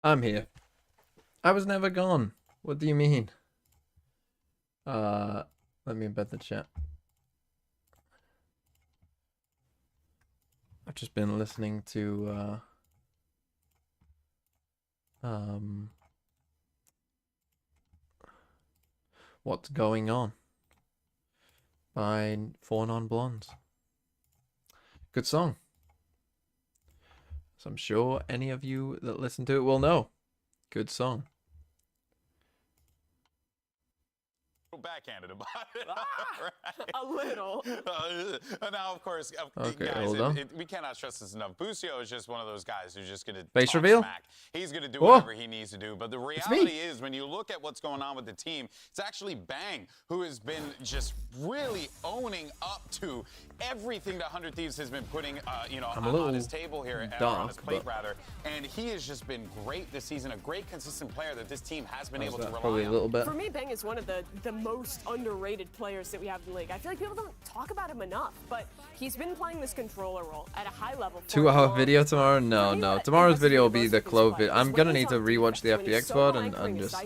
I'm here. I was never gone. What do you mean? Let me embed the chat. I've just been listening to What's Going On by Four Non Blondes. Good song. So I'm sure any of you that listen to it will know. Good song. Backhanded about it. Right. A little. Now, of course, okay, guys, hold on. we cannot stress this enough. Busio is just one of those guys who's just going to Face reveal. Smack. He's going to do whatever he needs to do. But the reality is, when you look at what's going on with the team, it's actually Bang who has been just really owning up to everything that 100 Thieves has been putting, on his table here, on his plate rather. And he has just been great this season, a great consistent player that this team has been able to rely probably on. A little bit. For me, Bang is one of the most underrated players that we have in the league. I feel like people don't talk about him enough, but he's been playing this controller role at a high level. 2-hour video tomorrow? No. Tomorrow's video will be the Clove video. I'm gonna need to rewatch the FPX VOD and just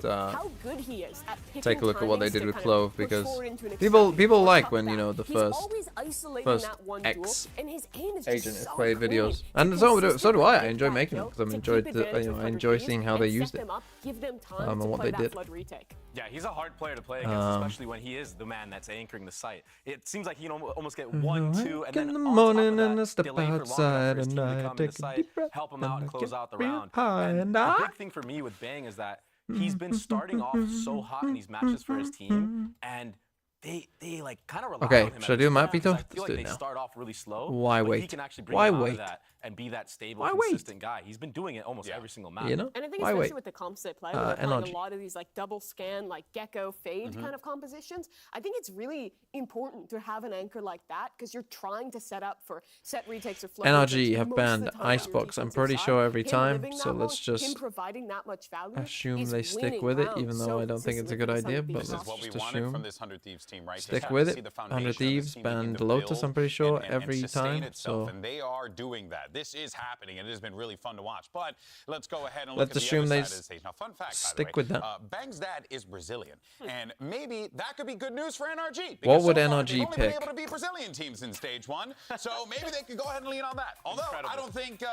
take a look at what they did with Clove, because people like when, you know, the first X agent is played videos, and so do I. I enjoy making them because I enjoy seeing how they used it and what they did. Yeah, he's a hard player to play against, especially when he is the man that's anchoring the site. It seems like he can almost get 1, 2, and then in the on morning top and I of step that, delay for long enough outside for his and team to I come to take the a site, deep breath help him out and close out the round. And the big thing for me with Bang is that he's been starting off so hot in these matches for his team, and they like kind of rely on him. Should I do a map veto? I feel like they now. start off really slow. Why but wait? He can actually bring Why them out wait? of that and be that stable, Why consistent guy. He's been doing it almost every single match. You know? And I think Why especially wait? with the comps they play, where they're playing NRG. a lot of these like double scan, like gecko fade kind of compositions, I think it's really important to have an anchor like that, because you're trying to set up for set retakes or flow NRG retakes have most of banned the time on your Icebox, I'm defensive pretty side. sure every Him time, living so that let's role, just him providing that much value assume is they stick winning with it, rounds even though so I don't think it's a consistently good for this idea, 100 but Thieves let's roster. What we just wanted assume. from this 100 Thieves team, right? Stick Just with see it. the 100 foundation of this Thieves team begin banned to Lotus, build I'm pretty sure, and every sustain time, itself, so and they are doing that. This is happening, and it has been really fun to watch. But let's go ahead and Let's look at the assume other they side of the stage. Now, fun fact, stick by the way, with that. Bang's dad is Brazilian, and maybe that could be good news for NRG. What Because would so far, NRG they've only been pick? able to beat Brazilian teams in stage 1, so maybe they could go ahead and lean on that. Although I don't think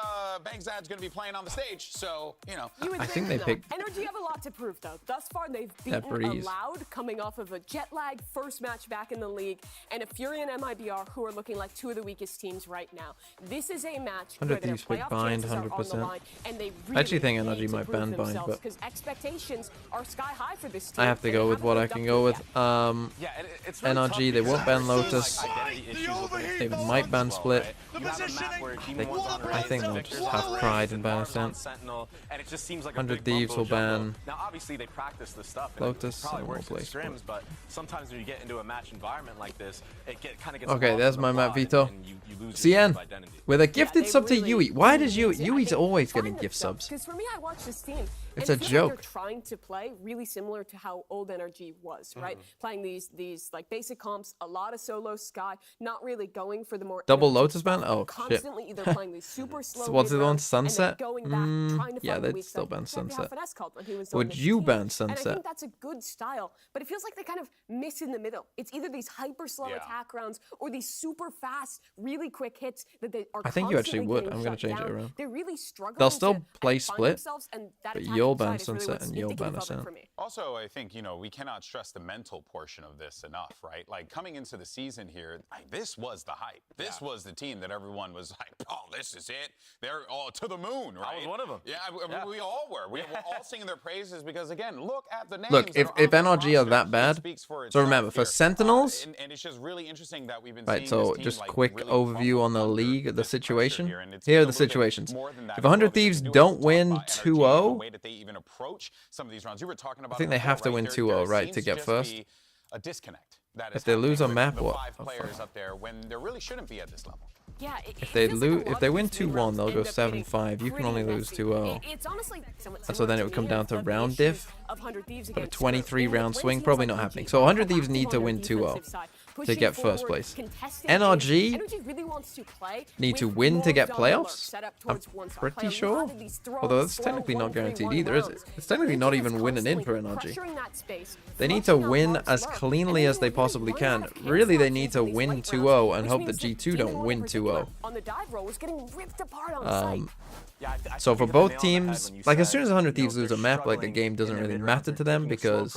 Bang's dad's going to be playing on the stage, so you know. I think they picked NRG have a lot to prove, though. Thus far, they've beaten Breeze. Loud, coming off of a jet lag first match back in the league, and a Fury and MIBR, who are looking like two of the weakest teams right now. This is a match where 100 their Thieves pick playoff Bind, chances are on the 100%. line, and they I actually really think need NRG to might prove ban Bind, themselves, but because expectations are sky high for this team. I have to and go they with haven't what I lived can up go to it with. yet. Yeah, it's really tough NRG, they because won't ban there's Lotus. like identity issues with They the might ban as well, Split. right? You have a map where Demon They- One's on I Raze, think they'll Victor's just on have Raze, Pride and ban Barb's on Ascent. Sentinel, and it just seems like a 100 big Thieves will buffalo jumbo. ban Now, obviously, they practice this stuff, and Lotus, it probably and works we'll in play scrims, Split. but sometimes when you get into a match environment like this, it kind of gets Okay, lost there's in my the map plot, veto. and you lose your sense CN of identity. with a gifted they sub to really Yui. Why does need to, I Yui's think, always getting find gift themselves. subs? Because for me, I watch this team. It's and a I feel like joke. they're trying to play really similar to how old NRG was, right? Playing these like basic comps, a lot of solo Sky, not really going for the more Double innovative Lotus ban? stuff, Oh, shit. constantly either playing these super slow. So what's it on? mid-rounds Sunset? And then going back, trying to yeah, find the they'd weak still side. ban Exactly how Sunset. Finesse called when he was on Would this you team. ban And I Sunset? think that's a good style, but it feels like they kind of miss in the middle. It's either these hyper slow attack rounds or these super fast, really quick hits that they are. I think you actually constantly would. getting I'm gonna shut change it down. around. They're really struggling. They'll still to play find Split, themselves, and that but attacking you'll ban side is really Sunset what's and you'll ban indicative of it Ascent. for me. Also, I think, we cannot stress the mental portion of this enough, right? Like, coming into the season here, this was the hype. This was the team that everyone was like, oh, this is it. They're all to the moon, right? I was one of them. Yeah, we all were. We were all singing their praises because, again, look at the names. Look, that if are on this NRG are roster. that It bad, speaks for so itself remember, for here. Sentinels, and it's just really interesting that we've been right, seeing so this team, just like, quick really overview bubble on the under league, the this pressure situation. here, and it's Here are a the little bit situations. more than that If as well, 100 because they Thieves do it don't top win by NRG, the 2-0, way that they even approach some of these rounds. You were talking about I think it they before, have to right? win There 2-0, right, seems to get just first. be a disconnect. That If is they lose happening on with map, the what? 5 Oh, players fuck. up there when there really shouldn't be at this level. Yeah, If they win 2-1, they'll go 7-5. You can only lose 2-0. It's honestly And so then it would come down to round diff. But a 23 round swing, probably not happening. So 100 Thieves need to win 2-0. to get first place. NRG need to win to get playoffs? I'm pretty sure. Although that's technically not guaranteed either, is it? It's technically not even winning in for NRG. They need to win as cleanly as they possibly can. Really, they need to win 2-0 and hope that G2 don't win 2-0. So for both teams, like as soon as 100 Thieves lose a map, like the game doesn't really matter to them because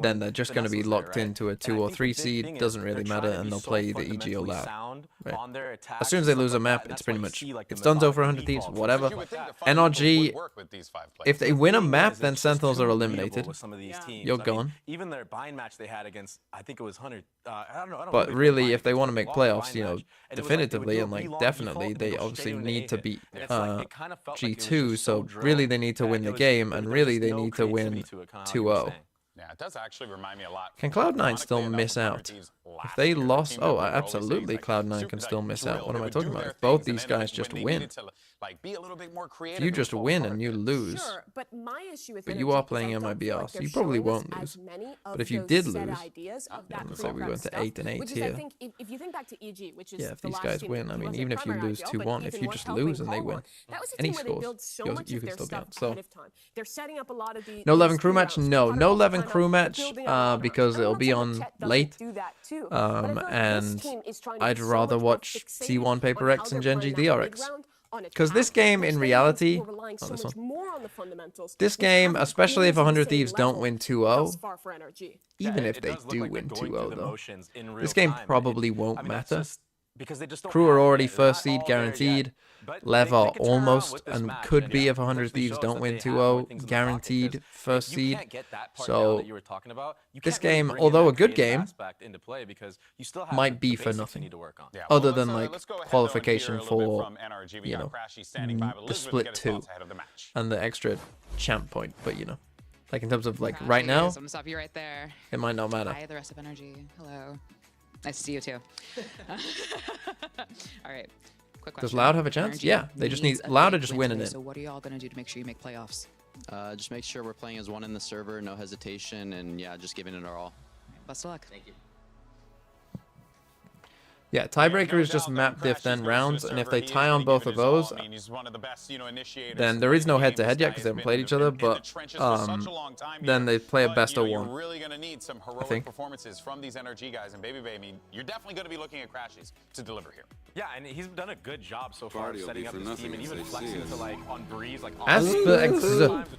then they're just going to be locked into a 2 or 3 seed. Doesn't really matter, and they'll play either EG or Loud. Right. As soon as they lose a map, it's pretty much it's Dunzo for 100 Thieves, whatever. NRG, if they win a map, then Sentinels are eliminated. You're gone. Even their bind match they had against, I think it was 100. I don't know. But really, if they want to make playoffs, you know, definitively and like definitely, they obviously need to beat G2. So really, they need to win the game, and really, they need to win 2-0. Yeah, it does actually remind me a lot. Can Cloud9 still miss out? If they lost, oh, absolutely, Cloud9 can still miss out. What am I talking about? If both these guys just win. If you just win and you lose, but you are playing MIBR, so you probably won't lose. But if you did lose, let's say we went to 8 and 8 here. Yeah, if these guys win, I mean, even if you lose 2-1, if you just lose and they win, any scores, you can still be out. So, no 11 crew match? No, no 11 crew match because it'll be on late. And I'd rather watch T1 Paper X and Gen G DRX. Because this game, in reality, this game, especially if 100 Thieves don't win 2-0, even if they do win 2-0 though, this game probably won't matter. Crew are already first seed guaranteed. Lev are almost and could be if 100 Thieves don't win 2-0 guaranteed first seed. So this game, although a good game, might be for nothing other than like qualification for, you know, the split 2 and the extra champ point. But you know, like in terms of like right now, I'm gonna stop you right there. It might not matter. Hi, the rest of NRG. Hello. Nice to see you too. All right. Quick question. Does Loud have a chance? Yeah, they just need Loud to just win in it. So what are y'all gonna do to make sure you make playoffs? Just make sure we're playing as one in the server, no hesitation, and yeah, just giving it our all. Best of luck. Thank you. Yeah, tiebreaker is just map diff then rounds, and if they tie on both of those, then there is no head-to-head yet because they haven't played each other, but then they play a best of 1. You're really going to need some heroic performances from these NRG guys, and Baby Bay, I mean, you're definitely going to be looking at Crashies to deliver here. Yeah, and he's done a good job so far setting up his team and even flexing to like on Breeze, like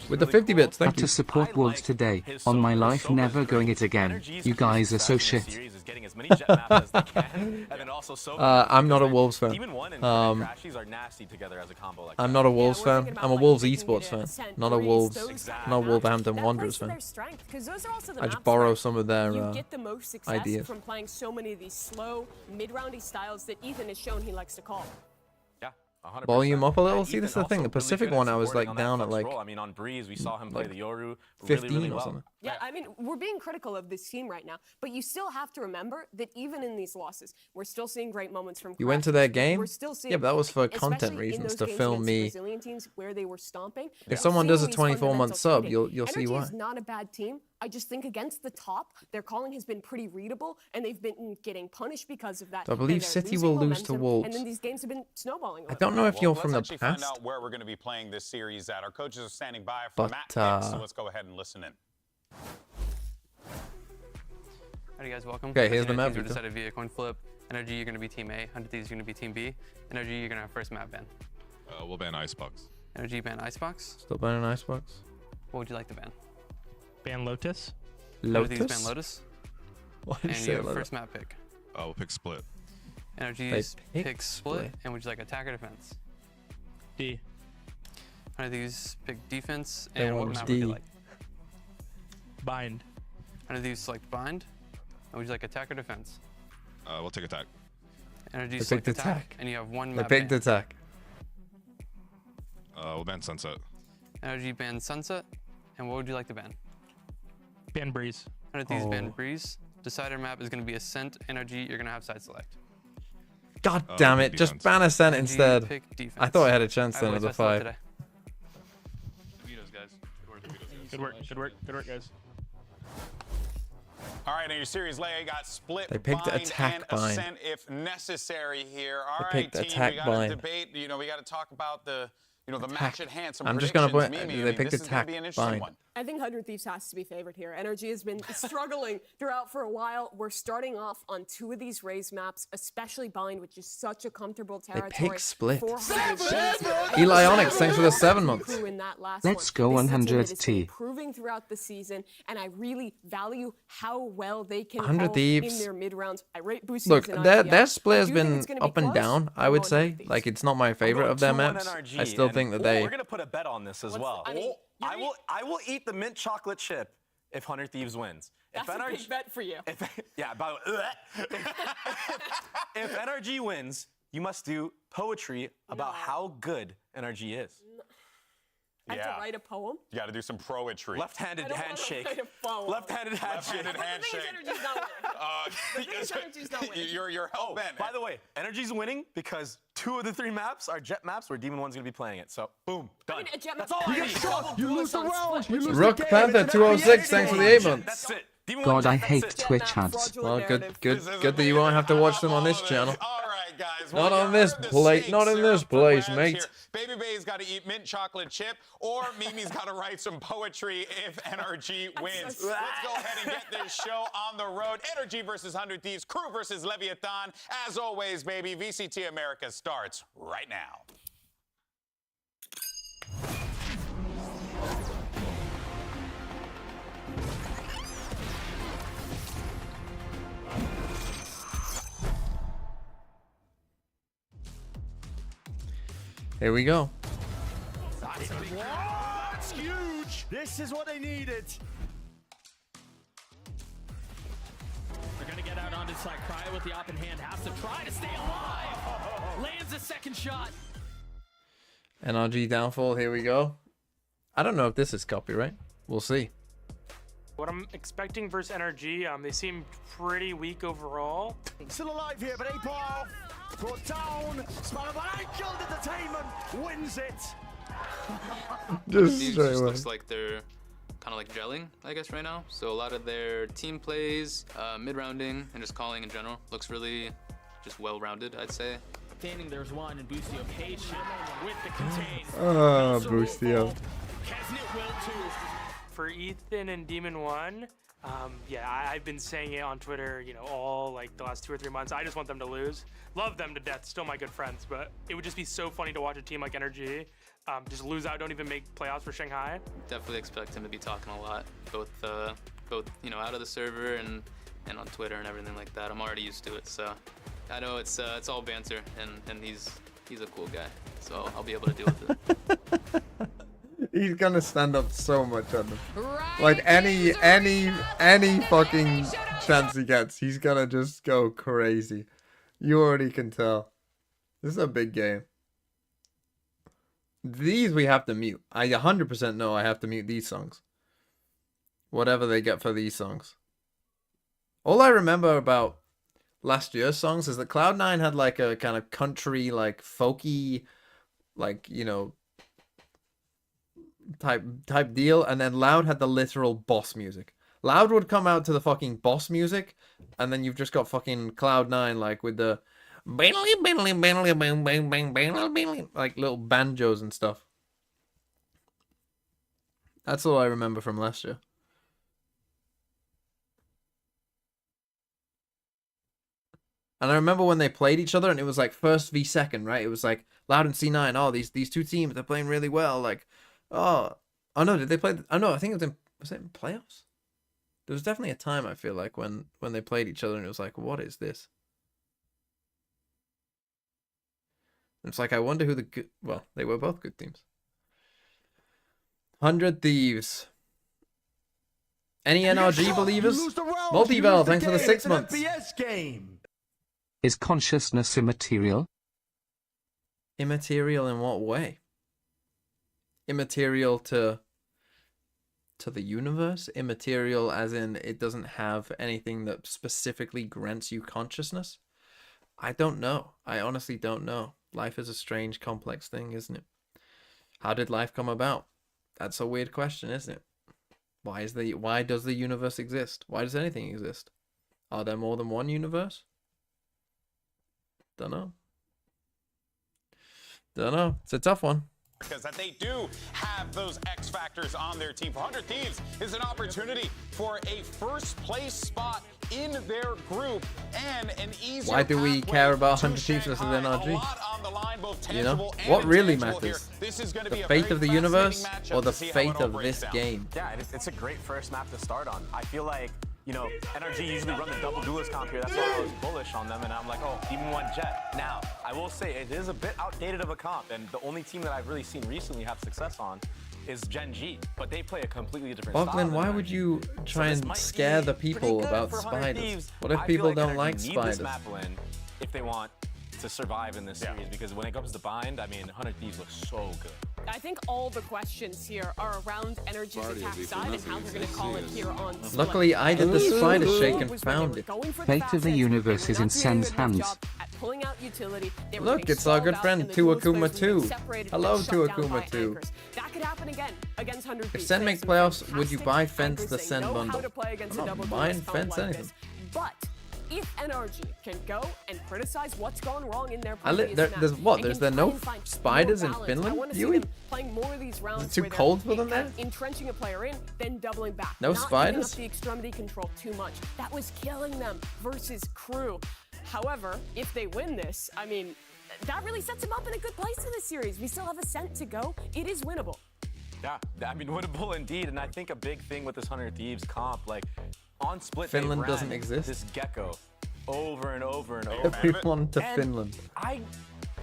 with the 50 bits. Thank you. To support Wolves today. On my life, never going it again. You guys are so shit. I'm not a Wolves fan. I'm not a Wolves fan. I'm a Wolves esports fan, not a Wolverhampton Wanderers fan. I just borrow some of their ideas. From playing so many of these slow, mid-roundy styles that Ethan has shown he likes to call. Volume up a little. See, this is the thing. The Pacific one, I was like down at like. I mean, on Breeze, we saw him play the Yoru 15 or something. Yeah, I mean, we're being critical of this team right now, but you still have to remember that even in these losses, we're still seeing great moments from. You went to their game? We're still seeing, yeah, but that was for content reasons to film me. Brazilian teams where they were stomping. If someone does a 24-month sub, you'll see why. NRG is not a bad team. I just think against the top, their calling has been pretty readable, and they've been getting punished because of that. So I believe City will lose to Wolves. And then these games have been snowballing. I don't know if you're from the past. Find out where we're going to be playing this series at. Our coaches are standing by for map picks, so let's go ahead and listen in. Alright guys, welcome. Okay, here's the map. We decided via coin flip. NRG, you're going to be team A. 100 Thieves, you're going to be team B. NRG, you're going to have first map ban. We'll ban Icebox. NRG ban Icebox. Still banning Icebox. What would you like to ban? Ban Lotus. Lotus? Ban Lotus. Why did you and say you have Lotus? first map pick. We'll pick Split. NRG's pick split. And would you like attack or defense? D. 100 Thieves pick defense. They And what want map D. would you like? Bind. 100 Thieves select bind. And would you like attack or defense? We'll take attack. NRG They select picked attack. And you have one They map picked ban. attack. We'll ban Sunset. NRG ban Sunset. And what would you like to ban? Ban Breeze. 100 Thieves ban Breeze. Decider map is going to be Ascent. NRG, you're going to have side select. God damn it, just ban Ascent NRG instead. pick defense. I thought I had a chance then Alright, with the what's my style 5. today? Vetoes, guys. Good work. Good work. Good work, guys. All right, in your series, Leia got split. They picked bind attack and bind. ascent if necessary here. All They right, picked team, attack we got to bind. debate. You know, we got to talk about the, you know, the match at hand. Some I'm just gonna put. predictions. Mimi, They picked this is going attack to be an interesting bind. one. I think 100 Thieves has to be favored here. NRG has been struggling throughout for a while. We're starting off on 2 of these raise maps, especially Bind, which is such a comfortable territory. pick Split. 400 Thieves. Eli Onyx, thanks for the 7 months. Crew in that last Let's one. go This is a team that 100 has been T. improving throughout the season, and I really value how well they can 100 haul Thieves. in their mid rounds. I rate Boosties Look, and their IPL. split I has do think been it's gonna be up and close. down, I I'm would going say. 100 Thieves. Like, it's not my favorite of their maps. I still think that they. We're gonna put a bet on this as well. I mean, I will eat the mint chocolate chip if 100 Thieves wins. That's a big bet for you. Yeah, by the way, if NRG wins, you must do poetry about how good NRG is. I have to write a poem. You got to do some poetry. Left-handed I don't wanna handshake. write a poem. Left-handed handshake. Left-handed handshake. The thing is, NRG's not winning. The thing is, NRG's not winning. You're hell bent. By the way, NRG's winning because 2 of the 3 maps are jet maps where Demon One's gonna be playing it. So, boom, done. I mean, a jet That's map- all I You need. get shot, you lose the round, you lose Rook Panther 206, thanks for the 8 months. That's it. Demon God, One I jet, hate that's it. Twitch ads. Well, good that you won't have to watch them on this channel. All right, guys. Not well, on you this heard the plate, stakes not in are this up for place, grabs mate. here. Baby Bay's got to eat mint chocolate chip, or Mimi's got to write some poetry if NRG wins. Let's go ahead and get this show on the road. NRG versus 100 Thieves, Crew versus Leviathan. As always, baby, VCT America starts right now. Here we go. That's huge. This is what they needed. They're going to get out onto side. Cryo with the op in hand has to try to stay alive. Lands a second shot. NRG downfall, here we go. I don't know if this is copyright. We'll see. What I'm expecting versus NRG, they seem pretty weak overall. Still alive here, but Apol brought down. Smile by Angel Entertainment wins it. Just These straight just away. looks like they're kind of like gelling, I guess, right now. So a lot of their team plays, mid-rounding, and just calling in general looks really just well-rounded, I'd say. Standing, there's one, and Boostio patient with the contain. Oh, Boostio. Kesnit will too. For Ethan and Demon One, I've been saying it on Twitter, all like the last 2 or 3 months. I just want them to lose. Love them to death, still my good friends, but it would just be so funny to watch a team like NRG just lose out, don't even make playoffs for Shanghai. Definitely expect him to be talking a lot, both out of the server and on Twitter and everything like that. I'm already used to it, so I know it's all banter, and he's a cool guy, so I'll be able to deal with it. He's gonna stand up so much on them. Like any fucking chance he gets, he's gonna just go crazy. You already can tell. This is a big game. These we have to mute. I 100% know I have to mute these songs. Whatever they get for these songs. All I remember about last year's songs is that Cloud9 had like a kind of country, like folky, like, type deal, and then Loud had the literal boss music. Loud would come out to the fucking boss music, and then you've just got fucking Cloud9 like with the like little banjos and stuff. That's all I remember from last year. And I remember when they played each other, and it was like first v second, right? It was like Loud and C9. Oh, these two teams, they're playing really well. Like, oh no, did they play? Oh no, I think it was it in playoffs? There was definitely a time, I feel like, when they played each other, and it was like, what is this? And it's like, I wonder who the good. Well, they were both good teams. 100 Thieves. Any NRG believers? Multival, thanks for the 6 months. Is consciousness immaterial? Immaterial in what way? Immaterial to the universe? Immaterial as in it doesn't have anything that specifically grants you consciousness? I don't know. I honestly don't know. Life is a strange, complex thing, isn't it? How did life come about? That's a weird question, isn't it? Why does the universe exist? Why does anything exist? Are there more than one universe? Don't know. It's a tough one. Because that they do have those X factors on their team. 100 Thieves is an opportunity for a first place spot in their group and an easier Why do we care about 100 Thieves versus NRG? You know, what really matters? The fate of the universe or the fate of this game? Yeah, it's a great first map to start on. I feel like, you know, NRG usually run the double duelist comp here. That's why I was bullish on them, and I'm like, oh, Demon 1 Jet. Now, I will say it is a bit outdated of a comp, and the only team that I've really seen recently have success on is Gen G, but they play a completely different style. Boglan, why would you try and scare the people about spiders? What if people don't like spiders? Map win if they want to survive in this series, because when it comes to bind, I mean, 100 Thieves looks so good. I think all the questions here are around NRG's attack side and how they're going to call it here on Split. Luckily, I did the spider shake and found it. Fate of the universe is in Sen's hands. Look, it's our good friend Tuakuma2. Hello, Tuakuma2. That could happen again against 100 If Sen makes playoffs, would you buy Fence the Sen bundle? I'm not buying Fence anything. But if NRG can go and criticize what's gone wrong in their there's what? There's there no spiders in Finland? Yui? Playing more of these rounds Is it too cold for them there? Entrenching a player in, then doubling back. No not spiders? Up the extremity control too much. That was killing them versus Crew. However, if they win this, I mean, that really sets them up in a good place in this series. We still have a cent to go. It is winnable. Yeah, I mean, winnable indeed. And I think a big thing with this 100 Thieves comp, like, on Split, Finland doesn't exist. This gecko over and over and over. Everyone to Finland. I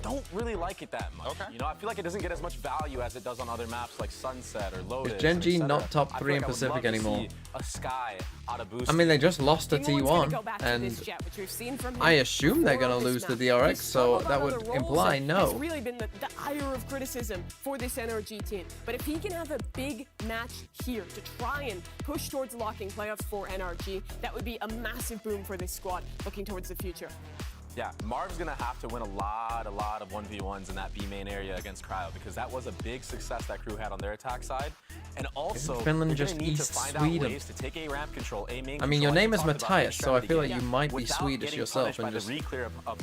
don't really like it that much. You know, I feel like it doesn't get as much value as it does on other maps like Sunset or Lotus. Is Gen G not top 3 in Pacific anymore? A Sky out of boost. I mean, they just lost to T1, and I assume they're going to lose to DRX, so that would imply no. It's really been the ire of criticism for this NRG team. But if he can have a big match here to try and push towards locking playoffs for NRG, that would be a massive boom for this squad looking towards the future. Yeah, Marv's going to have to win a lot of 1v1s in that B main area against Cryo, because that was a big success that Crew had on their attack side. And also, isn't Finland just East Sweden? To take A ramp control, A main I mean, your control, name is Matthias, so I feel like you might be Swedish yourself and just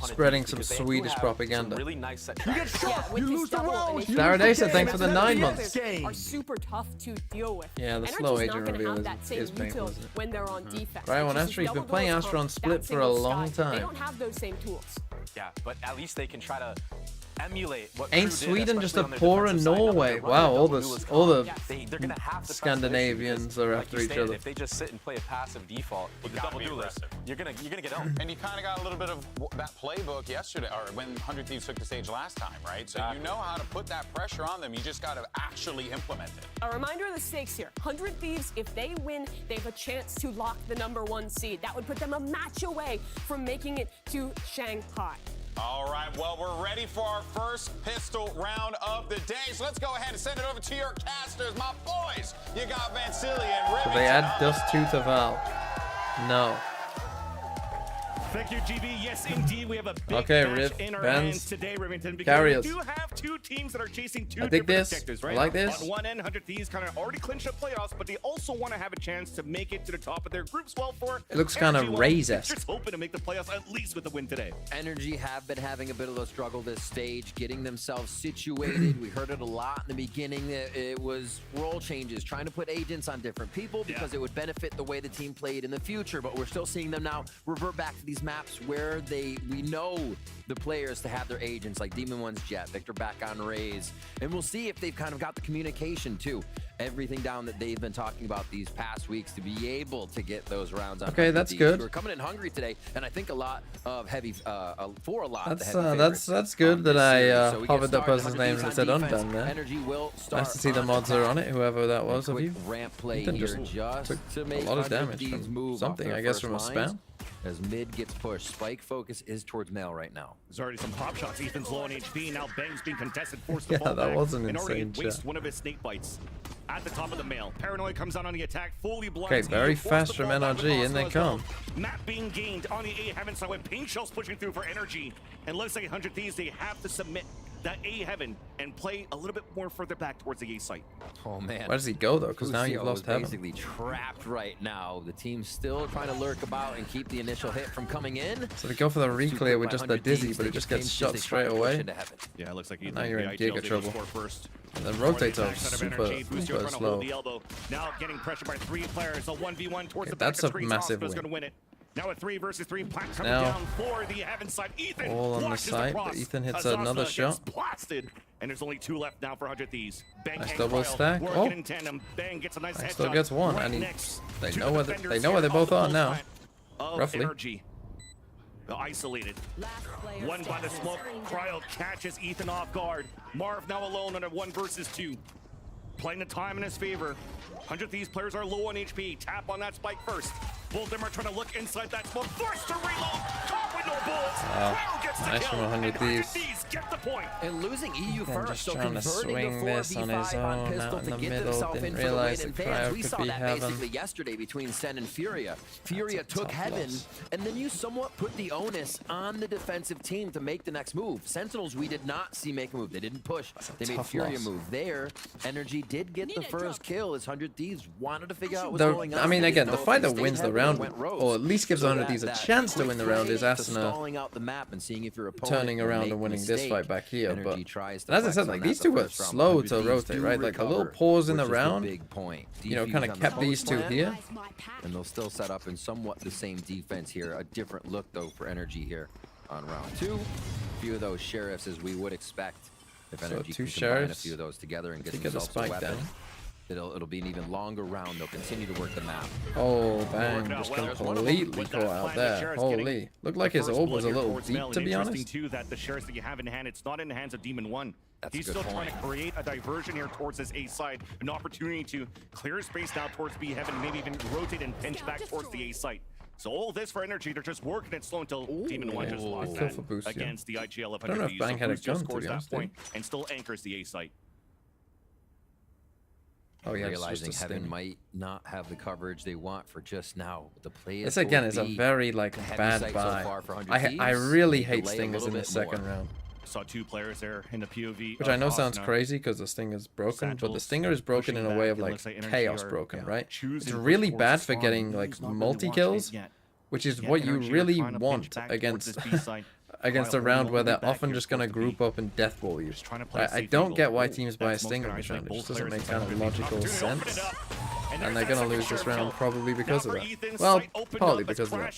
spreading some Swedish propaganda. Really nice set. You get shot, you lose the round. Daradesa, thanks for the 9 months. Are super tough to deal with. Yeah, the slow agent reveal is painful, isn't it? When they're on defense. Ryan Astra, he's been playing Astra on Split for a long They time. don't have those same tools. Yeah, but at least they can try to emulate what Ain't Crew did, Sweden just a especially on their poorer defensive side. Now, Norway? they're running Wow, all double the duelist all the comp. They're gonna have to Scandinavians are like after you each stated, other. If they just sit and play a passive default with the double duelist, you're gonna get owned. And you kind of got a little bit of that playbook yesterday, or when 100 Thieves took the stage last time, right? So you know how to put that pressure on them. You just got to actually implement it. A reminder of the stakes here. 100 Thieves, if they win, they have a chance to lock the #1 seed. That would put them a match away from making it to Shanghai. All right, well, we're ready for our first pistol round of the day. So let's go ahead and send it over to your casters, my boys. You got Vansili and So Rivington. they add Dust 2 to Val. No. Thank you, GB. Yes, indeed, we have a big Okay, match Riv, in our Vans, hands today, Rivington, because carry we us. do have two teams that are chasing two I dig different this. objectives, I right? like this. On one end, 100 Thieves kind of already clinched up playoffs, but they also want to have a chance to make it to the top of their groups. Well, for It looks kind of NRG, Raze-esque. just hoping to make the playoffs at least with a win today. NRG have been having a bit of a struggle this stage, getting themselves situated. We heard it a lot in the beginning. It was role changes, trying to put agents on different people because it would benefit the way the team played in the future. But we're still seeing them now revert back to these maps where we know the players to have their agents, like Demon 1's Jet, Victor back on Raze. And we'll see if they've kind of got the communication too. Everything down that they've been talking about these past weeks to be able to get those rounds on. Okay, that's good. We're coming in hungry today, and I think a lot of heavy for a lot of the That's heavy favorites that's good that I So we get hovered that started. person's 100 name Thieves and said on defense. undone there. NRG will start Nice to see the on mods are attack. on it, whoever that was of Quick you. ramp play Ethan here just just took to a make lot of 100 damage Thieves from move off something, their I guess, first from a lines. spam. As mid gets pushed, Spike focus is towards Male right now. There's already some pop shots. Ethan's low on HP. Now Bang's being contested, forced to Yeah, fall that back, was an and already insane waste shot. one of his snake bites. At the top of the mail. Paranoid comes out on the attack, fully blinds. Okay, very Ethan forced fast to from fall back NRG, with in they Oslo as well. come. Map being gained on the A heaven side with paint shells pushing through for NRG. And looks like 100 Thieves, they have to submit that A heaven and play a little bit more further back towards the A site. Oh man. Where does he go though? Because now you've Busio lost is heaven. basically trapped right now. The team's still trying to lurk about and keep the initial hit from coming in. So they go for the reclear with just the dizzy, but it just gets shot straight away. Yeah, it looks like Now you're in giga trouble. First. And the rotator super slow. Now getting pressure by 3 players. A 1v1 towards the That's back a of massive going to win. win it. Now a 3 versus 3 coming Now, down for the heaven side. Ethan all on the watches side, cross. but Ethan hits Azasa another gets shot. Blasted, and there's only 2 left now for 100 Thieves. Bang Nice and double Cryo stack. working Oh. in tandem. Bang gets a nice He headshot. still gets one, right and next they to know the where defenders they know where here they both of are the now. plant of Roughly. NRG. Isolated. One by the smoke. Cryo catches Ethan off guard. Marv now alone on a 1 versus 2. Playing the time in his favor. 100 Thieves players are low on HP. Tap on that spike first. Both of them are trying to look inside that smoke. Forced to reload. Caught with no bullets. Cryo gets the Nice kill. from 100 and 100 Thieves. Thieves get the point. And losing EU And first, just so trying to converting swing the this on his 4v5 on own pistol out in to the get middle. themselves Didn't in for the realize win. the And fans, cryo we could saw be that heaven. basically yesterday between Sen and Furia. Furia took tough heaven, loss. and then you somewhat put the onus on the defensive team to make the next move. Sentinels, we did not see make a move. They didn't push. They made tough Furia loss. move there. Energy did get the first kill as 100 Thieves wanted to figure out what's The, going on. I mean, They again, didn't the know if fight they that stayed wins the heaven or round, went rogue. or at least gives So 100 Thieves a that chance to win the round, is play to Asuna stalling out the map and seeing if your opponent turning will around make and winning a this mistake. fight back here. But Energy tries to and as I flex said, on like that these the two were first round. slow 100 to Thieves rotate, do right? Like a little recover, pause in the which is round. big point. You know, Defuse kind on of the kept these post two plant, here. and they'll still set up in somewhat the same defense here. A different look though for Energy here on round 2. A few of those sheriffs as we would expect if So Energy 2 can combine a sheriffs few of those together and get to get the themselves a spike weapon. down. It'll be an even longer round. They'll continue to work the map. Oh, bang. Just completely caught out there. Holy. Looked like his orb was a little deep, to be honest. Too, that the shares that you have in hand, it's not in the hands of Demon 1. That's a He's good still trying point. to create a diversion here towards this A side. An opportunity to clear space now towards B heaven, maybe even rotate and pinch back towards the A site. So all this for Energy, they're just working it slow until Demon 1 just lost Kill that for Busio. against the IGL of I don't know 100 if Bang had a Busio gun, to scores be that honest, point and still anchors the A site. Oh yeah, Realizing it's just a Heaven sting. might not have the coverage they want for just now. The play This again is a very like bad buy. I really hate stingers in the second round. Saw 2 players there in the POV. Which I know sounds crazy because the stinger is broken, but the stinger is broken in a way of like chaos broken, right? It's really bad for getting like multi kills, which is what you really want against against a round where they're often just gonna group up and death ball you. I don't get why teams buy a stinger in this round. It just doesn't make kind of logical sense. And they're gonna lose this round probably because of that. Well, partly because of that.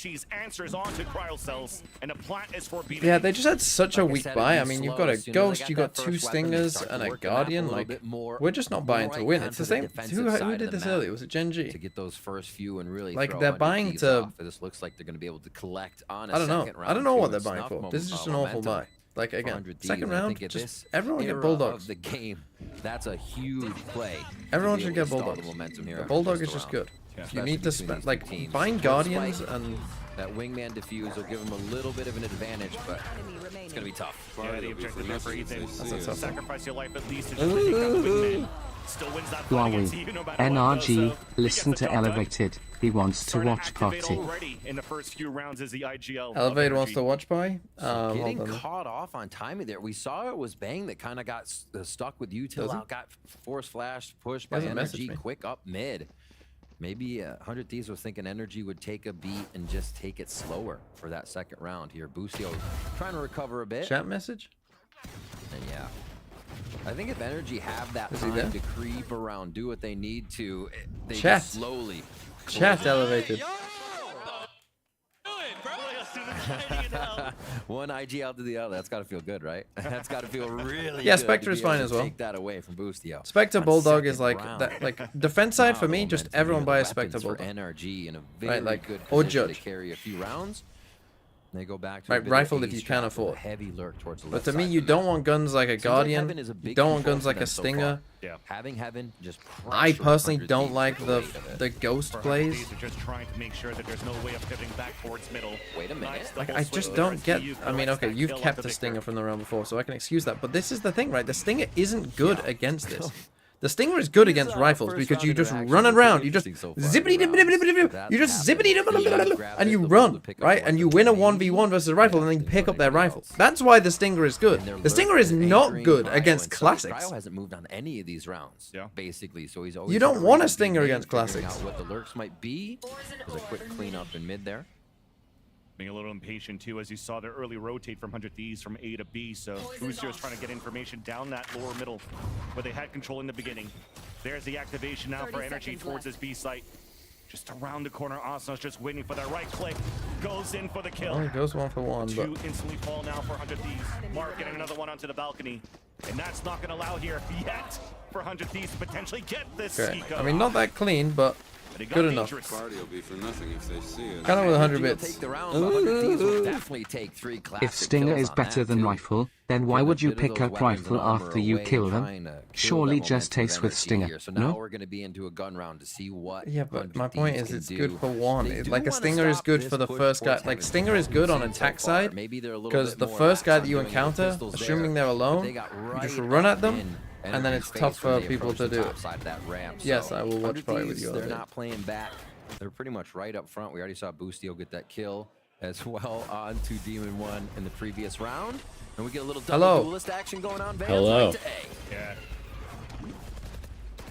Yeah, they just had such a weak buy. I mean, you've got a Ghost, you got 2 Stingers, and a Guardian. Like, we're just not buying to win. It's the same. Who did this earlier? Was it Gen G? To get those first few and really Like, throw they're 100 buying Thieves to- off. This looks like they're going to be able to collect on a I don't know. second round I don't know too what they're and buying snuff for. This is just an awful momentum buy. Like, for again, 100 Thieves. second I round, think at just this everyone get era Bulldogs. of the game, that's a huge play. Everyone to be should able get to stall the Bulldogs. momentum here The after Bulldog just is a just round. good. Yeah, You need to especially between spend, these two like, teams. buying First Guardians spike, and that wingman diffuse will give him a little bit of an advantage, but it's going to be tough. Yeah, the objective here for Ethan. That's a tough one. Sacrifice your life at least to just take out the wingman. Still wins that fight Huawei. against you no matter what it does, NRG, so listen he gets to the job done. Elevated. He wants to Starting watch activate party. already in the first few rounds is the IGL. of Elevate wants NRG. to watch by. Getting Hold on. caught off on timing there. We saw it was Bang that kind of got stuck with Util Does he? out, got force flash pushed by hasn't messaged Energy me. quick up mid. Maybe 100 Thieves was thinking Energy would take a beat and just take it slower for that second round here. Busio trying to recover a bit. Chat message? And yeah. I think if Energy have that Is he time there? to creep around, do what they need to, they Chat. just slowly. Chat elevated. One IGL to the other. That's got to feel good, right? That's got to feel really Yeah, good Spectre to is be able fine to as well. Take that away from Boostio. Spectre That Bulldog is second like round. that. Like defense side for me, just Momentum everyone here, buy a the Spectre weapons for Bulldog. NRG in a very like, good or position Judge. to carry a few rounds. They go back to Right, a bit of rifled a if you strap can with a afford. heavy lurk towards the But left to me, side you of the don't map. want guns like a Seems like Guardian. Heaven is a You big don't want control guns for like them a so Stinger. far. Yeah. Having Heaven just I pressure personally 100 don't Thieves like for the weight of it. the ghost For 100 plays. Thieves, they're just trying to make sure that there's no way of pivoting back towards middle. Wait a minute. Nice Like double I switch just there don't as get. TU I mean, collects okay, that you've kill kept onto the Victor. Stinger from the round before, so I can excuse that. But this is the thing, right? The Stinger isn't good against this. The Stinger is good against rifles because you just run around, you just zippity you just zippity and you run, right? And you win a 1v1 versus a rifle and then you pick up their rifle. That's why the Stinger is good. The Stinger is not good against classics. Cryo hasn't moved on any of these rounds, basically. So he's always You don't want a Stinger against classics. what the lurks might be. There's a quick cleanup in mid there. Being a little impatient too, as you saw the early rotate from 100 Thieves from A to B. So Booster is trying to get information down that lower middle where they had control in the beginning. There's the activation now for NRG towards this B site. Just around the corner, Osno's just waiting for that right click. Goes in for the kill. Oh, he goes 1 for 1, but Two instantly fall now for 100 Thieves. Mark getting another one onto the balcony. And that's not going to allow here yet for 100 Thieves to potentially get this. okay. I mean, not that clean, but good enough. Party will be for nothing if they see it. Kind of with 100 bits. If Stinger is better than Rifle, then why would you pick up Rifle after you kill them? Surely just taste with Stinger, So now no? we're going to be into a gun round to see what. Yeah, but my point is it's good for one. Like a Stinger is good for the first guy. Like Stinger is good on attack side because the first guy that you encounter, assuming they're alone, you just run at them. And then it's tough for people to do it. Yes, I will watch party with you. They're not playing back. They're pretty much right up front. We already saw Boostio get that kill as well on to Demon 1 in the previous round. And we get a little double duelist action going on. Hello. Right yeah.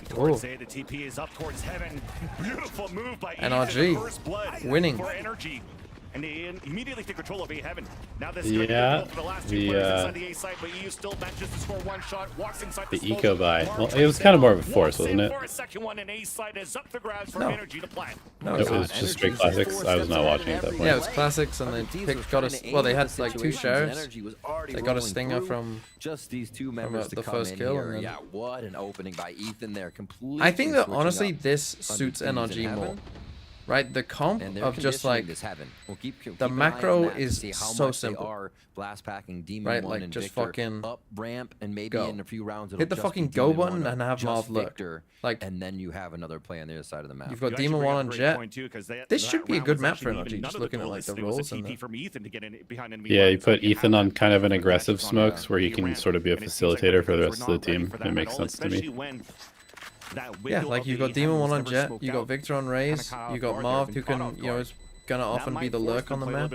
Towards A, the TP is up towards heaven. Beautiful move by NRG. First blood Winning. For NRG. And they immediately take control of A Heaven. Now this Yeah, for the last two players inside the A site, but EU still manages to score one shot, walks inside the eco buy. Well, it was kind of more of a force, wasn't it? For a second one, and A site is up for grabs for No. NRG to plant. No, It was just straight classics. I was not watching at that point. Yeah, it was classics, and they got us. Well, they had like 2 shares. They got a Stinger from just these two members the to come first in kill. here. And then, Yeah, what an opening by Ethan there. Completely. I think that switching honestly, up. this suits NRG more. Right, the comp And they're of just like conditioning this heaven. We'll keep the an eye on macro that to is see how so much they simple. are blast packing Demon Right, 1 like and just Victor fucking up ramp, and maybe go. in a few rounds it'll Hit the just fucking be go Demon button 1 and have just Marv lurk. Victor, Like, and then you have another player on the other side of the map. you've got Demon 1 on Jet. This should be a good map for NRG. NRG. Just looking at like the rolls and Yeah, you put Ethan on kind of an aggressive smokes where he can sort of be a facilitator for the rest of the team. It makes sense to me. yeah, like you've got Demon 1 on Jet, you got Victor on Raze, you got Marv who can, you know, is gonna often be the lurk on the map.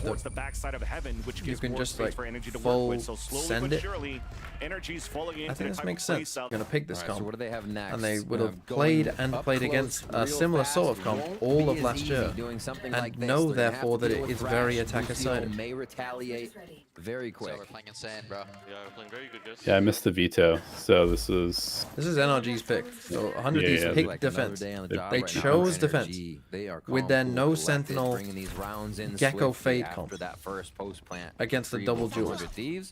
Towards the backside of heaven, which You gives can more just space like for energy to work full with. So slowly send but it. surely, energy's falling into I think the this type makes of sense. playstyle. Gonna pick this Alright, so comp. what do they have next? And they would Now, have played going and up played close against a real similar fast sort of comp won't all be of as last easy year, doing something and like this. know They're gonna have therefore to that deal it with is very Thrash. attacker Lucio sided. may retaliate very quick. We're playing insane, bro. Yeah, we're playing very good, guys. Yeah, I missed the veto, so this is. This is NRG's pick. So 100 Thieves yeah. picked Like defense. another day on the They job They right now. chose NRG, defense. They are With their calm, no cool, collected, sentinel bringing these rounds in Gecko swiftly Fade after comp that first post plant against the retrieval double from jewels. 100 Thieves.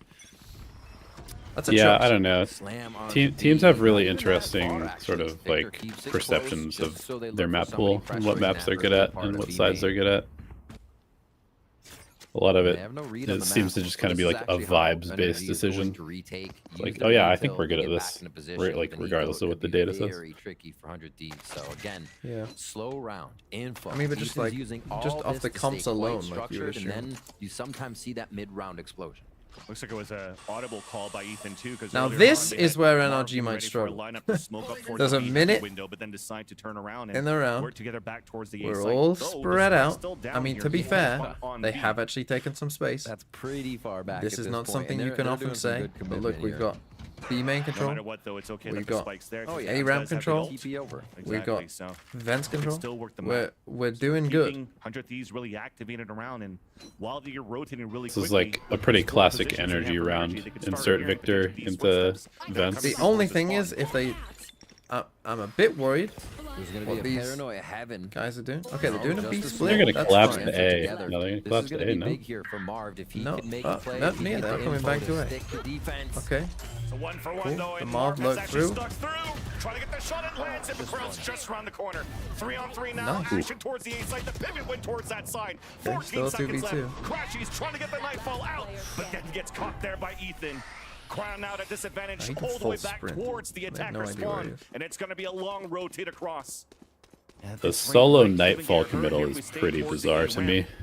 That's a Yeah, choice. I don't know. Slam on Teams the have really B. interesting sort of like perceptions of their map pool and what maps they're good at and what sides they're good at. A lot of it, it seems to just kind of be like a vibes-based decision. It's like, oh yeah, I think we're good at this, like regardless of what the data says. Very tricky for 100 Thieves. So again, Yeah. slow round info. I mean, but just Ethan's like using just all off this the to comps stay quite alone, like you structured, would and assume. then you sometimes see that mid-round explosion. Looks like it was an audible call by Ethan too. Now this is where NRG might struggle. There's a minute window, but then decide to turn around in the round. work together back towards the We're A site. all Though, spread the out. still down I mean, here. to be He's fair, on they B. have actually taken some space. That's pretty far back. This at is this not point, something and you can they're often doing some say, good but commitment look, we've here. got B main No control, matter what, though, it's okay. we've That the got spikes there. Oh, yeah. A ramp Does have the control, ult. TP over. we've got Exactly, so Vents we can control. still work the map. We're doing good. Keeping 100 Thieves really activated around, and while you're rotating really This is quickly, like a pretty those classic positions they have energy for round. energy, they can start Insert hearing Victor 100 Thieves into footsteps. vents. The only thing is, if they, I'm a bit worried There's going to what be a these paranoia heaven. guys are doing. Okay, they're doing a B Just split. They're gonna That's collapse fine. to A. Together. No, they're gonna This collapse is to going A, to be no? big here for Marv if he No, can make a play. not if he me, can they're get coming info back to to A. stick to defense. Okay. So 1 for 1 Cool. though, The and Marv Marv has lurked actually through. stuck through. Trying to get the shot and lands it, but Krell's just around the corner. 3 on 3 now. Nice. Action towards the A side. The pivot went towards that side. 14 still a seconds 2v2. left. Crashy's trying to get the nightfall out, but then gets caught there by Ethan. Crown out at disadvantage He can all the way full back sprint. towards the I have attacker no idea where he spawn, is. and it's going to be a long rotate across. The solo Nightfall committal is pretty bizarre to me.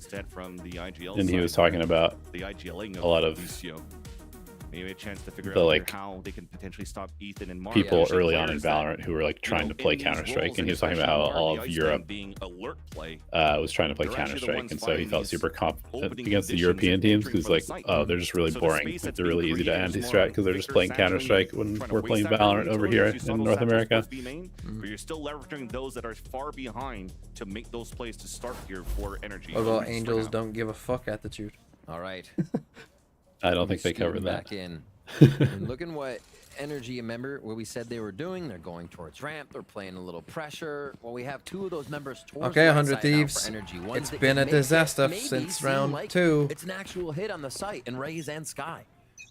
instead from the IGL And he side. was talking about The IGLing a lot of Lucio. Maybe a chance to figure the, out like, how they can potentially stop Ethan and Marv. people Yeah, early on in players that, Valorant who were like trying to play in these Counter-Strike, roles, and he was talking about how especially all Marv, of the Europe Iceman being alert play, was trying to play they're actually the Counter-Strike, ones and so he finding felt these super confident opening against the conditions European and teams entering because for the like, site. oh, they're just really So the boring. space Like, that's they're really being easy to created is more anti-strat like because they're just Victor playing Saxon Counter-Strike when trying to we're waste playing that Valorant early over utilities here you saw in those North apples America. towards B main, but you're still leveraging those that are far behind to make those plays to start here for NRG. What about Angels don't give a fuck attitude? All right. I don't think they covered that. Back in. And looking what NRG, remember what we said they were doing? They're going towards ramp. They're playing a little pressure. Well, we have two of those members towards Okay, the 100 side now Thieves. for NRG. Ones It's that been can a make it disaster maybe since seem round like 2. It's an actual hit on the site and Raze and Sky.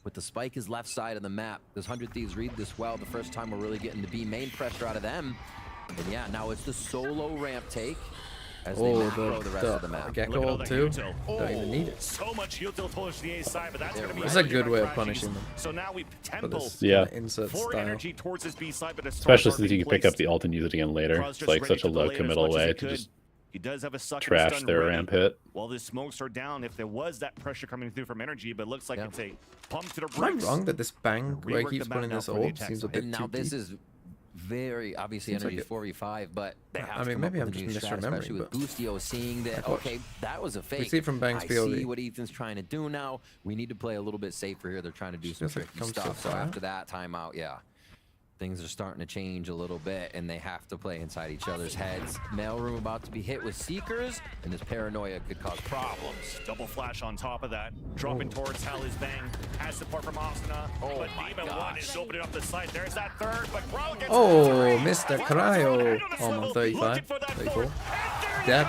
With the spike is left side of the map. Does 100 Thieves read this well? The first time we're really getting the B main pressure out of them. And yeah, now it's the solo ramp take. as they macro the rest of the map. Gecko ult too. Don't even need it. So much util push the A side, but that's going to be It's a good way of punishing them. So now we tempo insert for style. energy towards this B side, but Especially since you can pick up the ult and use it again later. It's like such a low committal way to just he does have a suck trash their ramp hit. While the smokes are down, if there was that pressure coming through from energy, but it looks like it's a pump to the Am I bricks. wrong that this bang where he keeps putting this orb seems a bit And now too this deep? is very obviously Seems like energy 4v5, but they have I to mean, come maybe up I'm with a just new strat, misremembering, especially with but- Boostio seeing that, Watch. okay, that was a fake. see it from Bang's I POV. see what Ethan's trying to do now. We need to play a little bit safer here. They're trying to do some Feels like it tricky comes so stuff. So far. after that timeout, yeah, things are starting to change a little bit, and they have to play inside each other's heads. Mailroom about to be hit with Seekers, and this paranoia could cause problems. Double flash on top of that. Dropping towards Hal is Bang. Has support from Asuna. Oh but my Demon 1 gosh. is opening up the site. There's that third, but Crow gets Oh, Mr. Cryo. Oh, I'm on 35, 34. Dead.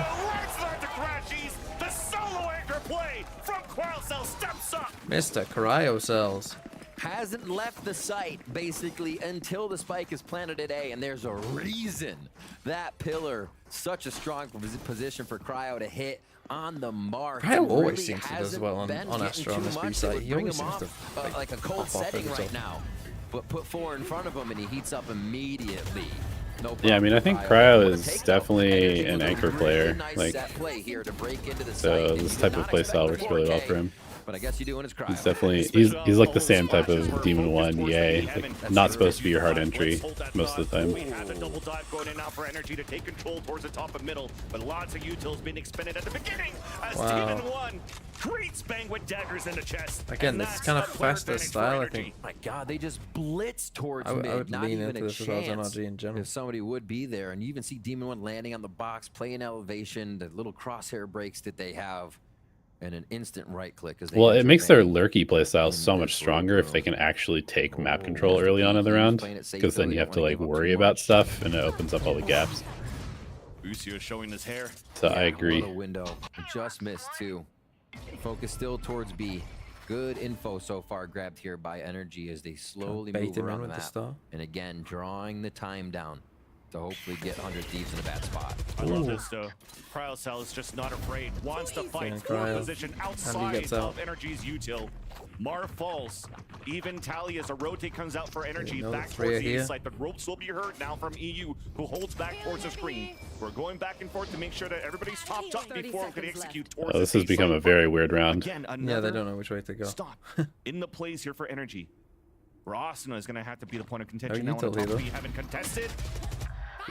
the crashies. The solo anchor play from Crowcell steps up. Mr. Cryo cells. Hasn't left the site basically until the spike is planted at A, and there's a reason that pillar such a strong position for Cryo to hit on the mark. Cryo It always really seems to do hasn't well on been Astra getting on too this B much side. that would He bring always him seems off, to like a pop cold off setting every right time. now. But put 4 in front of him, and he heats up immediately. No Yeah, I mean, I think Cryo is definitely an anchor player. nice Like, set play here to break into the so site, and this you type did of not play expect style the works really well 4K. for him. But I guess you do when it's Cryo. He's definitely he's like the same type of Demon 1 yay. Like, not supposed to be your hard entry most of the time. We have the double dive going in now for energy to take control towards the top and middle, but lots of utils being expended at the beginning as Wow. Demon 1 greets Bang with daggers in the chest. Again, And this is that's kind of a clear faster advantage for style, I Energy. think. My God, they just blitz towards I would mid. Not lean even into a this if I was chance. NRG in general. If somebody would be there, and you even see Demon 1 landing on the box, playing elevation, the little crosshair breaks that they have, and an instant right click. As they Well, it enter makes their Bang. lurky playstyle so much stronger if they can actually take map control early on in the round, because then you have to like worry about stuff, and it opens up all the gaps. Busio showing his hair. So I agree. What a window. Just missed too. Focus still towards B. Good info so far grabbed here by Energy as they slowly bait move him in around the with the map. star. And again, drawing the time down to hopefully get 100 Thieves in a bad spot. I love this though. Cryocell is just not afraid. Wants to fight for Cryo. position And he outside gets out. of Energy's util. Mar falls. Even Tally as a rotate comes out for Energy Another back three towards the here. east side. The ropes will be heard now from EU, who holds back towards the screen. We're going back and forth to make sure that everybody's topped up before we can execute towards This the has east become side. a very weird round. Again, Yeah, another they don't know which way to go. stop in the plays here for Energy. Asuna is going to have to be the point of Oh, contention you now. need On to the top leave we haven't contested.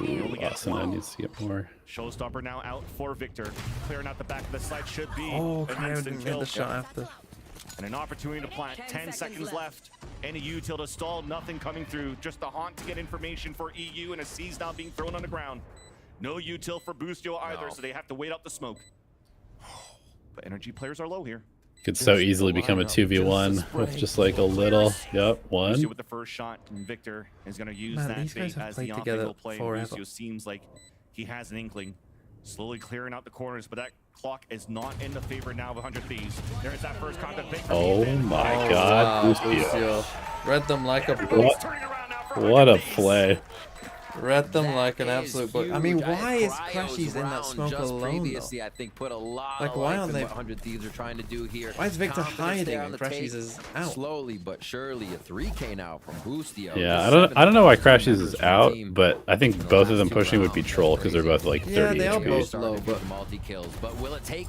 Ooh, Asuna needs to get more. Showstopper now out for Victor. Clearing out the back of the slide should be Oh, an Cryo instant didn't kill. get the shot after. And an opportunity to plant. 10 seconds left. And a util to stall. Nothing coming through. Just the haunt to get information for EU, and a C's now being thrown on the ground. No util for Boostio either, so they have to wait out the smoke. But energy players are low here. Could so easily become a 2v1 with just like a little. Yep, Boostio one. with the first shot, and Victor is going to use Man, that these guys bait have as played the together off-angle play. forever. Boostio seems like he has an inkling. Slowly clearing out the corners, but that clock is not in the favor now of 100 Thieves. There's that first contact. Oh my Oh, God, wow, Boostio. Boostio. Read them like a book. What a play. Read them like an absolute book. I mean, Huge. why is Cryo's Crashies in that round smoke just alone, previously, though? I think put a lot Like, of why life aren't in they- what 100 Thieves are trying to do here. Why is Victor Confidence hiding there on and the Crashies take. is out? Slowly but surely, a 3K now from Boostio. Yeah, I don't know why Crashies is out, but I think both of them pushing would be troll because they're both like 30 Yeah, they are HP. both low, but multi-kills. But will it take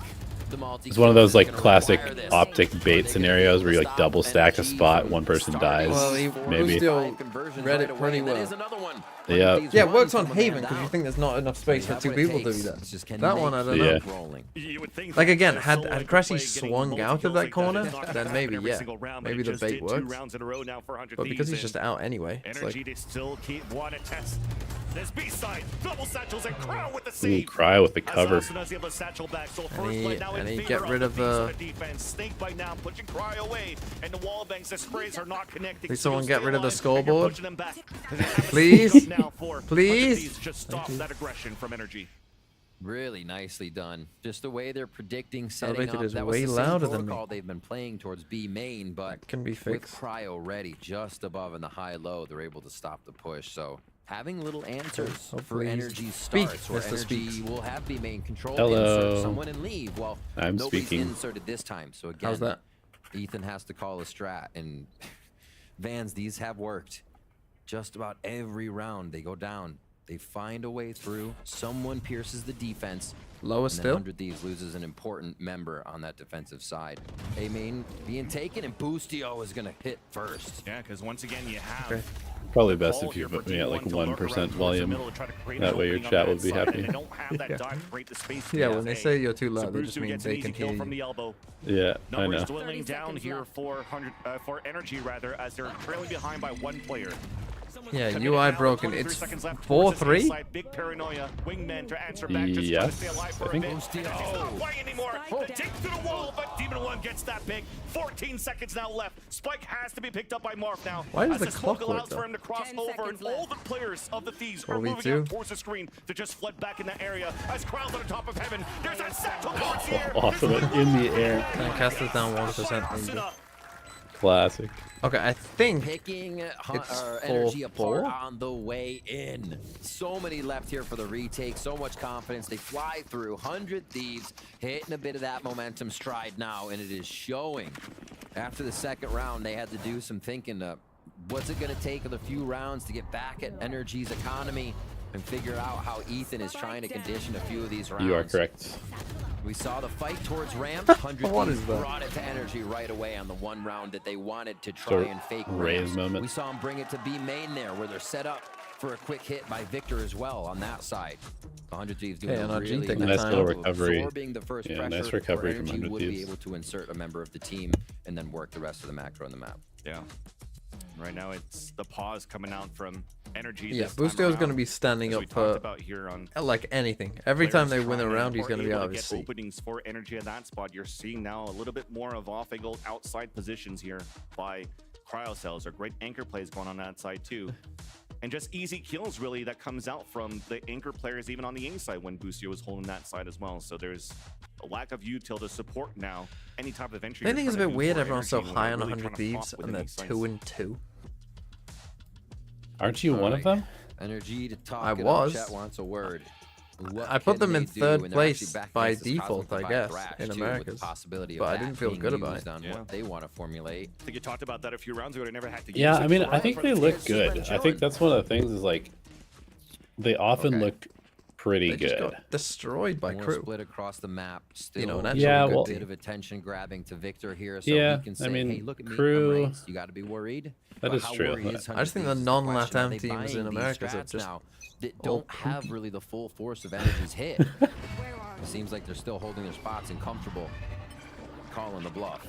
the multi-kills? It's one of those like It's gonna classic require this. optic bait scenarios where you like double stack a spot, one person dies, Well, maybe. Boostio read it pretty well. Yeah. Yeah, it works on Haven because you think there's not enough space for two people to do that. That one, I don't know. Like again, had Crashy swung out of that corner, then maybe yeah, maybe the bait works. But because he's just out anyway, it's Energy like to still keep one to test. This B side, double satchels and Crow with the Ooh, save. Cryo with the cover. Asuna's able to satchel back, so first And he- play now in and he favor get rid of the- defense. Snake bite now, pushing Cry away, and the wall banks, the sprays are not connecting. Please someone get rid of the Still alive, and scoreboard. you're pushing them back. They have a Please? speed up now for Please? 100 Thieves. Just stop that aggression from Energy. Really nicely done. Just the way they're predicting setting Elevated up. is That was way the same louder than me. protocol they've been playing towards B main, but can be with fixed. Cryo ready just above in the high-low, they're able to stop the push. So having little answers for Hopefully NRG speak, starts, where Mr. NRG Speaks. will have the main control, Hello. insert someone and leave. Well, I'm nobody's speaking. inserted this time, so again, How's that? Ethan has to call a strat, and Vans, these have worked. Just about every round they go down. They find a way through. Someone pierces the defense. Lower and then still? 100 Thieves loses an important member on that defensive side. A main being taken, and Boostio is going to hit first. Yeah, because once again, you have... Okay. Probably best if you put me at like 1% volume. That way your chat would be happy. Yeah, when they say you're too loud, they just mean they can hear you. Yeah, I know. Numbers dwindling down here for NRG rather, as they're trailing behind by one player. Yeah, UI broken. It's 4-3. Big paranoia. Wingmen to answer back. Just Yes, trying to stay alive for I a think. bit. It's not playing anymore. Take to the wall, but Demon 1 gets that big. 14 seconds now left. Spike has to be picked up by Marv now. Why is as the smoke clock allows work, though? for him to cross over, and all the players of the Thieves are 4v2. moving out towards the screen to just flood back in that area. As Crowd's on the top of heaven. There's that satchel towards the air. Awesome, in the air. And cast it down 1% maybe. Classic. Okay, I think Picking it's NRG apart 4-4. on the way in. So many left here for the retake. So much confidence. They fly through. 100 Thieves hitting a bit of that momentum stride now, and it is showing. After the second round, they had to do some thinking. What's it going to take in a few rounds to get back at NRG's economy and figure out how Ethan is trying to condition a few of these rounds? You are correct. We saw the fight towards ramp. 100 What Thieves is that? brought it to NRG right away on the one round that they wanted to try and fake Ray's ramps. moment. We saw him bring it to B main there, where they're set up for a quick hit by Victor as well on that side. The 100 Thieves doing Hey, a NRG really taking nice the Nice time. little job of recovery. absorbing the first Yeah, pressure. nice recovery where from NRG 100 would be Thieves. able to insert a member of the team and then work the rest of the macro on the map. Yeah. Right now, it's the pause coming out from NRG. Yeah, this time Boostio's going to around, be standing as up we talked for about here on like anything. Every time players they win a trying round, he's or going to be able out of get his seat. openings for NRG at that spot. You're seeing now a little bit more of off-angle outside positions here by Cryocells. Or great anchor plays going on that side too. And just easy kills really that comes out from the anchor players even on the A side when Boostio was holding that side as well. So there's a lack of util to support now any type of entry. I think it's a bit weird for everyone's so NRG when high they're on really 100 trying to Thieves pop and they're within these sites. 2-2. Aren't you one of them? NRG to talk. I it up. was. Chat wants a word. What I put can them they in do? third And they're place actually back by against this default, I Cosmic guess, Thrash, in too, with Americas. the possibility of But I that didn't feel being good about used it. on Yeah. what they want to formulate. I think you talked about that a few rounds ago. They never had to Yeah, use I it. mean, So I think they look good. I think that's one of the things is like they often Okay. look pretty They just good. got destroyed by More crew. split across the map. Still, You know, and that's Yeah, a good well- a bit team. of attention grabbing to Victor here, so Yeah, he can I say, mean, "Hey, look at me, crew- I'm raised. You got to be worried." That But is how true. worried is I just think the 100 Thieves is the non-LATAM question. Are they teams in buying these Americas are strats just now that don't have really the full force of NRG's hit. It seems like they're still holding their spots and comfortable calling the bluff.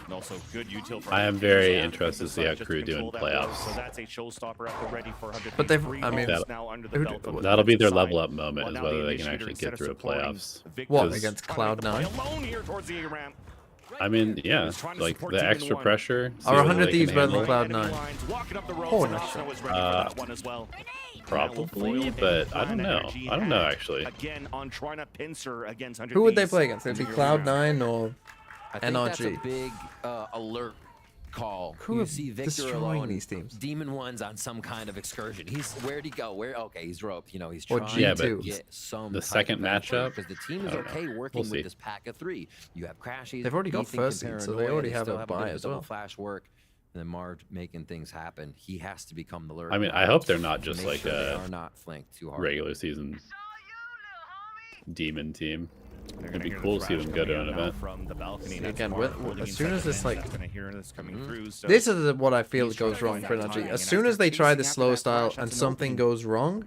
And also good util for I am 100 very Thieves. interested to see how Just crew do in control that low, playoffs. So that's a showstopper at the ready for 100 But they've- Thieves. I mean, Three now under the who- belt on the That'll be their defensive level side. up moment, Well, is now whether the they can initiator, actually instead get of through a supporting playoffs. Victor, What, is against trying to Cloud9? make the play alone here towards the A ramp. I mean, yeah, He's trying to like support the Demon extra 1. pressure. see Are whether 100 they Thieves can better than handle it. Cloud9? Lines, walking up the ropes, Oh, and nice Asuna shot. was ready for that one as well. Probably, but I don't know. NRG I don't know had, actually. Again, on trying to pincer against 100 Who would they Thieves. play against? It'd be Cloud9 or I think that's a NRG. big alert call. Who You are see Victor destroying alone. these teams? Demon One's on some kind of excursion. Where'd he go? Okay, he's roped. You know, he's Or trying Yeah, to but get some the type second of entry matchup, because the team is I don't know. okay working We'll see. with this pack of three. You have Crashies. They've already got Ethan first can seed, so they paranoia, already have still a bit bye of as double well. flash work. And then Marv making things happen. He has to become the lurk. I mean, I now hope they're not to just make like sure they a are not flanked too hard. regular season demon team. They're It'd gonna be hear the cool to see thrash them go to coming an out now event. from the balcony. See, That's again, Marv with- holding as inside soon the as this, bench. like- That's gonna hear this coming through, so This is what I feel he's goes trying wrong to for find NRG. timing, As and soon as as they they're try chasing the after slow that style flash, and that's an something opening goes wrong,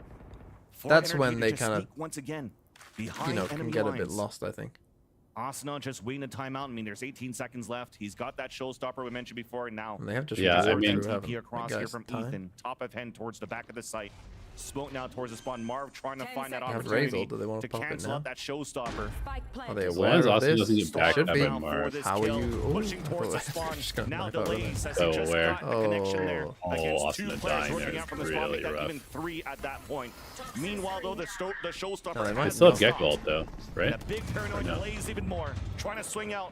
for that's NRG when to they just kind of, sneak once again behind you know, can enemy get a bit lines. lost, I think. Asuna just waiting a timeout. I mean, there's 18 seconds left. He's got that showstopper we mentioned before, and now And they have just Yeah, I resorted mean- to having TP across the here guys from time. Ethan, top of hand towards the back of the site. Smoke now towards the spawn. Marv trying to find that They have opportunity Razor. Do they want to to pop it cancel now? out that showstopper. Are they As aware long as of Austin this? doesn't get backed Should up be. in Marv. How are you? Oh, Pushing I towards the thought- spawn. just gonna Now knife over delays as So he just aware. got the connection there Oh, against Austin two and players dying working there out is from the spawn. really Make that rough. even three at that point. Meanwhile, though, the showstopper No, they has might They still have not Gekko ult though, right? and a big paranoid Or no? delays even more. Trying to swing out.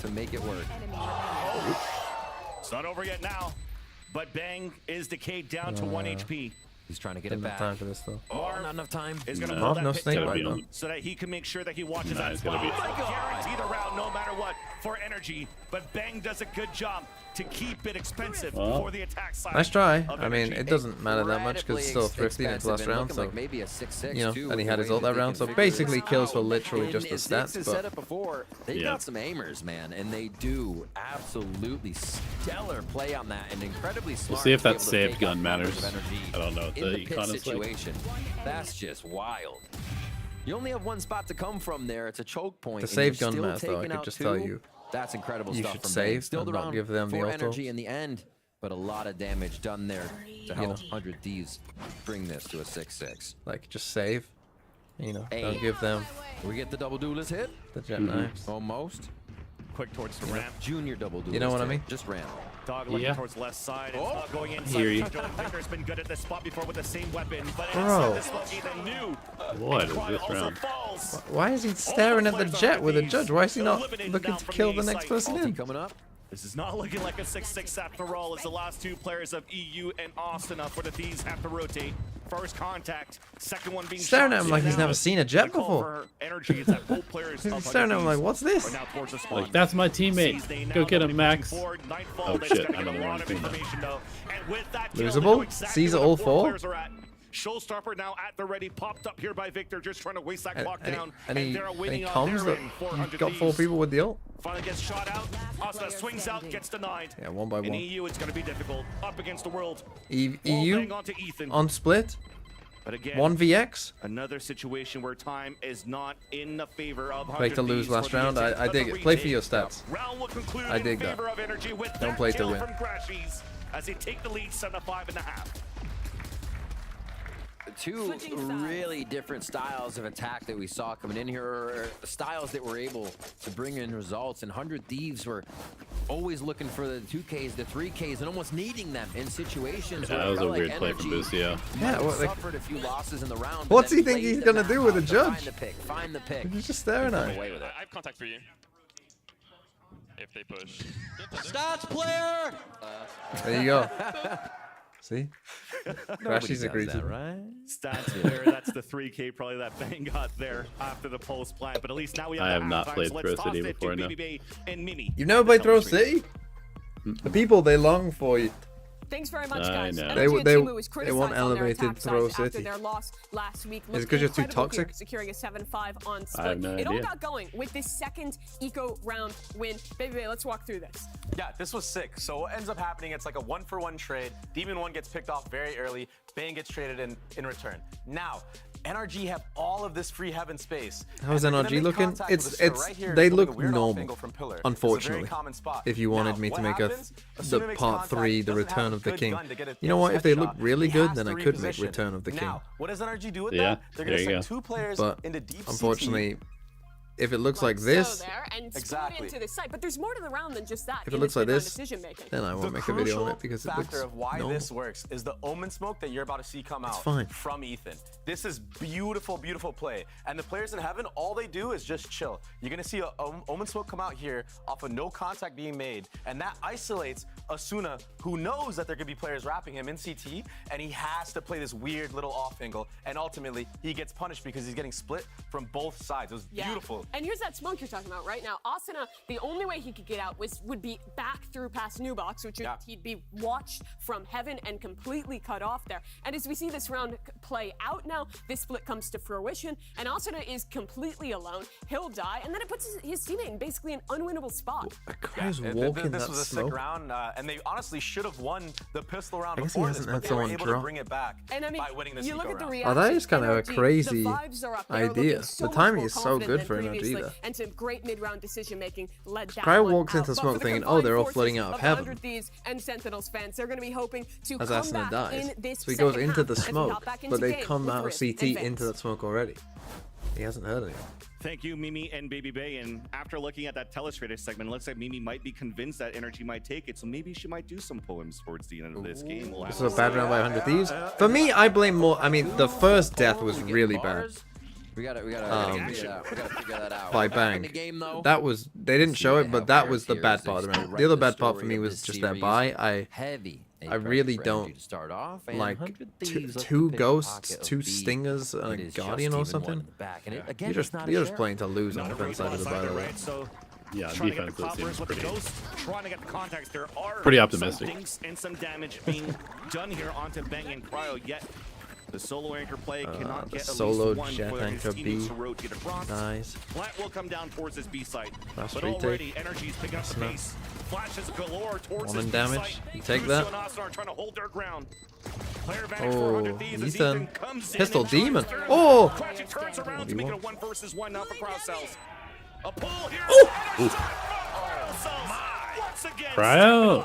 to make it work. It's not over yet now, but Bang is decayed down to 1 HP. He's trying to get Didn't it have back. time for this though. Oh, not enough time. Is gonna No, pull that no pit snake down bite though. so that he can make sure that he watches Nah, that it's spot. gonna be- Guarantee the round no matter what for NRG, but Bang does a good job to keep it expensive Well, for the attack side. Nice try. of I mean, NRG. it doesn't matter that much because it's still thrifty in its last round, so maybe a 6-6 you know, too, and he with had the his way ult that that they round, so configure basically this. kills for literally And just the as Zix stats. has But said it before, they Yeah. got some aimers, man, and they do absolutely stellar play on that and incredibly smart. We'll see if to be that able to saved take gun out matters. numbers of energy I don't know what in the the pit econ is like. situation. That's just wild. You only have one spot to come from there. It's a choke point. the and save you're gun still math, though, I taking could out just two. tell you, That's incredible you stuff should from save Bang. Still and the not round give them the for auto. energy in the end, but a lot of damage done there to help 100 Thieves bring this to a 6-6. like, just save. You know, Hey. don't give them We get the double duelist hit. the jet knives. Almost. Quick towards the ramp. Junior double duelist. You know what I hit. mean? Just ramp. Dog looking Yeah. towards left side. It's Oh. not going inside. Hear you. Victor's been good at this spot before with the same weapon, but Bro. inside the smoke, Ethan knew. What is Quad this also round? falls. Why is he staring at the jet with a judge? Why is he not looking to kill the next person Ulti in? coming up. This is not looking like a 6-6 after all, as the last two players of EU and Austin up where the Thieves have to rotate. First contact, second one being Staring shot at him like he's now. never seen a jet The call before. for Energy is that both players He's of staring at him like, Thieves what's this? are now towards the spawn. Like, that's my teammate. Sees they now Go get know him, they're Max. pushing forward. Nightfall, Oh, they're shit, stepping I'm in on the a wrong lot of team now. information, though. And with that kill, they Losable? know exactly Sees where all the four? players are at. Showstopper now at the ready, popped up here by Victor, just trying to waste that clock down. And they're Any waiting on comms their that end. 400 you've got 4 Thieves. people with the ult? Finally gets shot out. Asuna swings out, gets denied. Yeah, one by In one. EU, it's going to be difficult. Up against the world. EU Bang onto Ethan. on split, But again, 1vx. another situation where time is not in the favor of Play to 100 lose Thieves last for the round. attempt I of the dig it. Play for retake. your stats. Round will conclude I dig in that. favor of Energy with Don't that play to kill win. from Crashies as they take the lead 7-5.5. Two really different styles of attack that we saw coming in here, or styles that were able to bring in results. And 100 Thieves were always looking for the 2Ks, the 3Ks, and almost needing them in situations Yeah, where that was it a felt weird like play from Energy Boost, yeah. Yeah, might well, have like- suffered a few losses in the round. but What's then he think played he's the gonna map do with out the to judge? Find the pick, find the pick. He's just staring at Come him. away with it. I have contact for you. If they push. Stats player! There you go. See? Nobody Crashies does agreed that, to. right? Stats there. That's the 3K probably that Bang got there after the post plan. But at least now we have I the have not halftime, played so let's Throw toss City it to before, no. BBB and Mimi. You've never played Throw Tell us what you City? The people, they long for you. Thanks very much, I guys. know. NRG They and want Timu was elevated criticized on their attack Throw side after City. their loss last week. Is it 'cause you're too Incredible toxic? here, securing a 7-5 on I split. have no It all idea. got going with this second eco round win. Baby, let's walk through this. Yeah, this was sick. So what ends up happening, it's like a 1-for-1 trade. Demon 1 gets picked off very early. Bang gets traded in return. Now, NRG have all of this free heaven space. How's And they're gonna NRG make looking? contact It's with Asuna it's right here, they holding a look weird off normal. angle from pillar. It's a Unfortunately, very common spot. if you wanted Now, me to what make happens? the Asuna makes part contact, 3, the doesn't have Return a of the good King. gun to get a You know what? If they look headshot. really He good, has then to I could make reposition. Return of the King. Now, what does NRG do with Yeah, that? They're there gonna you send go. 2 players But into deep unfortunately, if it looks like So this, there, and Exactly. into the site. But there's more to the round than just that. if in it looks this like mid-round this, decision-making. then I won't The make a video on crucial it because it factor looks of why normal. this works is the omen smoke that you're about to see come out fine. from Ethan. This is beautiful, beautiful play. And the players in heaven, all they do is just chill. You're gonna see a omen smoke come out here off of no contact being made, and that isolates Asuna, who knows that there could be players wrapping him in CT, and he has to play this weird little off angle, and ultimately he gets punished because he's getting split from both sides. It was Yeah. beautiful. And here's that smoke you're talking about right now. Asuna, the only way he could get out would be back through past New Box, which Yeah. he'd be watched from heaven and completely cut off there. And as we see this round play out now, this split comes to fruition, and Asuna is completely alone. He'll die, and then it puts his teammate in basically an unwinnable spot. A guy's Yeah, walking this that was a smoke. sick round, and they honestly should have won the pistol round I guess he before hasn't this, had but they were someone able drop. to bring it back And I mean, by winning this you look eco at the round. reaction. Oh, that is kind of a NRG, crazy the vibes are up. They are idea. looking The so much timing more is so confident good than for NRG previously, there. and some great mid-round decision-making led that Cryo one walks out. into But smoke for the thinking, combined oh, they're all forces flooding out of heaven. 100 Thieves and Sentinels fans, they're going to be hoping to As come Asuna back dies. in this So he goes second into half the as we smoke, hop back into but they game come with out of Rift CT and Vance. into that smoke already. He hasn't heard anything. Thank you, Mimi and Baby Bay. And after looking at that Telestrator segment, it looks like Mimi might be convinced that Energy might take it. So maybe she might do some poems towards the end of this game. We'll have This is to a bad see. round by 100 Thieves. For me, I blame more. I mean, the first death was really bad. We gotta figure that out. By Back Bang. in the game, though. That was, they didn't show it, but that was the bad part of the round. The other bad part for me story of was this just that series. buy. Heavy I really don't like two ghosts, two stingers, and a guardian or something. You're just playing to lose on the defense side of the battle. Yeah, defense seems pretty Pretty optimistic. And some damage being done here onto Bang and Cryo, yet the solo anchor play cannot the get at solo least one jet before his anchor team B. needs to rotate across. Nice. Plant will come down towards his B site. Fast But retake. already NRG's picking up the pace. Flashes galore towards One his in B damage. site. You take Crucio that. and Austin are trying to hold their ground. Player advantage for Oh, 100 Thieves as Ethan. Ethan comes in Pistol and Demon. drives through. Oh! Cratchit turns around to make it a 1 versus 1 now for Crowd Cells. A pull here. Once again,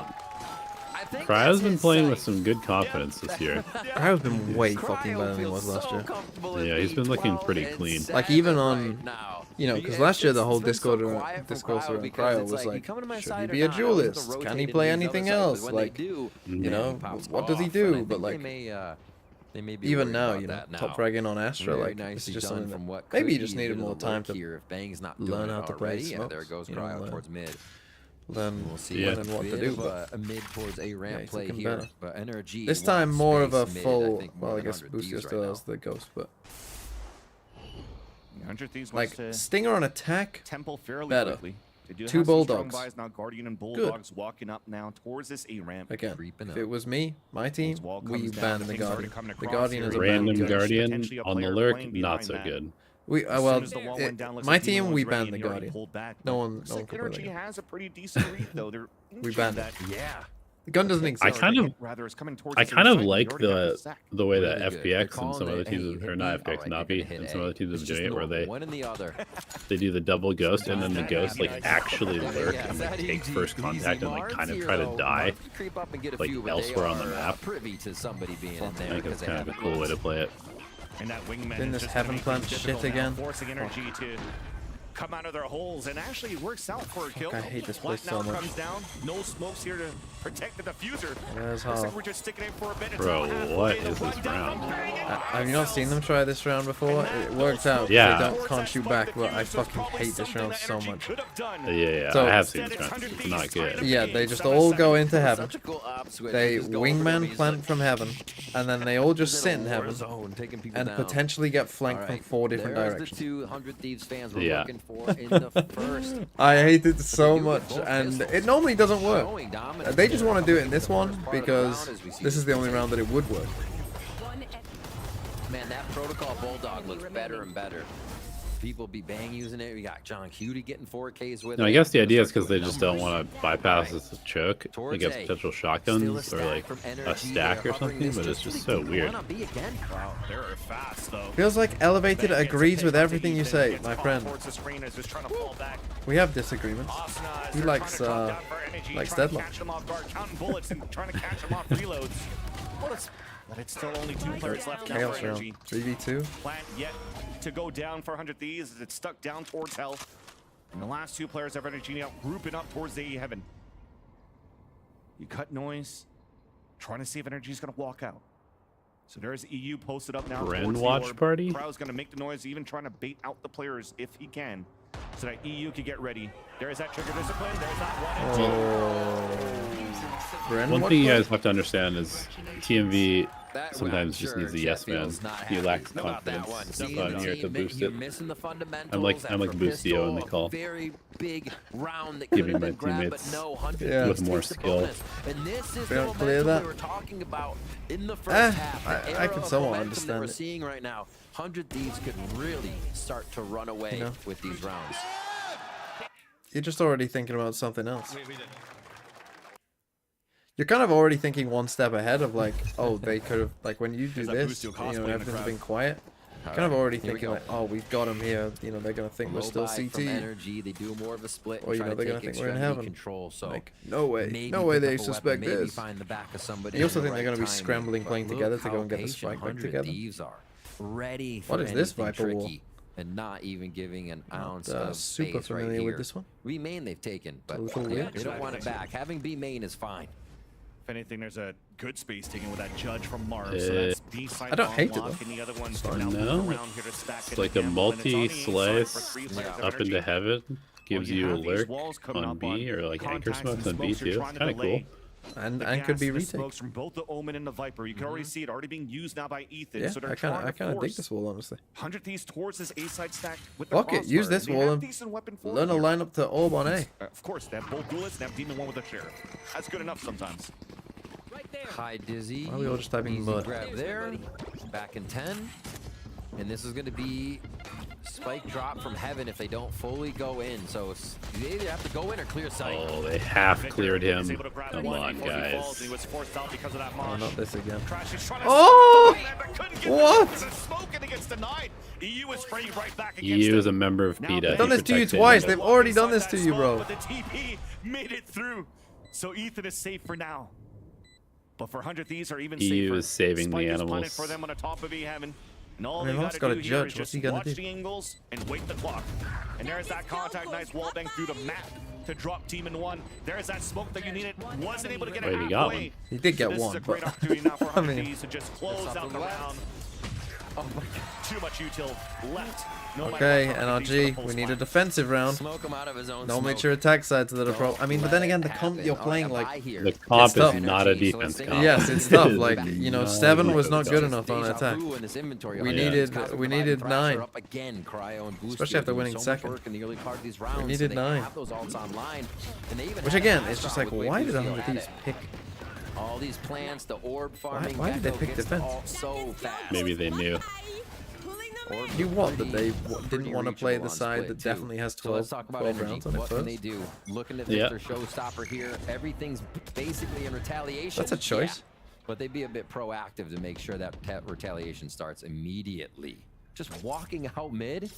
Cryo's been playing with some good confidence this year. Cryo's been way fucking better than he was last year. Yeah, he's been looking pretty clean. Like even on, you know, because last year the whole discourse around Cryo was like, should he be a duelist? Can he play anything else? Like, you know, what does he do? But like, even now, you know, top fragging on Astra, like, it's just something that maybe he just needed more time to learn how to play smokes. There goes You know, Cryo towards mid. learn We'll see what to do. But a mid towards a ramp he's play looking here. better. But NRG This time more of a space mid, full, think more well, I than guess 100 Boostio Thieves still right has the ghost, but 100 Thieves like wants to Stinger on attack, tempo fairly better. quickly. They do Two have some strong Bulldogs. buys now. Guardian and Bulldogs walking up now towards this A ramp. Again, if it was me, my team, we ban the Guardian. The Guardian is a Random bad Guardian Potentially a on the player lurk, playing not behind so that. good. We As well, soon as the wall went down, looks my like team, Demon we was ready banned the and he already Guardian. pulled back, No but one looks like can play NRG that. has a pretty decent read though. They're We banned that. Yeah. The gun doesn't exist. I kind of like the way that Really good. FPX They're and some calling other it, teams, hey, or not hit B. FPX, Alright, Navi, you're gonna and hit some A. other teams It's have just doing it where normal. One and the other. they do the double ghost and then the ghost like actually lurk Yeah, and that like take easy- first easy contact and like Mars kind of hero. try to die Creep up and get a like few, but elsewhere they on the are, map. privy to somebody being in I there think because it's they kind of have a cool way to play it. And that wingman Didn't is this just Heaven gonna make Plant it shit difficult now, again? forcing NRG to come out of their holes, and actually it works out for a kill. I hate this Plant place so now much. comes down. No smokes here to protect the diffuser. There's Looks how. like we're just sticking in for a bit. It's Bro, all halfway. what The is run this down round? from Bang and Have you not seen them try this round before? It worked out. Yeah. They can't shoot back, but I fucking hate this round so much. Yeah, So- I have seen this round. It's not good. Yeah, they just all go into heaven. Such a cool op switch. They You just go over them, wingman he's plant like- from heaven, and then they all just He's sit in in a war heaven zone, taking people and down. potentially get flanked All from right, 4 different there's directions. the 200 Thieves fans we're Yeah. looking for in the first. I hate it so much, and it normally doesn't work. Showing dominance They just there. want to do it in this one First part of the because round as we see this is the only round that it would work. Man, that protocol Bulldog looks better and better. People be bang using it. We got John Cutie getting 4Ks with No, it. I guess the idea is because they just don't want to bypass this choke Towards against A. potential Still shotguns stack or like from a NRG. stack They're or hovering something, this but it's just just really so good. weird. Wanna be again? Wow, they're fast though. Feels like Elevated Bang gets agrees a with pick everything you onto say, Ethan, my gets friend. caught towards the screen, is just trying to fall back. We have disagreements. Asana, as He they're likes trying to drop down for energy, likes trying to deadlock. catch them off guard, counting bullets and trying to catch them off reloads. But it's still only 2 players left now Chaos for round. energy. 3v2. Plant yet to go down for 100 Thieves as it's stuck down towards health. And the last 2 players have energy now grouping up towards the heaven. You cut noise, trying to see if energy's going to walk out. So there's EU posted up now. Brand towards the watch orb. party? Crowd's going to make the noise, even trying to bait out the players if he can, so that EU can get ready. There's that trigger discipline. There's that one. One thing you guys have to understand is TMV That sometimes round, just sure, needs a Jeff yes man. feels not He happy lacks about that one. confidence. Seeing So I'm the here to team, boost you're it. missing the fundamentals I'm like after Boostio pistol, in the call. a very big round that Giving could have my been grabbed, but teammates no, 100 Yeah. with more takes the skill. bonus. And this is We the don't clear momentum that. we were talking about in the first Eh, half. The I era can of somewhat momentum understand that we're it. seeing right now. 100 Thieves could really start to run away You know? with these rounds. You're just already thinking about something else. You're kind of already thinking one step ahead of like, oh, they could have, like when you do this, you know, everything's been quiet. Kind of already Here we thinking go. like, oh, we've got him here. You know, they're gonna think we're still Low buy from CT. NRG, they do more of a split Or, and you try know, to they're gonna take think we're in extremity heaven. control. So Like, no way, maybe no way pick they up a weapon, suspect maybe this. find the back of somebody You also in the think they're right gonna be timing. scrambling, But playing look together to how go and get the patient spike back 100 together. Thieves are ready for What is this anything Viper Wall? tricky and not even giving an ounce Not, of super space right familiar here. with this one. B main they've taken, but little yeah, weird. they don't want it back. Having B main is fine. If anything, there's a good space taken with that judge from Mars. So that's B side I don't hate it, unlock, though. and the other ones I can now know. move around here to stack It's it like a again. When it's on the A side for multi-slice 3 players of up into energy. heaven. Gives Well, you you a have these lurk walls coming on up B on or like anchor contacts smokes and on B smokes you're too. trying It's to kind of delay. cool. And The and could gas be and the retake. smokes from both the Omen and the Viper. You can already see it already being used now by Ethan. Yeah, So they're I trying to kind of dig force this wall, honestly. 100 Thieves towards this A side stack with the Fuck it, use crossfire. this They wall have and decent weapon for learn a here. lineup to orb on A. Of course, they have both duelists and have Demon 1 with a sheriff. That's good enough sometimes. High Dizzy. Why are we all just typing Easy mud? grab there. Back in 10. And this is going to be spike drop from heaven if they don't fully go in. So you either have to go in or clear sight. Oh, they half cleared him. He's able to grab Come one on, before he falls, guys. and he was forced out because of that Oh, mosh. not this again. Crash is trying to Oh! but couldn't get What? the smoke and it gets denied. EU is spraying right back against EU is him. a member of PETA. They've done He this to you protected twice. him. They've already done this to you, bro. But the TP made it through. So Ethan is safe for now. But for 100 Thieves are even EU safer. is saving the Spike is planted animals. for them on the top of E-Heaven. And all I mean, they Mark's gotta got do a here judge. is What's just he gonna watch do? the angles and wait the clock. And there's that contact. Nice wall bang through the map to drop Demon 1. There's that smoke that you needed. Wasn't able to get it Wait, he got halfway. one. He did get This one, is a great but- opportunity now for I 100 mean- Thieves to just close out the round. Oh my god. Too much util left. No Okay, matter what, NRG, full we need a spot. defensive round. Smoke him out of his own No smoke. mature attack sides that are problem. I mean, but then again, the comp you're playing like The comp tough. is not a defense comp. yes, it's It tough. is Like you know, not 7 was a not good defense enough on Deja attack. vu in this inventory. We Oh, needed yeah. we needed Pressure 9. up again, Cryo and Boost Especially here after doing winning so much second. work in the early part of these rounds, so needed they 9. have those ults online, and they even Which had a again, fast it's just round like, with why did Boost 100 at Thieves it. pick? All these plants, the orb farming. why did they Veto pick gets defense? all so fast. Maybe they knew. Orb You what? That they pretty didn't want to play reachable the on side split, that too. definitely has So let's 12, talk about 12 energy. rounds on it What can they first. do? Looking to Yeah. their showstopper here. Everything's basically in retaliation. That's a choice. Yeah. But they'd be a bit proactive to make sure that retaliation starts immediately. Just walking out mid,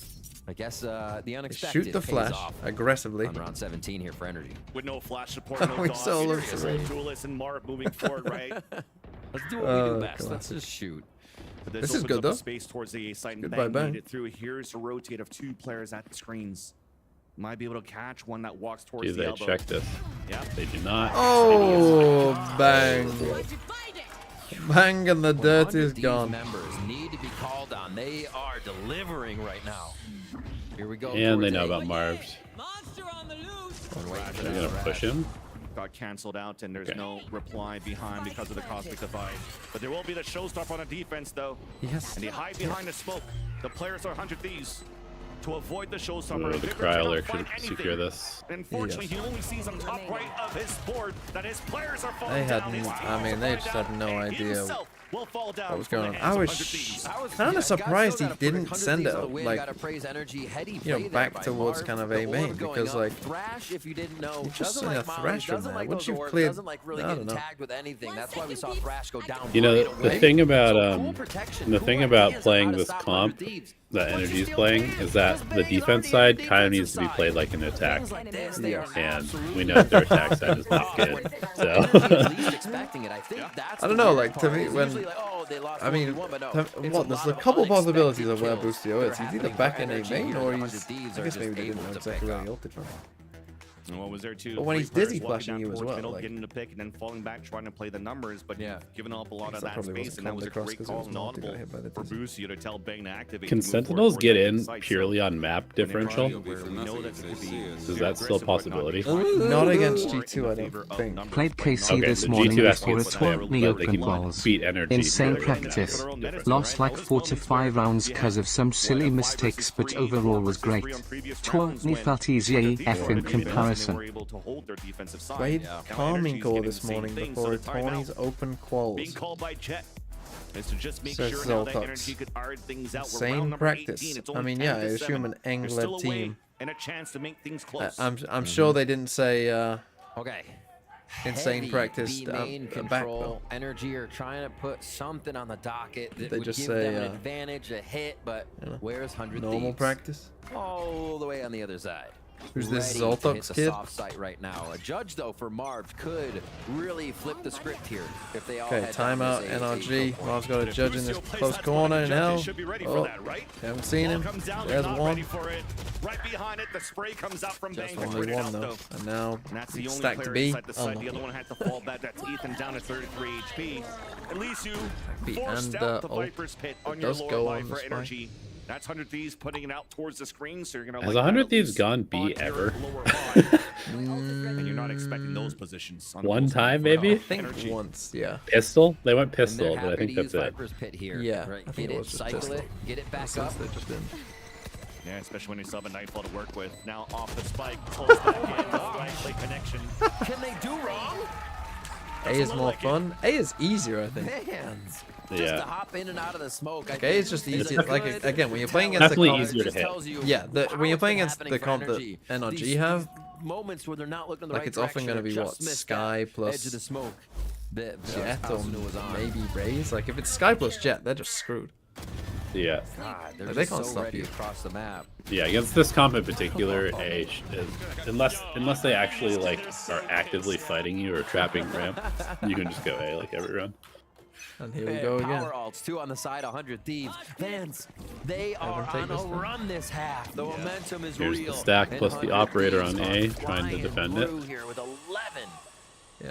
I guess the unexpected Shoot the pays flash off aggressively. on round 17 here for energy. With no flash support, no We dodge. solo Serious. three. Duelist and Marv moving forward, right? Let's do what we do Oh, best. Let's classic. just shoot. But This is opens good, up the though. space towards the A side and Goodbye, Bang Bang. made it through. Here's a rotate of 2 players at the screens. Might be able to catch one that walks towards Do the they elbow. check this? Yeah. They do not. Oh, bang. Bang, and the dirt is These gone. members need to be called on. They are delivering right now. Here we go. And they towards know A. about Marv's. They're gonna push him. Got canceled out, and there's Okay. no reply behind because of the cosmic divide. But there will be the showstopper on the defense, though. Yes. And they hide behind the smoke. The players are 100 Thieves. To avoid the showstopper, The Victor Cryo cannot alert find should secure anything. this. Unfortunately, Yes. he only sees on top right of his board that his players are falling They had, down. His I mean, they just had no idea will fall down what was from going the on. hands I of was 100 Thieves. kind of surprised he didn't send it up, like, gotta praise energy. Heady you play know, there back by towards Marv. kind of The A main orb going because up. like Thrash, if you didn't know, you just doesn't send a like Molly, Thrash from doesn't there. like Once those you've orbs, cleared, doesn't like really I don't getting know. tagged with anything. That's why we saw Thrash go down. You know, right the away. thing about So cool protection, the cool thing about ideas on playing how to this stop comp 100 Thieves. that Energy's playing is that the defense side kind of needs to be played like an attack, and we know their attack side is not good. So I don't know, like to me when I mean, what there's a couple possibilities of where Boostio is. He's either back in A main or he's. I guess maybe they didn't know exactly where he ulted from. And what was there too? But when he's Great dizzy players walking flashing down you as towards well, middle, like- getting the pick and then falling back, trying to play the numbers, but Yeah. you've given up a lot of That that probably space, wasn't and that was a called great across 'cause call it was and multi audible that hit by the for dizzy. Boostio to tell Bang to activate. can to move forward Sentinels towards get that in site. purely on map differential? We know that it could be Is that still a possibility? Not against G2, I don't think. Played KC Okay, this so morning G2 has to before get it there, taught me but they open can balls. beat Energy. Insane so practice. Lost like 4 to 5 rounds cause of some silly mistakes, but overall was great. Taught me felt easy AF in comparison. Played calming core this morning before Tawny's open Being quals. called by Jet is to just make Says sure now that Zoltox. energy could iron things out. We're Same round number practice. 18. It's I only mean, 10 yeah, I to assume 7. an There's still Eng-led a way team. and a chance to make things close. I'm sure they didn't say Okay. insane Heavy practice B main back control. though. Energy are trying to put something on the docket that They would just give say, them an advantage, a hit, but you know, where's 100 normal Thieves? practice. All the way on the other side. Who's this Ready to hit Zoltox the kid? soft site right now. A judge though for Marv could really flip the script here if they all Okay, head down timeout, this A- NRG. A- Marv's got a judge in this close corner now. Oh, haven't seen him. There's one. Right behind it, the spray comes out from Just Bang. only one though. And now And that's the only stacked player B. inside the site. The Unlucky. other one had to fall back. That's Ethan down to 33 HP. At least you B forced and out the ult Viper's pit on your does lower go life on the for spike. energy. That's 100 Thieves putting it out towards the screen, so you're gonna. Has 100 Thieves gone B ever? And you're not expecting those positions. On One the time, for maybe? I think once, yeah. Pistol? They went pistol, but I think that's it. Pit here. Yeah, Right. I think Get it it, was just cycle pistol. it, get it back Since up. they've just been. Yeah, especially when you still have a Nightfall to work with. Now off the spike, pulls back in, flag play connection. Can they do wrong? A is more fun. A is easier, I think. Man, just Yeah. to hop in and out of the smoke. Okay, it's just easier. Like again, when you're playing against the Definitely comp, easier to hit. yeah, when you're playing against the comp that NRG have, moments where they're not looking in the like right it's often going to be what, Sky plus edge of the smoke. Jet or maybe Raze. Like if it's Sky plus Jet, they're just screwed. Yeah. God, they're Like, they just can't so stop ready you. across the map. Yeah, against this comp in particular, A is, unless they actually like are actively fighting you or trapping ramp, you can just go A like every round. And here we go again. Power alts, 2 on the side, 100 Thieves. Vans, they are on a run this half. The momentum is Here's real. the stack And plus the 100 operator Thieves on are A, trying to flying defend it. through here with 11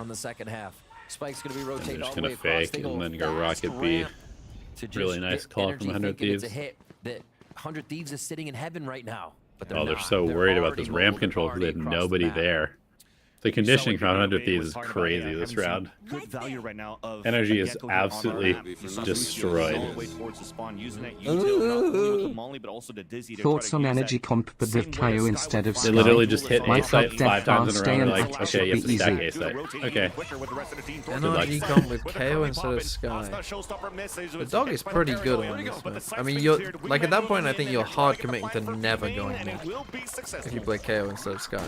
on the second half. Spike's going to be And rotated they're all just the way gonna across. fake They and then go fast rocket B. ramp to just Really nice get call energy, from 100 thinking it's Thieves. a hit. That 100 Thieves is sitting in heaven right now. But Oh, they're not. so worried about already this ramp mobile, control because they have already across the nobody map. there. The conditioning from 100 Thieves is crazy this round. Good value right now of Energy is Gecko here on our absolutely map. You saw destroyed. all the way towards the spawn, using that util, not only with the molly, but also the dizzy to try Thoughts to on use that energy comp but with same way Kaio as instead of Sky Sky? They literally just hit A Might site help 5 times in a row. stay They're and like, that okay, should you have be to stack easy. A site. Okay. NRG comp with KO instead of Sky. The dog is pretty good on this map. I mean, you're like at that point, I think you're hard committing to never going mid if you play KO instead of Sky.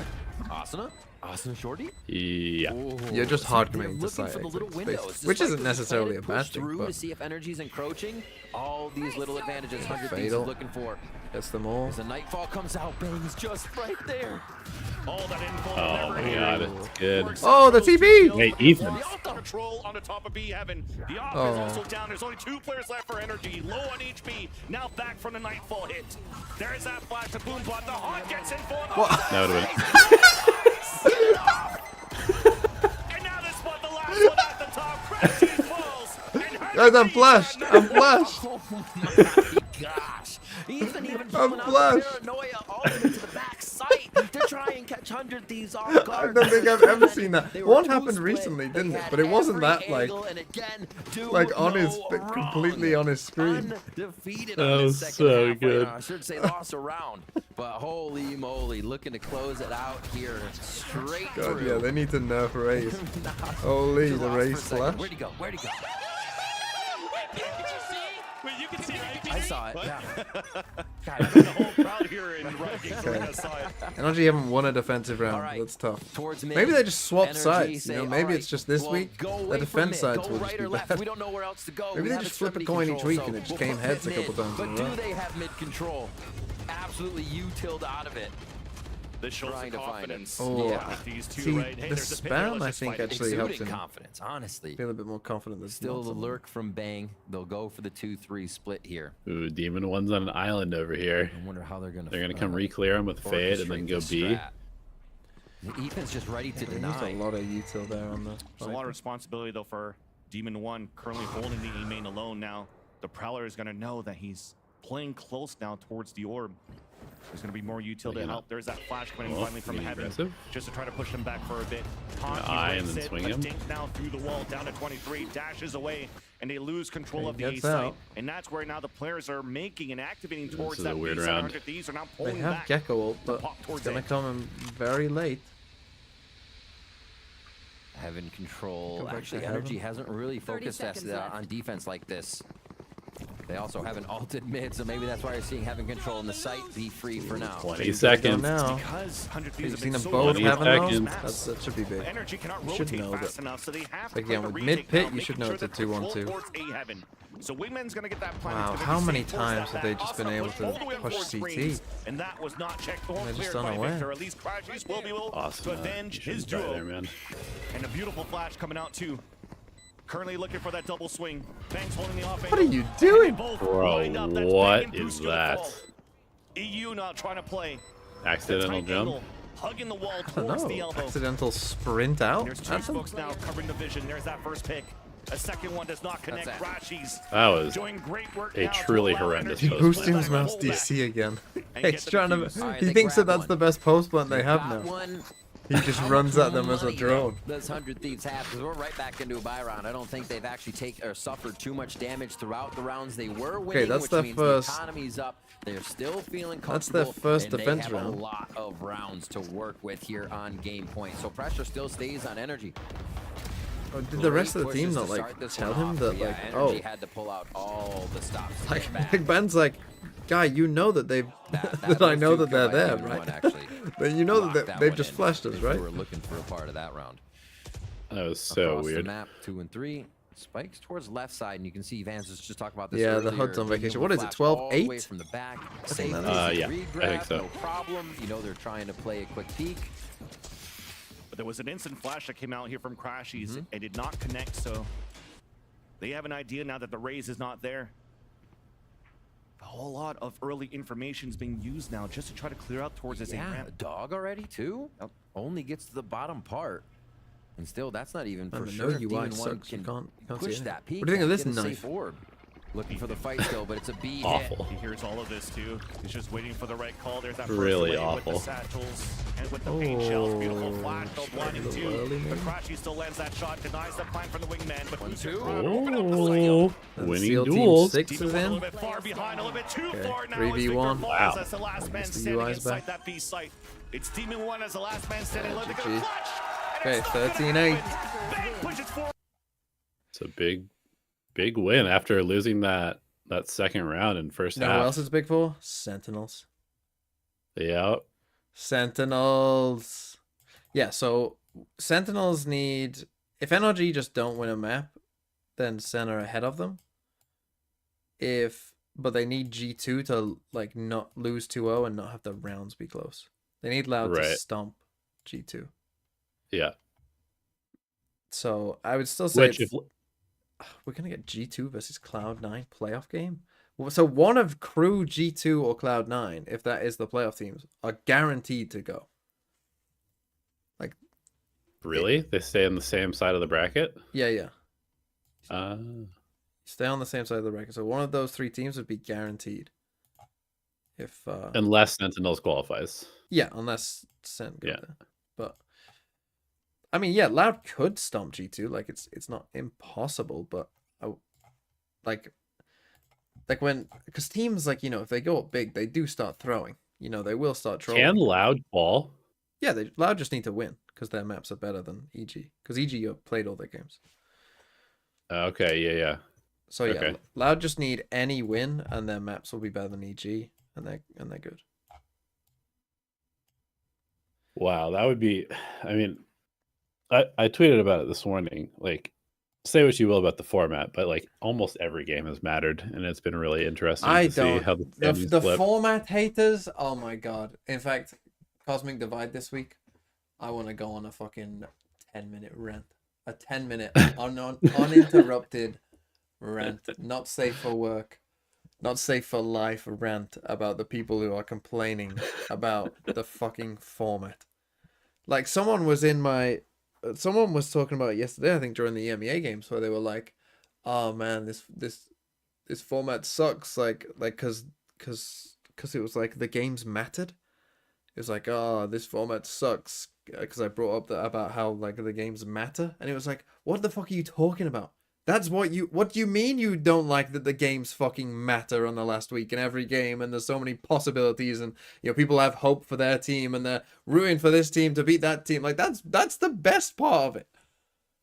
Asuna? Asuna Shorty? Yeah. You're just hard They're committing to looking side for the little exits, windows, basically. Which isn't necessarily a bad push thing, through but to see if energy's encroaching. All these little advantages 100 Thieves is Fatal. looking for. gets them all. As the nightfall comes out, Bang's just right there. All that info Oh my god, it's good. Oh, the TP! Wait, Ethan. Control on the top of B heaven. The off Oh. is also down. There's only 2 players left for energy. Low on HP. Now back from the nightfall hit. There's that flash to Boombot. The Hawk gets in for the That would have And now this one, the last one at the top. Crashing falls. Guys, I'm flashed! I'm flashed! Oh my gosh. Ethan even I'm pulling out the flashed. paranoia all the way to the back site to try and catch 100 Thieves off I guard. don't think I've ever seen that. They were One too happened split. recently, They didn't it? had But it wasn't every that like angle, and again, do on his no completely wrong. on his screen. Undefeated That on his was second so half right good. now. I should say lost a round, but holy moly, looking to close it out here straight God, through. yeah, they need to nerf Raze. Holy, the Raze flash. Where'd he go? Where'd he go? Wait, you can see right I saw it. Yeah. The whole crowd here in Riot Games Arena saw it. NRG haven't won a defensive round. right. That's tough. Towards mid. Maybe they just swapped Energy sides. say, You know, "All maybe right, it's just this well, week. go The away from defense mid. sides Go will just right be or left. bad. We don't know where else to go. Maybe We they have just flip a extremity coin each control, week so and it just we'll came put heads a mid couple times But in a do row. they have mid control? Absolutely utiled out of it. This shows Trying the to find it. confidence. Oh, Yeah. With these two, see, right? Hey, the there's a pit here, spam let's I just think fight it. actually helps Exuding him confidence, honestly. feel a bit more confident. There's Still not the some- lurk from Bang. They'll go for the 2-3 split here. Ooh, Demon One's on an island over here. I wonder how they're gonna. They're gonna come re-clear him with Fade and then go B. Ethan's just ready to There's deny. a lot of util there on the. There's a lot of responsibility though for Demon One currently holding the E main alone now. The Prowler is gonna know that he's playing close now towards the orb. There's gonna be more util to help. There's that flash coming Well, finally from being heaven, aggressive. just to try to push him back for a bit. Honky Eye and breaks then it, swing a him. dink now through the wall, down to 23, dashes away, and they lose control Okay, of the A gets site. out. And that's where now the players are making and activating towards is that a weird B side. round. 100 Thieves are now They pulling have back. Gecko ult, but pop it's towards gonna it. come in very late. Heaven control. Go back Actually, to Energy Heaven. hasn't really focused us on defense like this. They also have an ulted mid, so maybe that's why you're seeing Heaven control in the site. Be free for now. 20 seconds. Now. Because 100 You've Thieves have seen been them so both good have at those? maps. That should be big. Energy cannot You should rotate know fast that. enough, so they have Like, to yeah, play the with retake mid-pit, now, you should making know sure it's that a they 2-on-2. control towards A heaven. So Wingman's gonna get that plan. Wow, It's gonna how be many safe towards times that have they back. just been Asuna able pushed to all the way up push towards CT? screens, and that was not checked or They're just cleared by unaware. Victor. At least Crashes will be able Awesome. to avenge You his shouldn't die duo. there, man. And a beautiful flash coming out too. Currently looking for that double swing. Banks holding the offense. What are you doing? Bro, what is that? EU not trying to play. Accidental Tight jump? angle, hugging the wall I don't towards the know. elbow. Accidental sprint out? There's two That's spokes now covering the vision. There's that first pick. A second one does not connect. Rashi's That was doing great work a now to truly allow horrendous Energy He to post boosted plant. his mouse DC again. And He's get the trying to. defuse. Alright, He they thinks that grab that's the best post plant they have Got now. one. He just How runs much at them as a money drone. Does 100 Thieves have? Because we're right back into a buy round. I don't think they've actually suffered too much damage throughout the rounds. They were winning, that's which their means first- the economy's up. They're still feeling That's comfortable. their first and defense they have round. a lot of rounds to work with here on game point. So pressure still stays on Energy. Oh, did the rest of the Pushes team to not like start this tell one him off, that but yeah, like Energy had to pull out all the stops. to like get back. Big Ben's like, guy, you know that they've that I was know too that they're good by there, Demon right? One, actually. But you know Locked that that they've one just in flashed us, if right? We were looking for a part of that round. That was so Across weird. The map, 2 and 3. Spikes towards left side, and you can see Vance was just talking about this. Yeah, the earlier. HUD's on Demon vacation. will What is it, flash all the 12-8? way from the back. think Safe that easy is. Yeah, regrab, I think so. No problem. You know they're trying to play a quick peek. But there was an instant flash that came out here from Crashies and did not connect, so they have an idea now that the raise is not there. A whole lot of early information is being used now just to try to clear out towards this A Yeah, ramp. a dog already too. Only gets to the bottom part, and still that's not even Man, for the sure. no if UI Demon One sucks. You can can't see push anything. that peak. What do you think of this get a knife? safe orb. Looking for the fight still, but it's a B Awful. He hears all of this too. He's just waiting for the right call. There's that first Really wave with the awful. satchels and with the paint shells. Beautiful flash, though blinding two. But Crashy still lands that shot, denies the plan from the wingman. But who's two. Oh, And winning SEAL Team duels. 6 Demon is One a in. little bit far behind, a little bit too Okay, far now. 3v1. As Victor Wow. falls as the last man Guess the standing UI's inside back. that B site. It's Demon One as the last man standing. Look, they're GG. gonna clutch. Okay, 13-8. Bang pushes forward. It's a big win after losing that second round in first You know half. what else it's big for? Sentinels. Yeah. Sentinels. Yeah, so Sentinels need... If NRG just don't win a map, then Sen are ahead of them. But they need G2 to like not lose 2-0 and not have the rounds be close. They need Loud to Right. stomp G2. Yeah. So I would still say Which, if, we're gonna get G2 versus Cloud9 playoff game. So one of Crew, G2, or Cloud9, if that is the playoff teams, are guaranteed to go. Like, really? They stay on the same side of the bracket? yeah. Uh, Stay on the same side of the bracket. So one of those 3 teams would be guaranteed. If unless Sentinels qualifies. yeah, unless Sen go Yeah. there. But I mean, yeah, Loud could stomp G2. Like it's not impossible, but like when, because teams like, you know, if they go up big, they do start throwing. You know, they will start trolling. Can Loud qual? Yeah, Loud just need to win because their maps are better than EG. Because EG have played all their games. Okay, yeah. So yeah, Okay. Loud just need any win, and their maps will be better than EG, and they're good. Wow, that would be. I mean, I tweeted about it this morning. Like, say what you will about the format, but like almost every game has mattered, and it's been really interesting to see how the standings the flip. format haters. Oh my god! In fact, Cosmic Divide this week, I want to go on a fucking 10-minute rant, a 10-minute uninterrupted rant, not safe for work, not safe for life rant about the people who are complaining about the fucking format. Like someone was talking about it yesterday, I think during the EMEA games, where they were like, "Oh man, this format sucks." Like because it was like the games mattered. It was like, "Oh, this format sucks," because I brought up about how like the games matter, and it was like, "What the fuck are you talking about? What do you mean you don't like that the games fucking matter on the last week in every game, and there's so many possibilities, and you know people have hope for their team and they're rooting for this team to beat that team." Like that's the best part of it.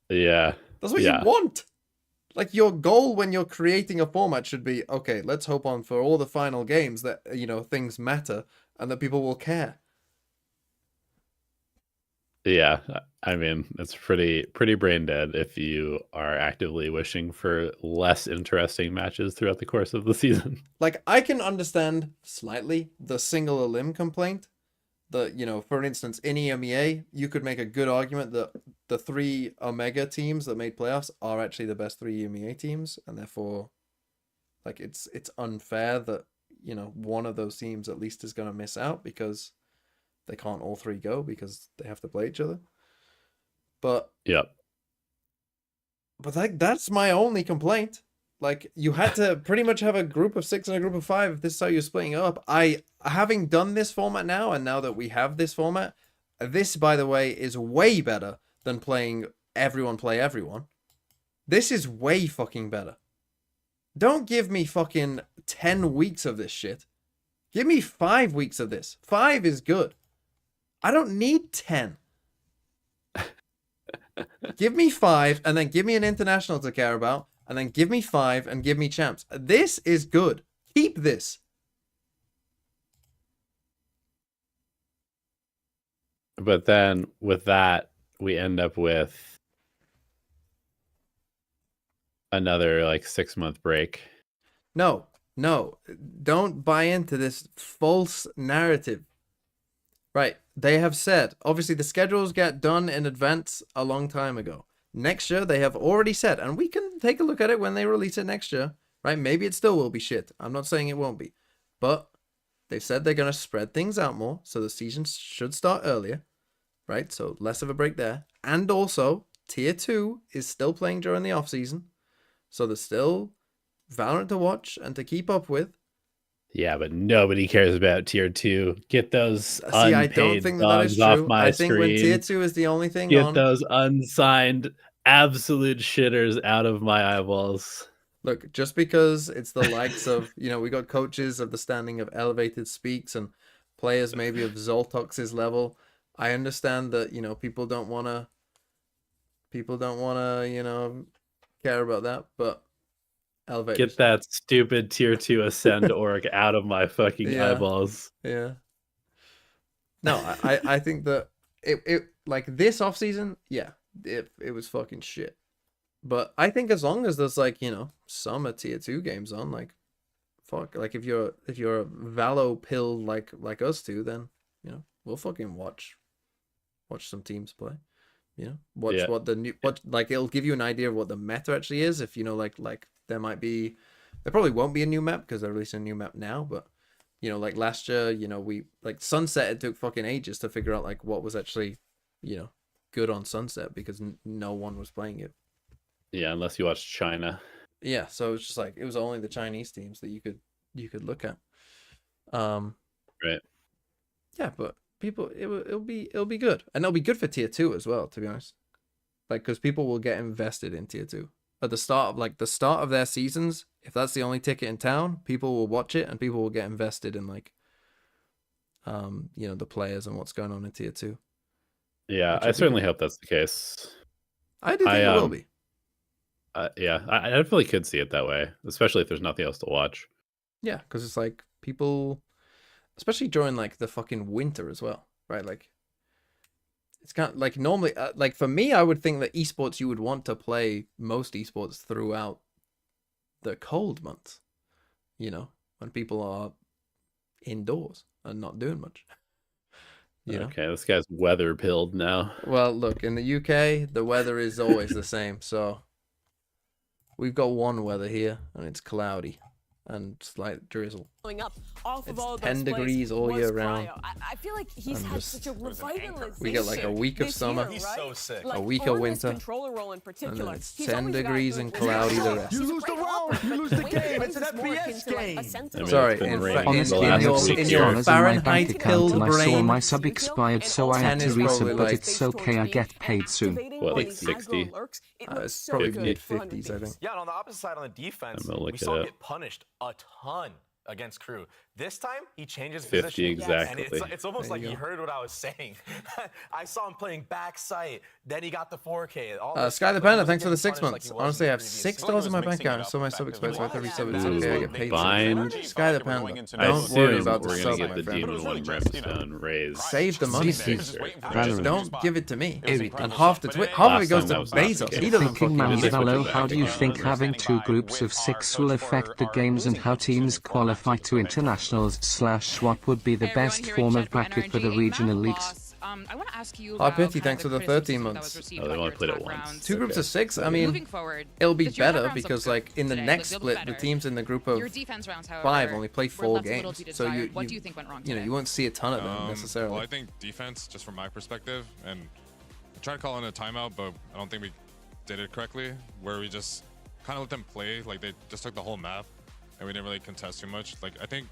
Yeah, That's what you want. Like your goal when you're creating a format should be, okay, let's hope on for all the final games that, you know, things matter and that people will care. Yeah, I mean, it's pretty brain dead if you are actively wishing for less interesting matches throughout the course of the season. Like I can understand slightly the single elim complaint. You know, for instance, in EMEA, you could make a good argument that the 3 Omega teams that made playoffs are actually the best 3 EMEA teams, and therefore, like it's unfair that, you know, one of those teams at least is going to miss out because they can't all 3 go because they have to play each other. But yep. But like that's my only complaint. Like you had to pretty much have a group of 6 and a group of 5 if this is how you're splitting it up. Having done this format now, and now that we have this format, this, by the way, is way better than playing everyone play everyone. This is way fucking better. Don't give me fucking 10 weeks of this shit. Give me 5 weeks of this. 5 is good. I don't need 10. Give me 5 and then give me an international to care about. And then give me 5 and give me champs. This is good. Keep this. But then with that, we end up with another like 6-month break. No. Don't buy into this false narrative. Right. They have said, obviously the schedules get done in advance a long time ago. Next year, they have already said, and we can take a look at it when they release it next year, right? Maybe it still will be shit. I'm not saying it won't be. But they've said they're going to spread things out more, so the season should start earlier, right? So less of a break there. And also, Tier 2 is still playing during the off-season, so there's still Valorant to watch and to keep up with. Yeah, but nobody cares about Tier 2. Get those See, I don't unpaid think that is dogs true. off my I think when screen. Tier 2 is the only thing Get on... those unsigned absolute shitters out of my eyeballs. Look, just because it's the likes of, we got coaches of the standing of Elevated Speaks and players maybe of Zoltox's level. I understand that, people don't want to, care about that, but Elevated. Get that stupid Tier 2 Ascend org out of my fucking eyeballs. Yeah. No, I think that it like this offseason, it was fucking shit. But I think as long as there's like, some Tier 2 games on, like fuck, like if you're a Valo pill like us two, then, we'll fucking watch some teams play. Watch what the new like it'll give you an idea of what the meta actually is. If like there probably won't be a new map because they're releasing a new map now, but like last year, we like Sunset, it took fucking ages to figure out like what was actually, good on Sunset because no one was playing it. Yeah, unless you watch China. Yeah, so it's just like it was only the Chinese teams that you could look at. Right. Yeah, but people, it'll be good, and it'll be good for Tier 2 as well, to be honest. Like, because people will get invested in Tier 2 at the start of their seasons. If that's the only ticket in town, people will watch it and people will get invested in like, the players and what's going on in Tier 2. Yeah, I certainly hope that's the case. I do think it will be. Yeah, I definitely could see it that way, especially if there's nothing else to watch. Yeah, because it's like people, especially during like the fucking winter as well, right? Like, it's kind of like normally, like for me, I would think that esports, you would want to play most esports throughout the cold months, when people are indoors and not doing much. Okay, this guy's weather pilled now. Well, look, in the UK, the weather is always the same. So we've got one weather here, and it's cloudy and slight drizzle. Up off it's of all 10 degrees all year round. I feel like he's had such a revitalization. We get like a week of summer, He's so sick. a week of winter, controller role in particular, and then it's 10 degrees and cloudy the rest. You lose the round, you lose the game. It's an FPS game. Sorry, honestly, I have 6 dollars in my bank account and I saw my sub expired, so I had to resub, but it's okay, I get paid soon. What, like 60? It's probably mid-50s, I think. Yeah, and on the opposite side, on the defense, we saw him get punished a ton against Crew. This time, he changes 50 position. exactly. And it's almost like he heard what I was saying. I saw him playing back sight, then he got the 4K. Sky the Panda, thanks for the 6 months. Honestly, I have $6 in my bank account, so my sub expired, so I have to resub. It's okay, I get paid. Fine. Sky the Panda, I don't worry assume about the we're sub, gonna my get the friend. Demon 1 Brimstone raised. Save the money, Valorant. don't give it to me. And half of it goes to Bezos. He doesn't Thinking fucking need it. Manzalo, how do you think having 2 groups of 6 will affect the games and how teams qualify to internationals / what would be the best form of bracket for the regional leagues? I want to ask you. Hi, Pitty, thanks for the 13 months. Oh, they only played it once. 2 groups of 6. I mean, it'll be better because, like, in the next split, the teams in the group of 5 only play 4 games. So you won't see a ton of them necessarily. Well, I think defense, just from my perspective, and I tried calling a timeout, but I don't think we did it correctly, where we just kind of let them play. Like they just took the whole map, and we didn't really contest too much. Like I think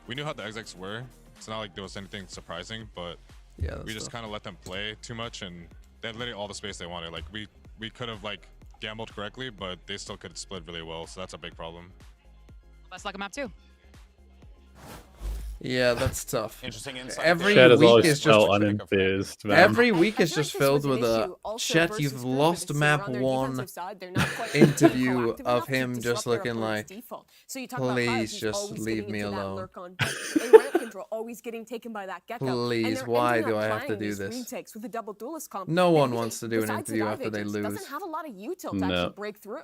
we knew how the execs were. It's not like there was anything surprising, but yeah, we just kind of let them play too much, and they had literally all the space they wanted. Like we could have like gambled correctly, but they still could split really well. So that's a big problem. Best luck map too. Yeah, that's tough. Interesting insight. Every Chet is week always is so just unenthused, man. every week is just filled with a Chet, you've lost map 1 interview of him just looking like, please just leave me alone. Always getting taken by that Gecko. Please, why do I have to do this? No one wants to do an interview after they lose. Doesn't have a lot of util to No. actually break through.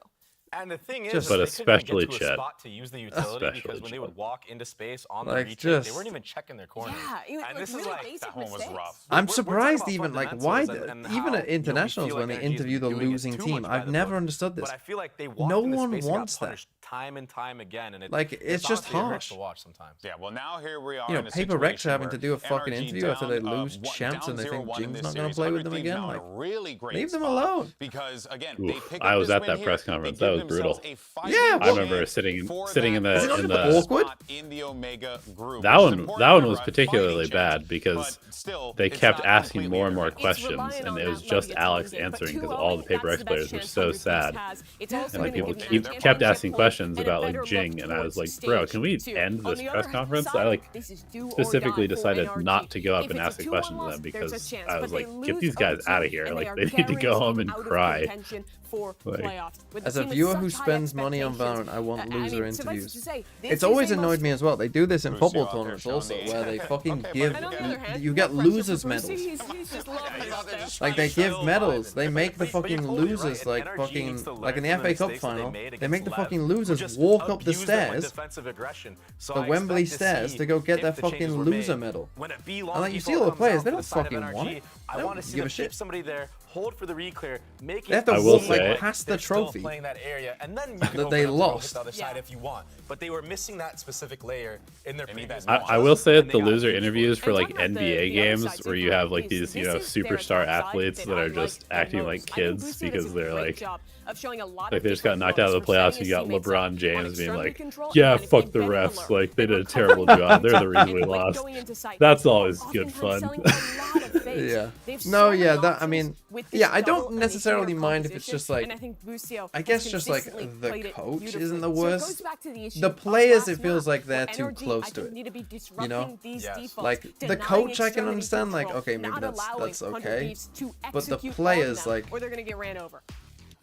And the thing is, Just- they But couldn't even especially get to a Chet. spot to use the utility Especially because when they would Chet. walk into space on Like, the retake, just- they weren't even checking their corners. Yeah, and this is really like basic that one was mistakes. rough. I'm We're talking surprised about even like fundamentals why and how, even at you know, we internationals feel when like they NRG has interview the been doing it losing too team, much by I've the never book. understood this. But I feel like they walked No into one space and wants got that. punished time and time again, and Like, it's just honestly, it hurts harsh. to watch sometimes. Yeah, well now here we are You know, in a Paper Rex situation having where to do a fucking NRG interview after they down, lose champs and they think 0-1 in Jing's this not gonna series. play with 100 them Thieves again. now in Like, a really great leave them spot alone. Because again, Oof, they pick I up was this at win that here, press they conference. give That was themselves brutal. a fighting Yeah, I remember chance sitting for in that the Is it in not the awkward? spot in the Omega group, that which is one important that one for was a particularly fighting bad chance, because but still, they it's kept not asking completely more and more their fault. questions, and it was just Alex answering because all the Paper X players were so sad, and like people kept asking questions about like Jing, and I was like, bro, can we end this press conference? I like specifically decided not to go up and ask a question to them because I was like, get these guys out of here, like they need to go home and cry. Like, As a viewer who spends money on Valorant, I want loser interviews. It's always annoyed me as well. They do this in football tournaments also, where they fucking give you get losers medals. Like they give medals. They make the fucking losers like fucking like in the FA Cup final. They make the fucking losers walk up the stairs, the Wembley stairs, to go get their fucking loser medal. And like you see all the players, they don't fucking want it. They don't give a shit. Somebody there, hold for the reclear, make They have to I will walk like say- past the they're still trophy playing that area, and then you that can open they up to go hit lost. the other side if you want. But they were missing that specific layer in their previous I will say that the loser interviews for like NBA games where you have like these, you know, superstar athletes that are just acting like kids because they're like they just got knocked out of the playoffs. You got LeBron James being like, yeah, fuck the refs, like they did a terrible job, they're the reason we lost. That's always good fun. Yeah. No, yeah, that I mean, yeah, I don't necessarily mind if it's just like, I guess just like the coach isn't the worst. The players, it feels like they're too close to it. You know, like the coach, I can understand. Like, okay, maybe that's okay, but the players, like, or they're gonna get ran over.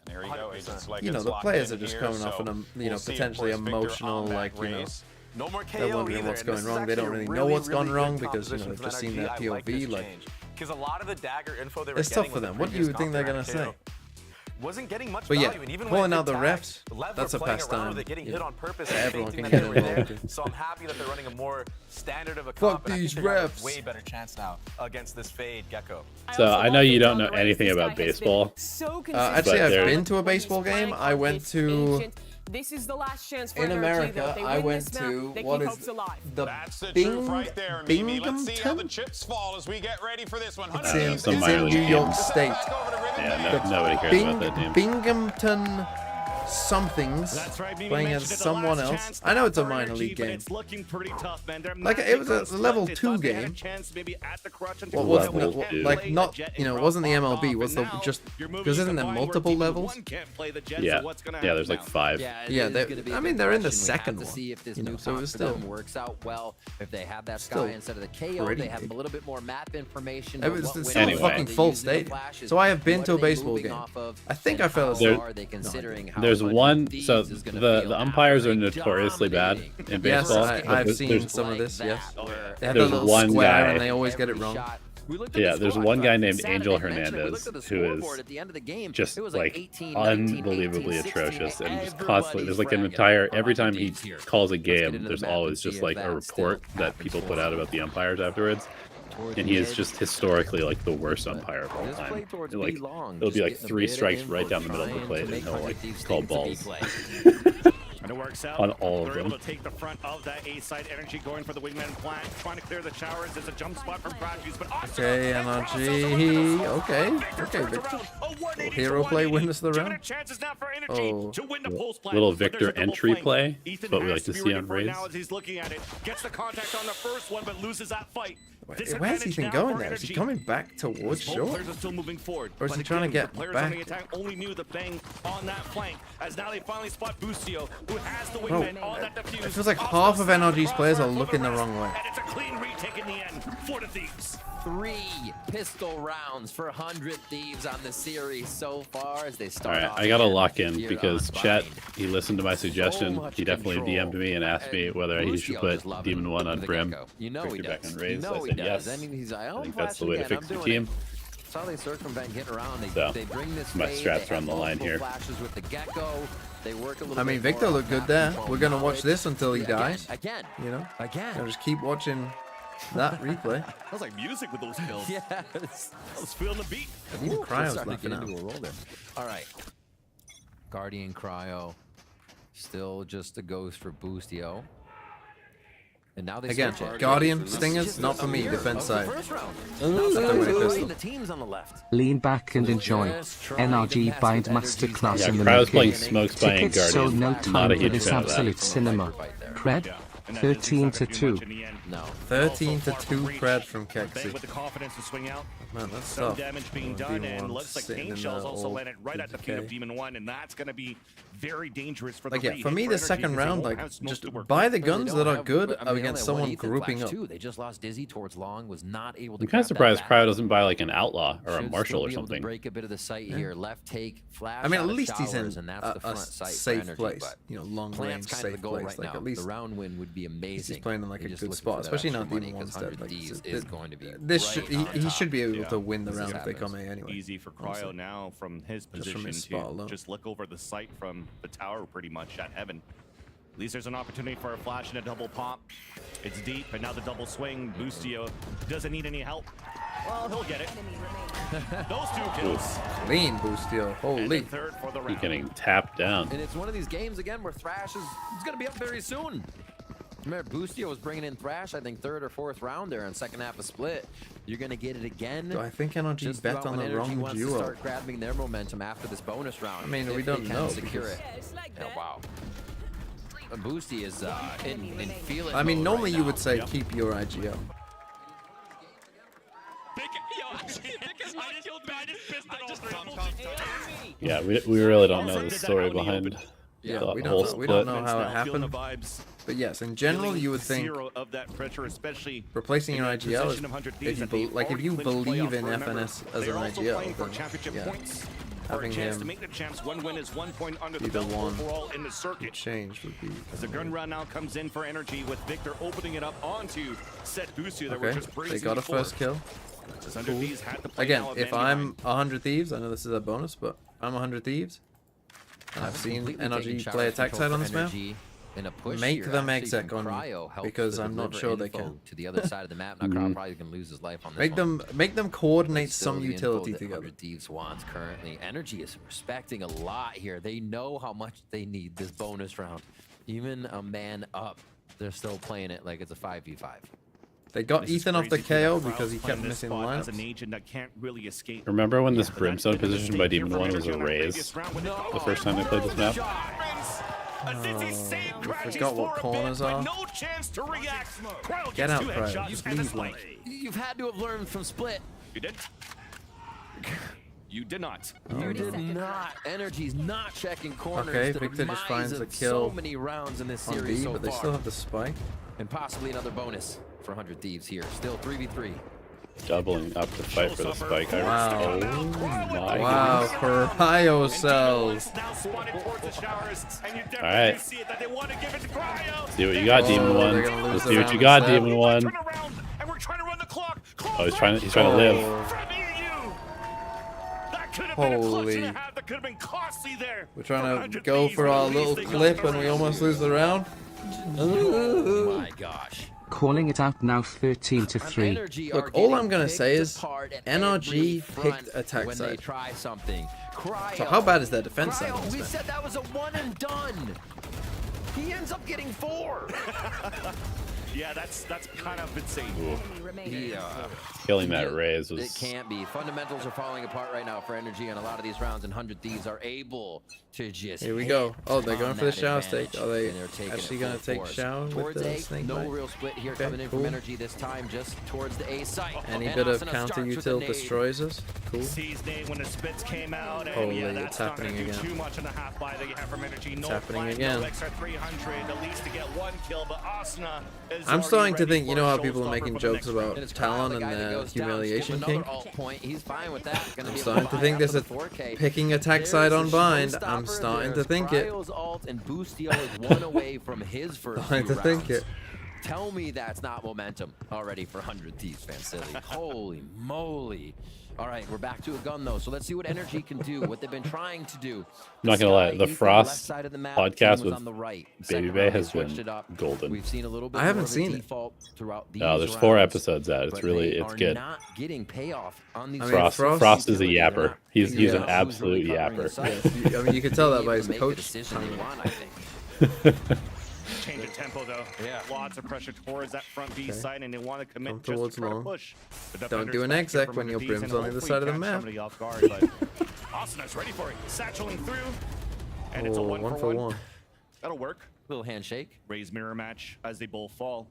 There you go, agents. Like you know, it's the locked players in are just here, coming off so an, you know, we'll see, of potentially course, Victor emotional, on that like, you know, race. No more they're KO wondering either, what's and going this is wrong. They don't actually really a know what's really gone wrong good because, you know, composition they've from just seen NRG. their I like this POV. Like, change. Because a lot of the dagger info they were it's tough getting for with them. the What do you previous think they're comp gonna around say? KO wasn't getting much But yeah, value, and even pulling when out the it refs, tagged, Lev that's were a playing pastime. around with it, getting You hit know, on purpose, that and everyone thinking can that get they were there. involved in. So I'm happy that they're running a more standard of a Fuck comp, and I these think they're gonna have refs. a way better chance now against this Fade Gecko. So I know you don't know anything about baseball. actually, but I've there- been to a baseball game. I went to. This is the last chance for In NRG, America, though. They I win went this map, to they what keep is hopes alive. the That's the truth right there, Mimi. Let's see how the Binghamton? chips fall as we get ready for this one. It's Some in minor New league York game. State. Yeah, nobody cares about that name. Binghamton somethings That's right, Mimi playing mentioned as it, the someone last else. chance I know it's a for minor NRG, league but game. It's looking pretty tough, man. They're Like, not it was a close. level They 2 thought they had a game. chance maybe at the crutch until What was now we the, can't like play not, the Jet you know, and it wasn't the drop MLB, off, was and the now just you're moving because to isn't the there point where multiple team levels? one can't play the Jet, Yeah, so what's gonna yeah. happen There's like now? 5. Yeah, it is gonna be a I mean big they're in the question. We have second to one. see if this You know, new so it comp was for them still works out well. If they have that still sky instead of the KO, pretty they have big. a little bit more map information. It but was what the windows same Anyway. are fucking they full using the stadium. flashes? So I have been What to a are they baseball moving game. off of, I think and I fell how asleep. are they considering how There's much one. Thieves So is gonna the feel umpires are after notoriously bad dominating? in Yes, baseball. I've but seen there's- some of this. Like Yes, that, where they have the There's little one square guy- and they always get it every wrong. shot. We looked at Yeah, the there's squad one guy card named Saturday, Angel mentioned it. We Hernandez looked at the who scoreboard is at the end of the game. just It was like 18, 19, unbelievably 18, atrocious 16. and just constantly there's like an entire every time he calls a get game into the there's map always and see just if like a that report still that people happens put for out him. about the umpires afterwards, Towards and the he is edge. just historically like the worst umpire of all Just play time. towards Like B long, it'll be just like getting a 3 bit of strikes info, right down the middle of the trying plate to and make he'll like 100 Thieves call think it's a B balls. play. I it works out. On all of They're able them. to take the front of that A side. Energy going for the wingman plant, trying to clear the showers. There's a jump spot from Crafties, but Okay, NRG. Okay, Victor. Will hero play win us the round? Oh, little Victor entry play. That's what we like to see on raids. Now as he's looking at it, gets the contact on the first one, but loses that fight. Where's Ethan going there? Is he coming back towards shore? Players are still moving forward, Or is but he trying to again, get the players back? on the attack only knew the bang on that flank, as now they finally spot Bustio, who has the Bro, wingman on that defuse. it feels like half of NRG's players are looking the wrong way. And it's a clean retake in the end for the Thieves. 3 pistol rounds for 100 Thieves on the series so far as they start. All right, I gotta lock in because Chet, he listened to my suggestion. He definitely DM'd me and asked me whether he should put Demon 1 on Brim. You know he back does. on Raids. You So know I he said does. yes. I mean, he's like, I think that's the way to fix the team. That's how they circumvent getting around. They bring this My fade, straps they are on have the line multiple here. Flashes with the gecko. They work a little I mean, bit Victor more looked on good there. tactical We're gonna watch knowledge. this until he dies. Again. You know? Again. I'll just keep watching that replay. That was like music with those kills. Yes. I was feeling the beat. Even Cryo's Starting to laughing get out. into a roll there. All right. Guardian Cryo. Still just a ghost for Boostio. And now they Again, switch it. Guardian, Stingers, not for me, defense side. First round. The teams on the left. Lean back and enjoy. NRG Bind Masterclass Yeah, in the Cryo's playing making. Smokes buying Tickets sold Guardian. no Not time a for huge this fan of that. absolute cinema. Pred, 13-2. No. 13-2 Pred from Bang Kexi. with the confidence to swing out. Man, that's Some tough. damage being Demon done, and one looks like sitting Pain in Shells the also old landed right at the feet of DK. Demon 1, and that's going to be very dangerous for the Like, yeah, Reed. for me, the Energy, second because they round, won't like, have smoke just to work buy with. the guns that are good I mean, against they only someone have one grouping Ethan up. Flash, too. They just lost Dizzy towards long, was not able to I'm kind grab of surprised that Cryo doesn't buy like an Outlaw or a Should Marshall still or be able to something. break a bit of the sight here. Left take, flash. I mean, out at of least he's in showers, and that's the a front sight for safe Energy, place. but You know, long Plant's range, kind of the safe goal place. right Like, now. at least the round win would be amazing. he's playing in like You're a just good looking spot, for that especially now extra Demon money, 1's 'cause dead. Like, 100 Ds so is going to be this right should, on he top. should be able Yeah. to win the This round is if they come happens. A anyway. Easy for Cryo Honestly. now from his Just from position his spot to alone. just look over the sight from the tower pretty much at Heaven. At least there's an opportunity for a flash and a double pop. It's deep, and now the double swing. Boostio doesn't need any help. Well, he'll get it. Those 2 kills. Clean Boostio. And Holy. the third for the He's round. getting tapped down. And it's one of these games again where Thrash is going to be up very soon. Remember, Boostio was bringing in Thrash, I think, 3rd or 4th round there in second half of split. You're going to get it again. Do I think NRG Just bet about on when the Energy wrong wants to duo? start grabbing their momentum after this bonus round. I mean, if we they don't can know secure because- it. Oh, wow. Boosty is in feel it I mean, mode normally right you now. would say keep your IGL. Yeah, we really don't know the story behind Yeah, the we whole don't know. We don't split. know how it Now feeling the happened. vibes. But yes, in general, Feeling you would think zero of that pressure, especially replacing in your the IGL is possession of 100 if Thieves you that they've like if you already clinched believe playoff. in Remember, FNS as they an are also IGL, playing for then championship yeah, points. For a having chance to him make the champs, 1 win is 1 point under be the the belt one overall in the circuit. change would be. As the gun round now comes in for Energy with Victor opening it up onto Set Boostio that we're Okay, just they breezing got a forward. first kill. As 100 Thieves had to play Again, now a if man I'm behind. 100 Thieves, I know this is a bonus, but I'm 100 Thieves. And I've seen Completely taking NRG shower play attack control side on for this map. Energy in a push Make here, them actually, exec from on me, Cryo helps because to I'm not deliver sure they info can. to the other side of the map. Now Cryo probably can lose his life on this Make them coordinate Still some the info utility that together. 100 Thieves wants currently. Energy is respecting a lot here. They know how much they need this bonus round. Even a man up, they're still playing it like it's a 5v5. They got This is Ethan off the crazy to KO think because he Cryo's kept playing this missing spot as an lineups. agent that can't really escape. Remember when this But Brimstone that bit of a position by mistake here Demon from 1 was Energy a on that raise? previous round when they The first time they played this map? I forgot what corners are. No chance to react. Cryo Get gets out, 2 Cryo. headshots Just and a leave, slay. like. You've had to have learned from Split. You did? You did not. You did not. Energy's not checking corners. Okay, to Victor the just demise finds the of kill so many rounds in this on series B, so but they far. still have the spike. And possibly another bonus for 100 Thieves here. Still 3v3. Doubling up to fight for the spike. Wow. Oh my Wow, goodness. Cryo cells. Alright. See what you got, Oh, Demon they're 1. gonna lose Let's the see what round you got, instead. Demon 1. Oh, he's trying to live. Holy. We're trying to go for our little clip and we almost lose the round. Oh my gosh. Calling it out now 13-3. Look, all I'm going to say is NRG picked attack when they side. try something. Cryo. So how bad is their defense side? Cryo, we said that was a one and done. He ends up getting 4. Yeah, that's kind of insane. Yeah. Killing that Raze was... It can't be. Fundamentals are falling apart right now for NRG on a lot of these rounds, and 100 Thieves are able to just Here we go. Oh, they're going for the shower advantage, stake. Are they and they're taking actually it going to full take force. shower with Towards the A, snake no bite? real split here Okay, coming in cool. from NRG this time, just towards the A site. Any And bit of Asuna counter starts with a util nade. destroys us? Cool. Sees nade when the spits came out, and Holy, yeah, it's that's not happening gonna do again. too much on the half buy that you have from Energy. It's No happening flag, again. no extra 300, at least to get 1 kill, but Asuna is I'm starting to already think, you ready know how for people are showstopper making for the jokes next about round. And it's Kyle, Talon the guy and that the goes down, humiliation skip king. another alt point. He's fine with that. Gonna I'm be starting able to buy think after there's the a 4K. picking attack There's side the on bind. I'm showstopper. starting to There's think it. Cryo's alt, and Boostio is 1 away from his first Starting few to think rounds. it. Tell me that's not momentum already for 100 Thieves, Fancilly. Holy moly. All right, we're back to a gun, though, so let's see what NRG can do, what they've been trying to do. I'm not gonna lie, the Ethan, left Frost side of the map, podcast team was with on the right. Baby Second Bay round, has they switched been it up. golden. We've seen a little bit I haven't more of a seen it. default throughout these No, there's 4 rounds, episodes out. It's but really, they it's are good. not getting payoff on these I mean, Frost is a utility. They're yapper. not He's figuring an out who's really absolute covering the yapper. site. I mean, you can tell that They by need his to make coach. the decision they want, I think. Change of tempo though. Yeah. Lots of pressure towards that front B Okay. side, and they want to Come commit just towards to try to long. push. The Don't defenders do an back here exec from when your under D's, brim's and on the other hopefully side of the catch map. somebody off guard, but Asuna's ready for it. Satcheling through, and it's a Oh, 1 for 1. 1. That'll work. Little handshake. Raise mirror match as they both fall.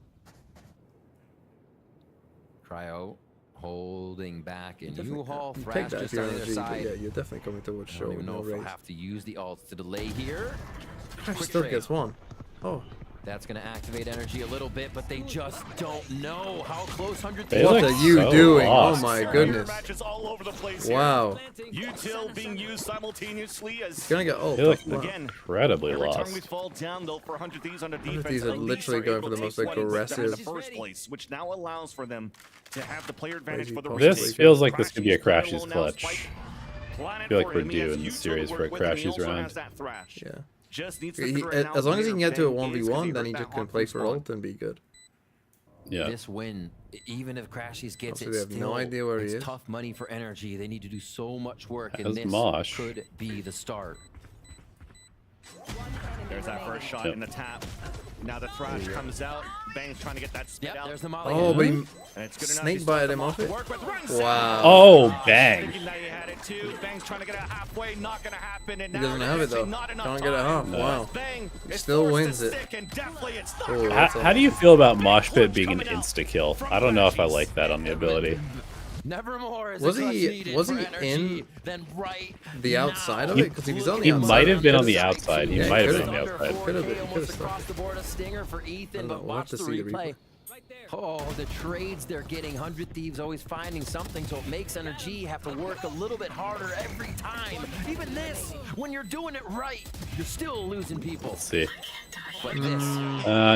Cryo holding back, and Definitely U-Haul you Thrash take that just if you're on the other NRG, but side. yeah, you're definitely coming towards I show. don't even No know if they'll raise. have to use the alts to delay here. Crash Quick still trade. gets 1. Oh, That's going to activate energy a little bit, but they just don't know how close 100 They what look are you so doing? lost. Oh my Mirror goodness. matches all over the place Wow. here. Util being used simultaneously as He's gonna get ult. They look Wow. again. incredibly Every time we lost. fall down, though, for 100 Thieves on the 100 defense, Thieves are at least literally are going able for the to most take one and put them in the aggressive- first place, which now allows for them to have the player advantage Crazy for the post This retake. feels like this could be a Crashy's Crashy's alone now, clutch. Spike planted I feel like for we're him. He due has in the Util to series work for a with, and he Crashy's also round. has that Thrash. Yeah. Just needs to He, figure it out as long as he where can get to a Bang is, 'cause he 1v1, then hurt he that just can hard play from for spawn. ult and be good. Yeah. This win, even if Crashies gets Also, it, they have no still, idea where he it's is. tough money for energy. They need to do so much work, As and this Mosh. could be the start. There's that first shot in the tap. Now the Thrash comes out. Bang's trying to get that spit out. There's the molly. Oh, but he And it's good enough. snake He bited starts him off it. work with runs. Wow. Oh, bang. Thinking that he had it too. Bang's trying to get it halfway. Not gonna happen. And He now doesn't have it though. not enough Can't get it half. time. Wow. Bang He is still forced to wins it. stick, and definitely it's not Oh, gonna that's How do you feel about Mosh Pit being an insta kill? I don't know if I like that on the ability. Nevermore is Was a clutch he- needed was for he energy, in then right the outside of now. it? Because if he's on the He outside, might have been on the could've- outside. He Yeah, might have could've. been on the outside. Could've been. He Almost could've across stuck the board, a stinger for Ethan, know. but We'll have watch to the see the replay. Oh, the trades they're getting. 100 Thieves always finding something, so it makes NRG have to work a little bit harder every time. Even this, when you're doing it right, you're still losing people. Let's see. But this,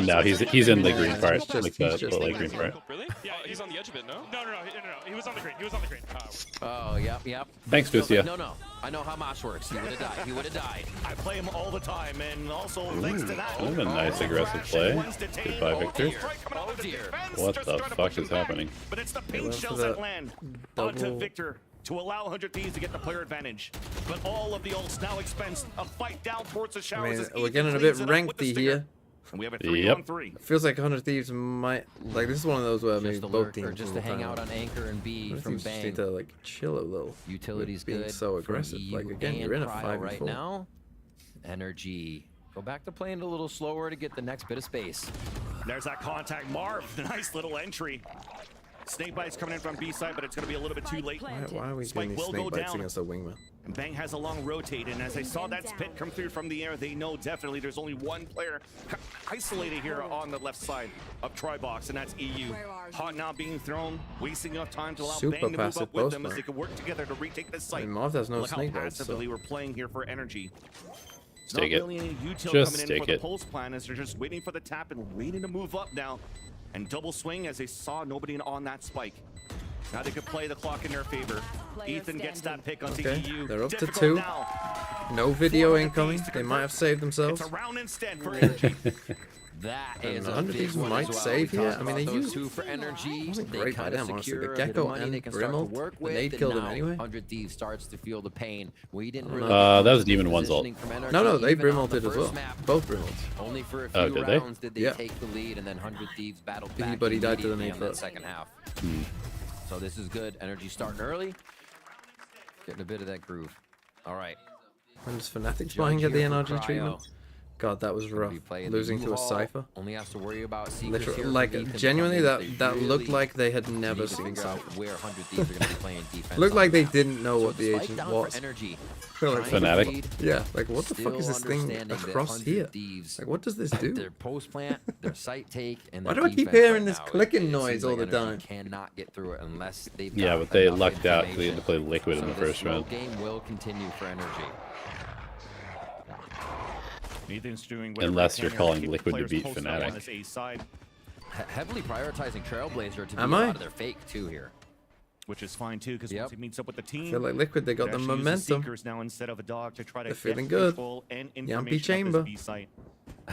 No, he's in the green part, He's like just the light green part. Really? Yeah, he's on the edge of it, no? No. He was on the green. He was on the green. oh, yep. Thanks, So, Lucia. No. I know how Mosh works. He would have died. He would have died. I play him all the time, and also thanks to that. That was a nice aggressive play. Goodbye, Victor. Oh, dear. What the fuck is happening? But it's the went pink for shells that that land double- onto Victor to allow 100 Thieves to get the player advantage. But all of the ults now expense a fight down towards the I showers. mean, as we're Ethan getting a cleans bit it up with the rankedy stinger. here. And we have a Yep. 3-on-3. It feels like 100 Thieves might like this is one of those where maybe Just to both lurk teams or just will to hang kind out of- on anchor and B 100 from Thieves just Bang. need to like chill a little. Utility's with being good. so from aggressive. EU Like again, you're in a and Cryo 5v4. right now. Energy. Go back to playing a little slower to get the next bit of space. There's that contact. Marv, nice little entry. Snake bites coming in from B side, but it's going to be a little bit too late. Why are we Spike getting these will snake go bites down. against a wingman? And Bang has a long rotate, and as they saw that spit come through from the air, they know definitely there's only one player isolated here on the left side of Tribox, and that's EU. Hot now being thrown, wasting enough time to allow Super Bang to move passive up with post, them as man. they can work together to retake this I site. mean, Marv has no Look how snake bites, passively so we're playing here for energy. It's Take not it. really any util Just coming in take for the it. pulse plan as they're just waiting for the tap and waiting to move up now. And double swing as they saw nobody on that spike. Now they could play the clock in their favor. Ethan gets that pick onto okay, EU. they're up to Difficult 2. now. No video 400 incoming. Thieves to They might have convert. saved themselves. It's a round instead for energy. That And is 100 a big Thieves one might as well. save We here. talked I mean, about they those used two for energy. wasn't They great by kinda them, honestly. The secure a bit Gecko of money and they can start to Brimald, work the with, nade and killed him now anyway. 100 Thieves starts to feel the pain. We didn't really that was Demon 1's ult. No, they even on the Brimalded as first well. map. Both Brimalded. Only for a Oh, few did they? rounds did they Yeah. take the lead, and then 100 Thieves battled back But he died to the immediately nade on that first. second half. So this is good. Energy starting early. Getting a bit of that groove. All right. And just Fanatics Judge buying at the here for NRG Cryo. treatment. God, that was rough. Losing to a Cypher. Only has to worry about secrets Literally, here like from Ethan genuinely, Cummins. that They looked really like they had need never to seen figure out Cypher. where 100 Thieves are going to be playing defense. Looked on like they the map. didn't know So what the spike agent down was. for energy. Feel like Trying to Fanatic? read, Yeah, like what the fuck is still this thing understanding that across 100 here? Thieves, Like what does this do? their post plant, their site take, and Why their do I keep defense hearing right this now, clicking it noise seems all like the Energy time? Cannot get through it unless they've Yeah, got but they enough lucked out because they had to play information. Liquid in So the this first slow round. game will continue for energy. Nathan's doing Unless you're whatever he can here to calling keep Liquid to players beat posted up Fnatic. on this A side, Heavily prioritizing Trailblazer to be Am a I? lot of their fake too here. which is fine too, because once he meets up with the team, I feel like Liquid, they got the actually use momentum. Seekers now instead of a dog to try to They're get feeling good. control and Yampy information of Chamber. this B site.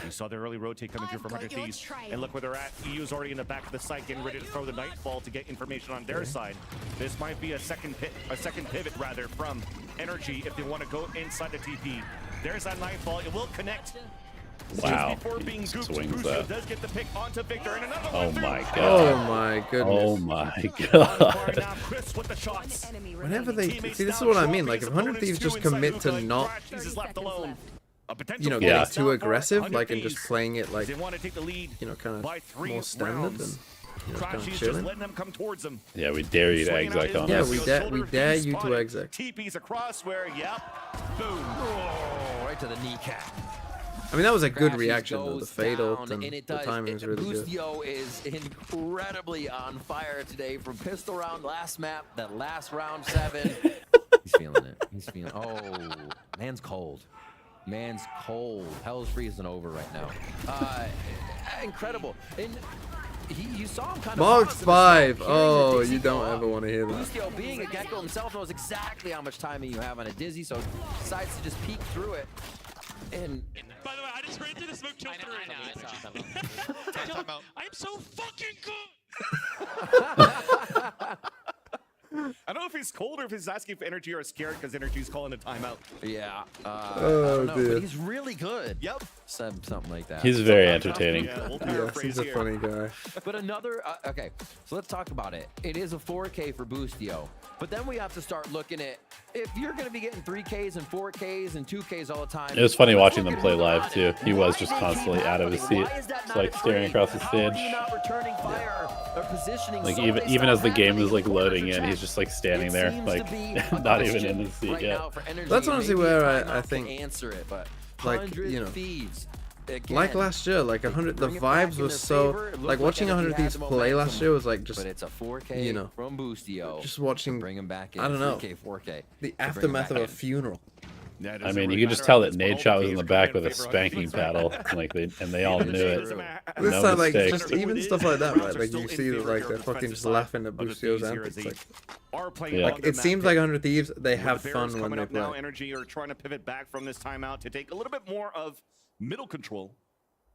We saw the early rotate coming through from 100 Thieves, and look where they're at. EU's already in the back of the site, getting ready to throw the Nightfall to get information on their side. This might be a second pivot rather from Energy if they want to go inside the TP. There's that Nightfall. It will connect. Wow, Just before he being just gooped, swings Busio that. does get the pick onto Victor, and another Oh one my through. god. Oh my goodness. Oh my god. Now Chris with the shots. Whenever they see, this is what I mean. Like if 100 Thieves just commit to not, He's left alone. you know, Yeah. getting too aggressive, like and just playing it like, They want to take the lead you know, kind by of 3 more standard rounds. and you know, kind Crashy's of just chilling. letting them come towards him. Yeah, we dare you to exec on Yeah, us. we dare you to exec. TP's across where, yep, boom. Oh, right to the kneecap. I mean, that was a good Crashes reaction though. The goes fade down, ult and it the does. timing was really good. Busio is incredibly on fire today from pistol round last map, that last round 7. He's feeling it. He's feeling. Oh, man's cold. Man's cold. Hell's freezing over right now. Incredible. And you saw him kind of Mark pause in the 5. smoke, hearing the Oh, Dizzy you go don't up. ever want to hear that. Busio, being a Gecko himself, knows exactly how much timing you have on a Dizzy, so decides to just peek through it. And By the way, I just ran through the smoke kill through. I know, I saw that. I'm so fucking good. I don't know if he's cold or if he's asking if Energy are scared because Energy's calling a timeout. yeah, I Oh, don't know, dear. but he's really good. Yep. Said something like that. He's very entertaining. Yeah, we'll Yes, paraphrase he's a here. funny guy. But another, okay, so let's talk about it. It is a 4K for Busio, but then we have to start looking at, if you're going to be getting 3Ks and 4Ks and 2Ks all the time. It was funny let's watching look them at play who live got too. it. He Why was do just they keep constantly out of his happening? seat, Why is that just not like a staring trade? across the How are stage. you not returning fire or positioning Like so they even start as the game happening? is like Corners loading are in, checked. he's just like standing It there, seems like to be a not even question in his seat right yet. now for Energy. That's honestly Maybe a where timeout I could think, answer it, but like, 100 you know, Thieves. Again, like last year, like 100, the bring it back vibes in were their so, favor. It looked like like watching Energy 100 had Thieves the play last momentum, year was like just, but it's a 4K you know, from Busio. just watching, Bring him back in. I don't know, 3K, 4K. the aftermath of a in. funeral. Yeah, it I doesn't mean, you really could just matter tell at that this Nade point. Shot All was the in the Ks back come with in a favor of spanking 100. paddle, and they all knew it. This No time, like, mistake. just even stuff like that, right? Like you see that, like they're fucking just laughing at Busio's antics. Like, Yeah. like it seems like 100 Thieves, they With have the fun Bears when coming they up now, play. Energy are trying to pivot back from this timeout to take a little bit more of middle control.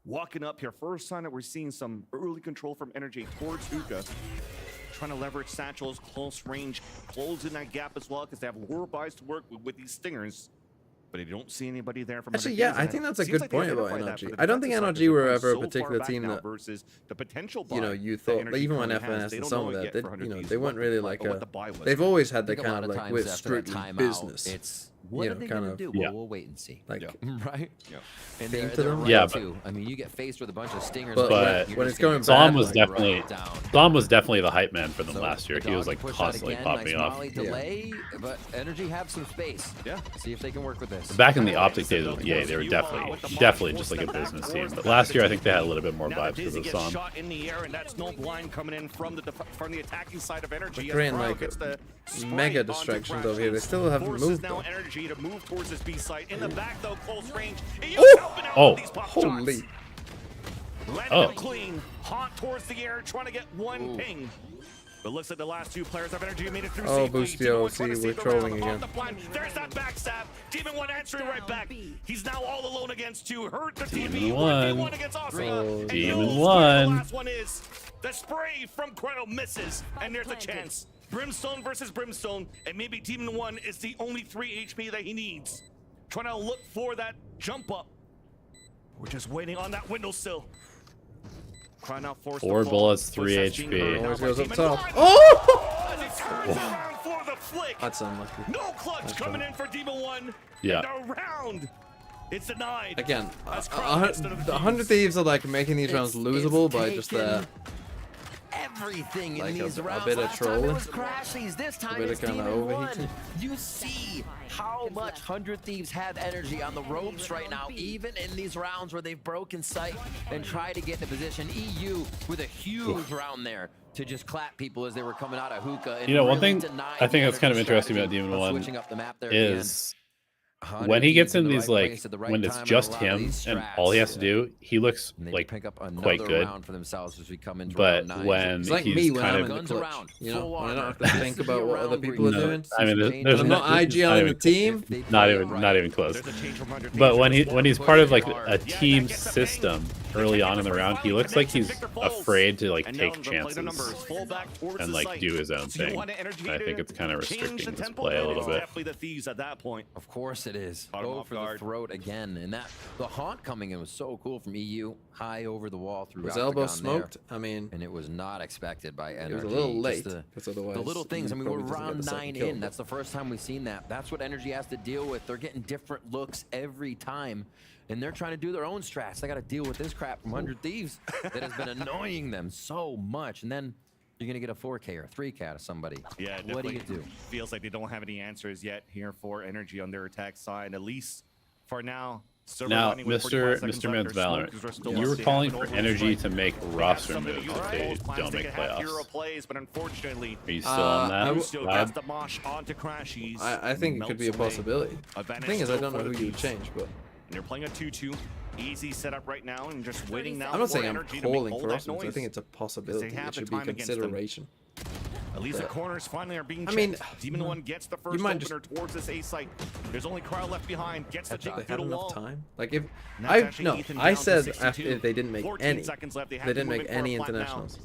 Walking up here, first sign that we're seeing some early control from Energy towards Hookah. Trying to leverage Satchel's close range, closing that gap as well because they have lure buys to work with these stingers. But they don't see anybody there from Actually, 100 yeah, Thieves, I and think it that's a seems good like they point about identified that for NRG. the I don't think defensive side, NRG were they're ever a so far particular back team now that, versus the potential you know, buy you that thought, Energy even when currently has. FNS They and don't some know of it that, yet they, for 100 you know, Thieves they what weren't the really buy- like what the buy was. they've always had I the think a kind lot of of like, times we're after a strictly timeout, business. It's you what know, are they kind gonna of- do? Yeah. Well, we'll wait and see. Like, Right? And Theme they're, to they're them? right Yeah, too. I mean, you get faced with a bunch of stingers. But like when- that, you're when just it's going gonna bad, Zom was like, definitely Zom was definitely the hype man for them So, last year. the He was dog like push out constantly again, popping nice off. Molly delay, but Energy have some space. Yeah. See if they can work with this. Back in the Optic days with EA, they were definitely just like a business team. But last year, I think they had a little bit more Now vibes the because Dizzy of gets Zom. shot in the air, and that's no blind coming in from the attacking side of Energy. They're as in, Cryo like, gets the spray mega onto distractions Crash over here. They Shields. still haven't Forces moved, now though. Energy to move towards this B site. In the back, though, close range. Oh, But looks like the last two players of Energy made it through Oh, safely. Boostio, see, we're trolling again. There's that backstab. Demon 1 answering right back. He's now all alone against 2. Hurt the Demon TV. 1 against Oscar. Oh, And Demon knows 1. where the last one is. The spray from Cryo misses. And there's a chance. Brimstone versus Brimstone. And maybe Demon 1 is the only 3 HP that he needs. Trying to look for that jump up. We're just waiting on that windowsill. Cry now forced 4 bullets, 3 HP. Always goes up top. Oh! As he turns around for the flick. That's unlucky. No clutch coming in for Demon 1. Yeah. And around. It's denied. Again, 100 Thieves are like making these rounds losable by just everything in like these a rounds. bit of Last time trolling. it was Crashies. This time bit of it's kinda Demon 1. overheating. You see how much 100 Thieves have energy on the ropes right now, even in these rounds where they've broken sight and tried to get into position. EU with a huge round there to just clap people as they were coming out of hookah. You know, one thing I think that's kind of interesting about Demon 1 is when he gets in these, like, when it's just him and all he has to do, he looks like quite good. But when it's like he's me when kind I'm of in the clutch, you know, when I don't have to think about what other people are doing. I mean, there's I'm not IGLing the team. Not even close. But when he's part of like a team system early on in the round, he looks like he's afraid to like take chances and like do his own thing. And I think it's kind of restricting his play a little bit. Definitely the Thieves at that point. Of course it is. Go for the throat again, and that the haunt coming in was so cool from EU, high over the wall through. Was elbow smoked? I mean, and it was not expected by NRG. It was a little late, Just because otherwise the little things. I mean, we're probably doesn't get round the 9 second kill, in. That's the first time we've seen that. That's what NRG has to deal with. They're getting different looks every time, and they're trying to do their own strats. They got to deal with this crap from 100 Thieves that has been annoying them so much, and then you're gonna get a 4K or 3K out of somebody. Yeah, what do you do? Feels like they don't have any answers yet here for Energy on their attack side, at least for now. Now, Mr. Men's Valorant, you were calling for Energy to make roster moves if they don't make playoffs. Plays, but unfortunately, are you still on that? I think it could be a possibility. The thing is, I don't know who you would change, but and you're playing a 2-2. Easy setup right now, and just waiting now. I'm not saying I'm calling for us. I think it's a possibility. It should be consideration. At least the corners finally are being checked. I mean, Demon 1 gets the first opener towards this A site. There's only Cryo left behind. Gets the jump they through had the enough wall. time. Like if I said after they didn't make any, they didn't make any internationals.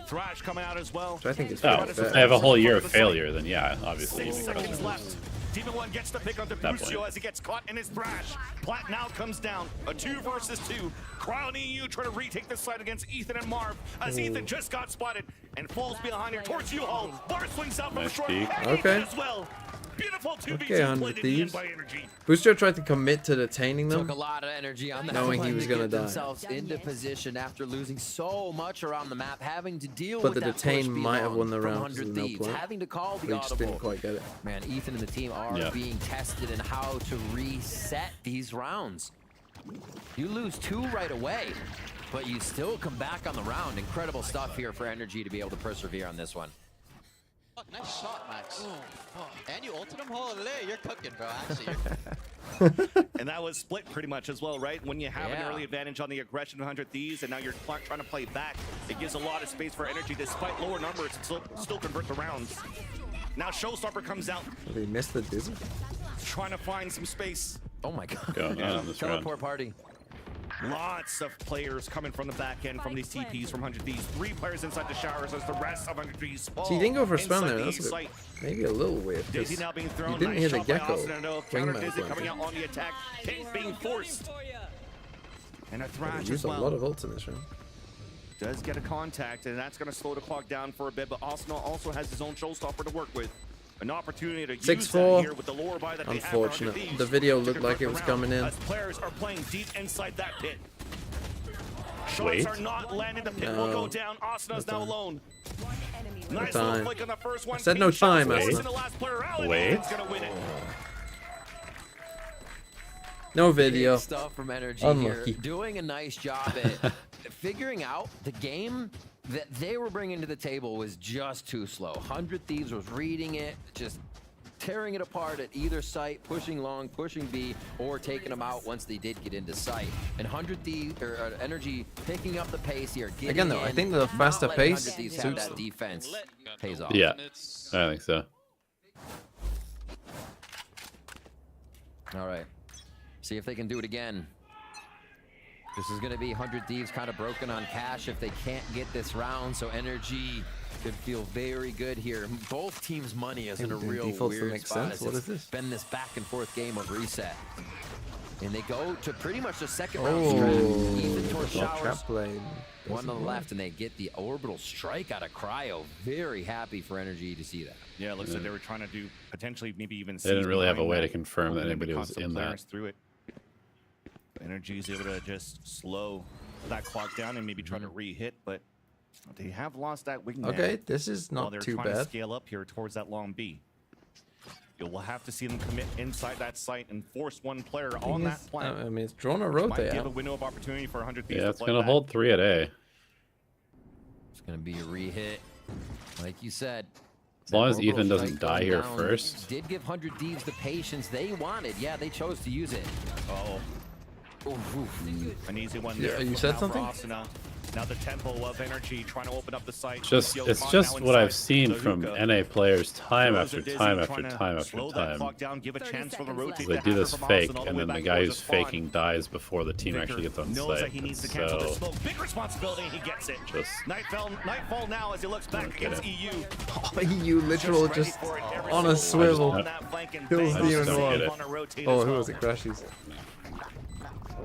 Thrash coming out as well. Which I think is if they have a whole year of failure, then yeah, obviously. 6 seconds left. Demon 1 gets the pick on the Boostio as he gets caught in his thrash. Plat now comes down. A 2 versus 2. Cryo and EU trying to retake the side against Ethan and Marv as Ethan just got spotted and falls behind here towards U-Haul. Marv swings out from short. Okay. As well. Beautiful 2v2 Okay, 100 played in Thieves. by Energy. Boostio tried to commit to detaining them. Took a lot of energy on that, knowing he was gonna die. Themselves into position after losing so much around the map, having to deal But with the that detain push might have won the from round because 100 there's no Thieves, point. having to call the We just audible. didn't quite get it. Man, Ethan and the team are being tested in how to reset these rounds. You lose 2 right away, but you still come back on the round. Incredible stuff here for Energy to be able to persevere on this one. Fuck, nice shot, Max. And you ulted him, holy, you're cooking, bro. Actually, And that was split pretty much as well, right? When you have an early advantage on the aggression of 100 Thieves, and now you're trying to play back, it gives a lot of space for Energy, despite lower numbers, still convert the rounds. Now Showstopper comes out. They missed the dizzy. Trying to find some space. Oh my god. Going on in this round. Teleport party. Lots of players coming from the back end from these TPs from 100 Thieves. 3 players inside the showers as the rest of 100 Thieves fall. See, he didn't go for a spam there. inside That's the site. maybe a little weird. Daisy now being thrown. You didn't Nice hear the shot by gecko. Counter Wingman Dizzy coming planted. out on the attack. Pink being forced. And a They thrash used as a well. lot of ults in this round. Does get a contact, and that's going to slow the clock down for a bit, but Arsenal also has his own Showstopper to work with. An opportunity to use that 6-4. here with the lower buy that they have for 100 Unfortunate. Thieves The video to looked like it convert was the coming in. round, as players are playing deep inside that pit. Shots Wait. are not landing. The pit will go down. Arsenal's now alone. Nice little time. flick on the first one. I said no Pink shot time, forcing Arsenal. the last player out, and Wait. Ethan's gonna win it. No video. Big stuff from Energy Unlucky. here. Doing a nice job at figuring out the game that they were bringing to the table was just too slow. 100 Thieves was reading it, just tearing it apart at either site, pushing long, pushing B, or taking them out once they did get into sight. And 100D or NRG picking up the pace here. Again, though, I think the faster pace suits suits that them. defense pays off. Yeah, I think so. All right, see if they can do it again. This is going to be 100 Thieves kind of broken on cash if they can't get this round, so NRG could feel very good here. Both teams' money is in a real weird spot. What is this? It's been this back and forth game of reset. And they go to pretty much the second round Oh, strat. Even towards trap Showers. lane. One on the left, and they get the orbital strike out of Cryo. Very happy for NRG to see that. Yeah, it looks like they were trying to do potentially maybe even. They didn't really have a behind way that, to confirm that hoping anybody to was cut some in that. clearance through it. NRG is able to just slow that clock down and maybe try to re-hit, but they have lost that wingman. Okay, this is while not they're too trying to bad. scale up here towards that long B. You'll have to see them commit inside that site and force one player on that plant. I mean, it's drawn a which rotate might give out. a window of opportunity for 100 Thieves Yeah, to it's play gonna back. hold 3 at A. It's going to be a re-hit. Like you said. As long as Orbital Ethan doesn't strike die going here down first. Did give 100 Thieves the patience they wanted. Yeah, they chose to use it. Oh. An easy one Yeah, there. you for said now something? for Asuna. Now the tempo of NRG trying to open up the site. Just Yo, it's caught just now what I've inside seen the from hookah. NA players time Those after are Dizzy time after trying to time after slow that time. clock down, give a chance for the rotate They to do happen this from fake, Austin all the and way then the back guy towards who's the spawn. faking dies before the team Victor actually gets on knows that site. he needs to It's cancel the so smoke. Big responsibility, he gets it. just Nightfall now as he looks back get against it. EU. You literal just on a swivel. Kills I the just don't get it. Oh, who was it? Crashies.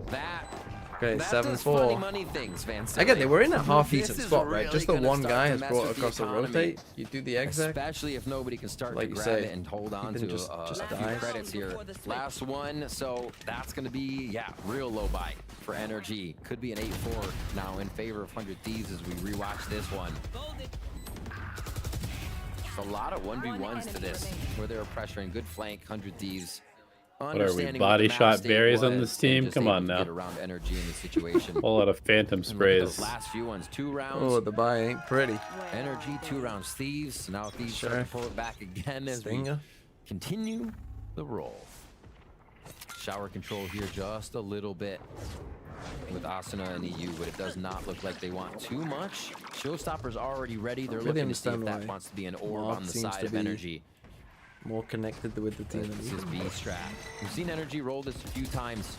That. Okay, That does funny 7-4. money things, Van Again, they were in a Silly. half This decent is spot, right? really Just the gonna one start guy to has mess brought with the across a economy. rotate. You do the exec. Especially if nobody can start Like to you grab say, it and hold on Ethan to just a few dies. credits here. Last one, so that's going to be, yeah, real low buy for NRG. Could be an 8-4 now in favor of 100 Thieves as we rewatch this one. There's a lot of 1v1s to this where they're pressuring. Good flank, 100 Thieves. What are we, Understanding body what the map shot state berries on was this and team? just Come able on to now. get around NRG in the situation. Whole lot of phantom And look at sprays. those last few ones, 2 rounds. Oh, the buy ain't pretty. NRG 2 rounds Thieves. Now Thieves Sure. start to pull it back again as we Stinger. continue the roll. Shower control here just a little bit with Asuna and EU, but it does not look like they want too much. Showstopper's already ready. They're Really looking to see if understand that why wants to be an orb Mark on the seems side to of be NRG. more connected with the team. This is B strat. We've seen NRG roll this a few times.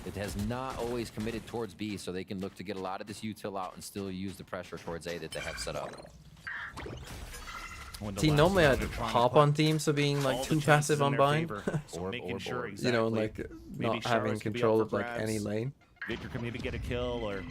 It has not always committed towards B, so they can look to get a lot of this util out and still use the pressure towards A that they have set up. Team normally I'd hop on teams for being like too passive on buying. You know, like not having control of like any lane. Victor can maybe get a kill or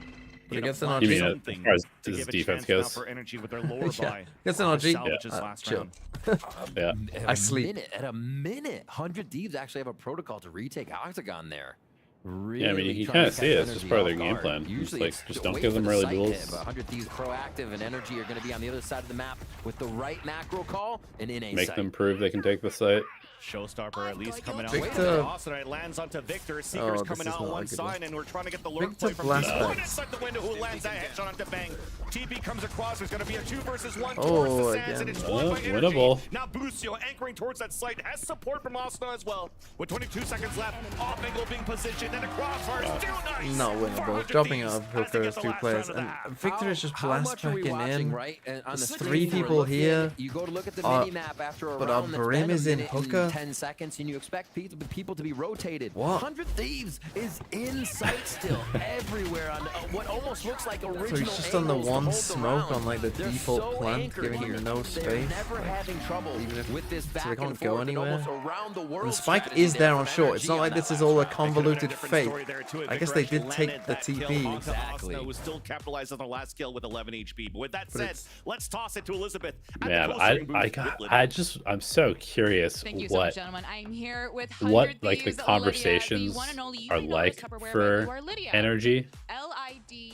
But it gets an flash RG. You mean something as far as to his give a defense chance now goes? for energy with their lower Yeah, buy. gets an to RG. salvage this last Chill. round. Yeah. I sleep. At a minute, 100 Thieves actually have a protocol to retake Octagon there. Really Yeah, I mean, you can trying kind to of see it. catch It's just NRG part of their off game guard. plan. It's Usually like, it's just don't wait give for them the early site hit, duels. but 100 Thieves proactive and NRG are going to be on the other side of the map with the right macro call and in a Make site. them prove they can take the site. Showstopper at least coming out. Victor. Austin, it lands onto Victor. Seeker's Oh, this coming is out not on a one good side, one. and we're trying to get the lure Victor play from blast One back. inside the window who lands that headshot onto Bang. TP comes across. There's going to be a 2 versus 1 Oh, towards the sands, again. and it's won by energy. Winnable. Now Busio anchoring towards that site has support from Austin as well. With 22 seconds left, off angle being positioned, and a crossfire still nice. Not for winnable. 100 Dropping out Thieves of as they Hooker get as the 2 last players. round of the And half. Victor is just How blast much are we packing watching, in. right? And on the There's screen, 3 we're people looking, here. You go to look at the Uh, mini map after a but our round that's Brim been a is in minute Hooker. and 10 seconds, and you expect people to be rotated. What? 100 Thieves is in sight still, everywhere on what almost looks like original So he's just on the angles to one hold the smoke round. on like the They're default so plant, anchored giving here. him no They're space. never having trouble Even if- with this so back they can't and go forth and anywhere. almost around the world And the spike strategy is there on from short. It's not NRG like on this that is all a last round. convoluted fake. I guess they did Victor take the actually landed that TP. kill onto Exactly. Austin, who was still capitalized on the last kill with 11 HP. But with that But said, it's- let's toss it to Elizabeth. at the Man, closing booth. I'm so curious Thank you so much, what gentlemen. I'm here with what 100 like the Thieves, conversations Lydia, the one and only, you are may know her as like Tupperware, but for you are Lydia. energy. LID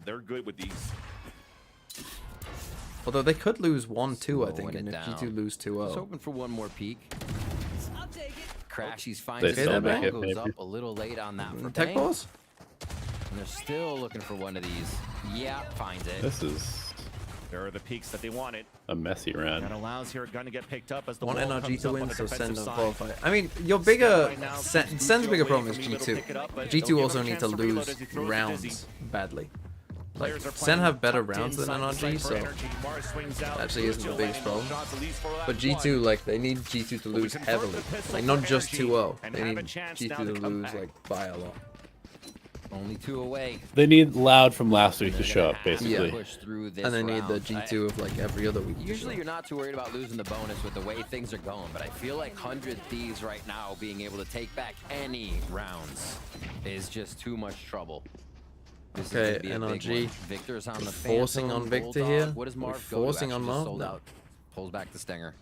They're good with these. Although they could lose 1-2, I think, Slowing and it if down. G2 lose 2-0. Just hoping for one more peek. Crashies finds They it. still make it, Goes maybe. up a little late on that for Tech Bang. balls? And they're still looking for one of these. Yeah, finds it. This is There are the peaks that they wanted. A messy run. That allows here a gun to get picked up as the Want ball NRG comes to up win, on the so Sen defensive don't side. qualify. I mean, your bigger Sen's bigger problem is G2. G2 also need to lose rounds badly. Like, Sen have better rounds than NRG, so actually isn't the biggest problem. But G2, like, they need G2 to lose heavily. Like, not just 2-0. They need G2 to lose, like, by a lot. Only 2 away. They need Loud from last week to show up, basically. Yeah. And they need the G2 of, like, every other week. Usually you're not too worried about losing the bonus with the way things are going, but I feel like 100 Thieves right now being able to take back any rounds is just too much trouble. This Okay, is gonna be a big NRG. one. Victor's on the Forcing Phantom, on Victor Bulldog. here. What does Marv go Forcing to? on Actually just Marv? sold No. out. Pulls back the Stinger.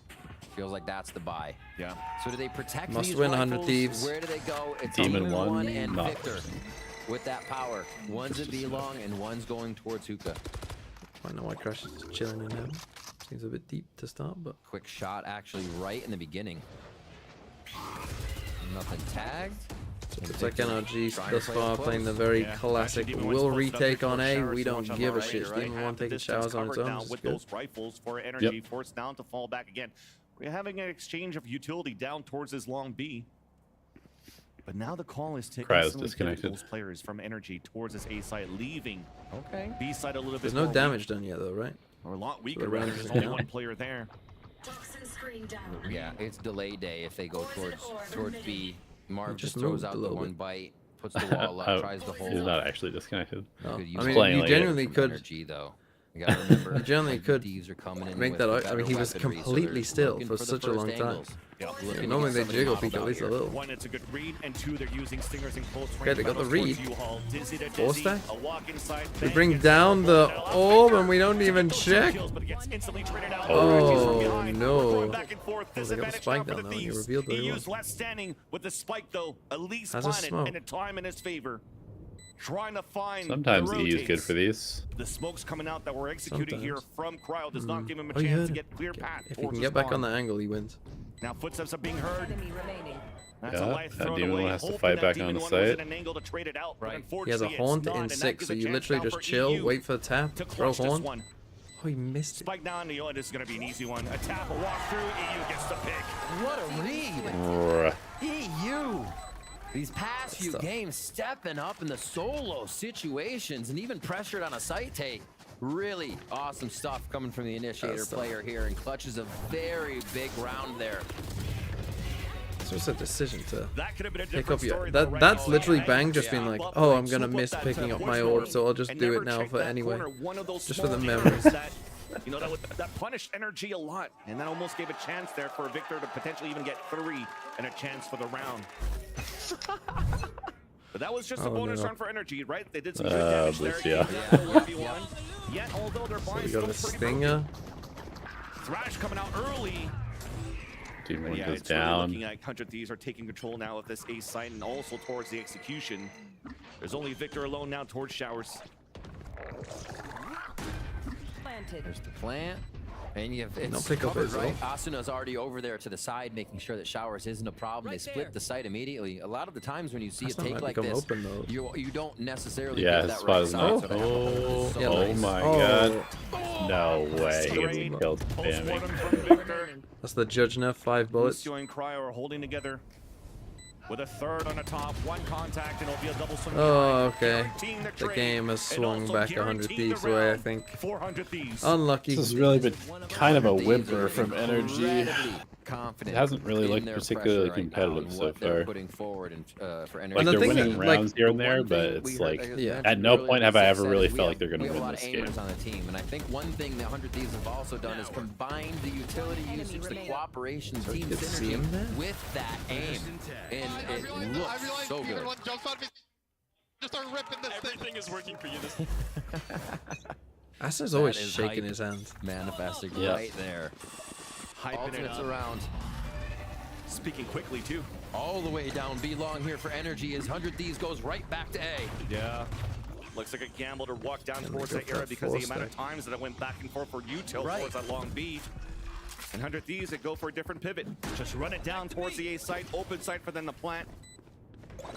Feels like that's the buy. Yeah. So do they protect Must these win 100 rifles? Thieves. Where do they go? It's Demon one, and not. Victor with that power. One's at V-Long and one's going towards Hookah. I know why Crash is chilling in heaven. Seems a bit deep to start, but Quick shot actually right in the beginning. Nothing tagged. it's like NRG thus far playing the very classic will retake on A. We don't give a shit. Demon 1 taking showers on its own. This is with good. those rifles for NRG, forced down to fall back again. We're having an exchange of utility down towards his long B. But now the call is to Cryo's instantly disconnected. get those players from NRG towards his A side, leaving Okay. B side a little bit There's no more damage done yet, though, right? weak, or a lot weaker. the Rather, round there's is only down. one player there. Yeah, it's delay day if they go towards B. Marv just just throws moved a out the little one bit. bite, puts the wall up, tries to hold. He's not actually disconnected. No. Could use I mean, playing you like genuinely from could NRG though. You gotta remember, You generally like, could Thieves are coming in make with that. I better mean, he was weaponry, so completely they're still looking for the such a first long time. angles. Yeah. Looking to Normally get they somebody jiggle knocked peek at out least a here. little. One, it's a good read, and two, they're using stingers in close range. Okay, they got the Battles read. towards U-Haul. Dizzy to Four Dizzy, stack? a walk inside, We bang, bring gets down the orb and we don't even those check. kills, but it gets instantly traded out. Oh, no. Going back and forth. Oh, they got a Disadvantage spike now for down the there when you Thieves. revealed He where he used was. less standing with the spike though. Elise How's a planted smoke? and a time in his favor. Trying to find Sometimes the E is good rotates. for these. The smokes coming out that were executed here from Cryo does not give him a Oh, you chance heard to it. get clear path If he towards can his get back on farm. the angle, he wins. Now footsteps are being heard. That's a Yeah, life that thrown Demon away. One has to Hoping fight that back Demon on the One was site. in an angle to trade it out, but Right. He has a unfortunately haunt it's not, in and that 6, gives so a you chance literally now just for chill, EU wait for the tap, to throw clutch this horn. one. Oh, he missed it. Spike down, this is going to be an easy one. A tap, a walk through, EU gets the pick. What a read! Bruh. EU! These past few stuff. games stepping up in the solo situations and even pressured on a site take. Really awesome stuff coming from the initiator stuff. player here, and clutches a very big round there. It's just a decision to That could have been a pick different up your. story though, right? That's Oh, literally yeah. Bang just being like, oh, I'm gonna miss Swoop up picking that, up my poison orb, so I'll just and do never it now check for that anyway. corner. One of those Just for the small memories. errors that, you know, that punished NRG a lot, and that almost gave a chance there for Victor to potentially even get 3 and a chance for the round. But that was just a Oh, bonus no. run for NRG, right? They did some good damage there. Blitz, yeah. Gave them the 1v1. Yet, although their So blind we got a still pretty stinger. Thrash coming out early. Demon And One yeah, goes it's really down. looking like 100 Thieves are taking control now of this ace site and also towards the execution. There's only Victor alone now towards Showers. There's the plant. And you have it's No pickup covered, is, right? Asuna's already over there to the side, making sure that Showers isn't a problem. They split the site immediately. A lot of the times when you see That's a not take right like to come this, open, though. you don't necessarily Yeah, get his that spot right is side. not. So they have to hold this so Oh nice. my Oh. god. No way. He gets killed Postmortem spamming. from Victor. That's the judge now, 5 bullets. Lucio and Cryo are holding together with a third on the top, one contact, and it'll be a double swing. Oh, behind, okay. guaranteeing the The trade, game has and swung also back 100 guaranteeing Thieves the way, I round. think. 400 Thieves. Unlucky. This has really been kind of a Thieves whimper are from NRG. incredibly confident It hasn't really in looked their particularly pressure right now competitive and so what they're far. putting forward and, for Like NRG. the they're thing winning is, like, rounds here and there, One but thing it's we like heard- yeah. at no point have I ever really we felt have- like they're going we to have a win lot this of game. aimers on the team, and I think one thing that 100 Thieves have also done is combined the utility usage, the cooperation, So you team could see him there? synergy with that aim, and it looks so good. One jumps on me. Just start ripping this thing. Everything is working for you. This Asa's always That is shaking hype. his hand. Manifesting Yeah. right there. Hyping it Ultimates up. around. Speaking quickly, too. All the way down B long here for NRG as 100 Thieves goes right back to A. Yeah. Looks like a gamble to walk down And towards they go that for area that because the force amount of there. times that it went back and forth for Util Right. towards that long B. And 100 Thieves that go for a different pivot. Just run it down towards the A site, open site for them to plant.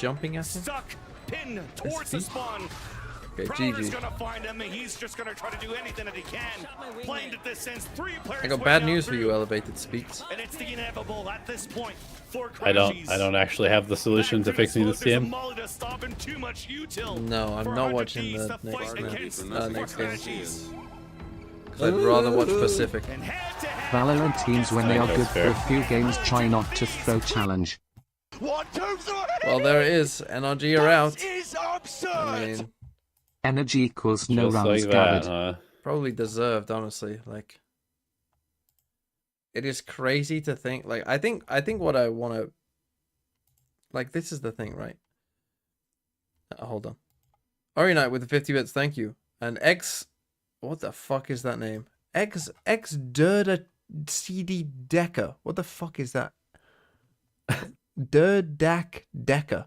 jumping at him. Stuck, pinned towards the spawn. Okay, Prowler's GG. gonna find him, and he's just gonna try to do anything that he can. Playing to distance, 3 players. I got bad news for you, Elevated Speaks. And it's the inevitable at this point for I don't actually have the solution to fixing this team. No, I'm not watching the next game. I'd rather watch Pacific. Valorant teams, when they are good for a few games, try not to throw challenge. Well, there it is. NRG are out. I mean, Energy equals no Just rounds like that, gathered. huh? probably deserved, honestly. Like, it is crazy to think. Like, I think what I want to. Like, this is the thing, right? Hold on. Ori Knight with the 50 bits, thank you. And X, what the fuck is that name? X Durda CD Decker. What the fuck is that? Durdak Decker.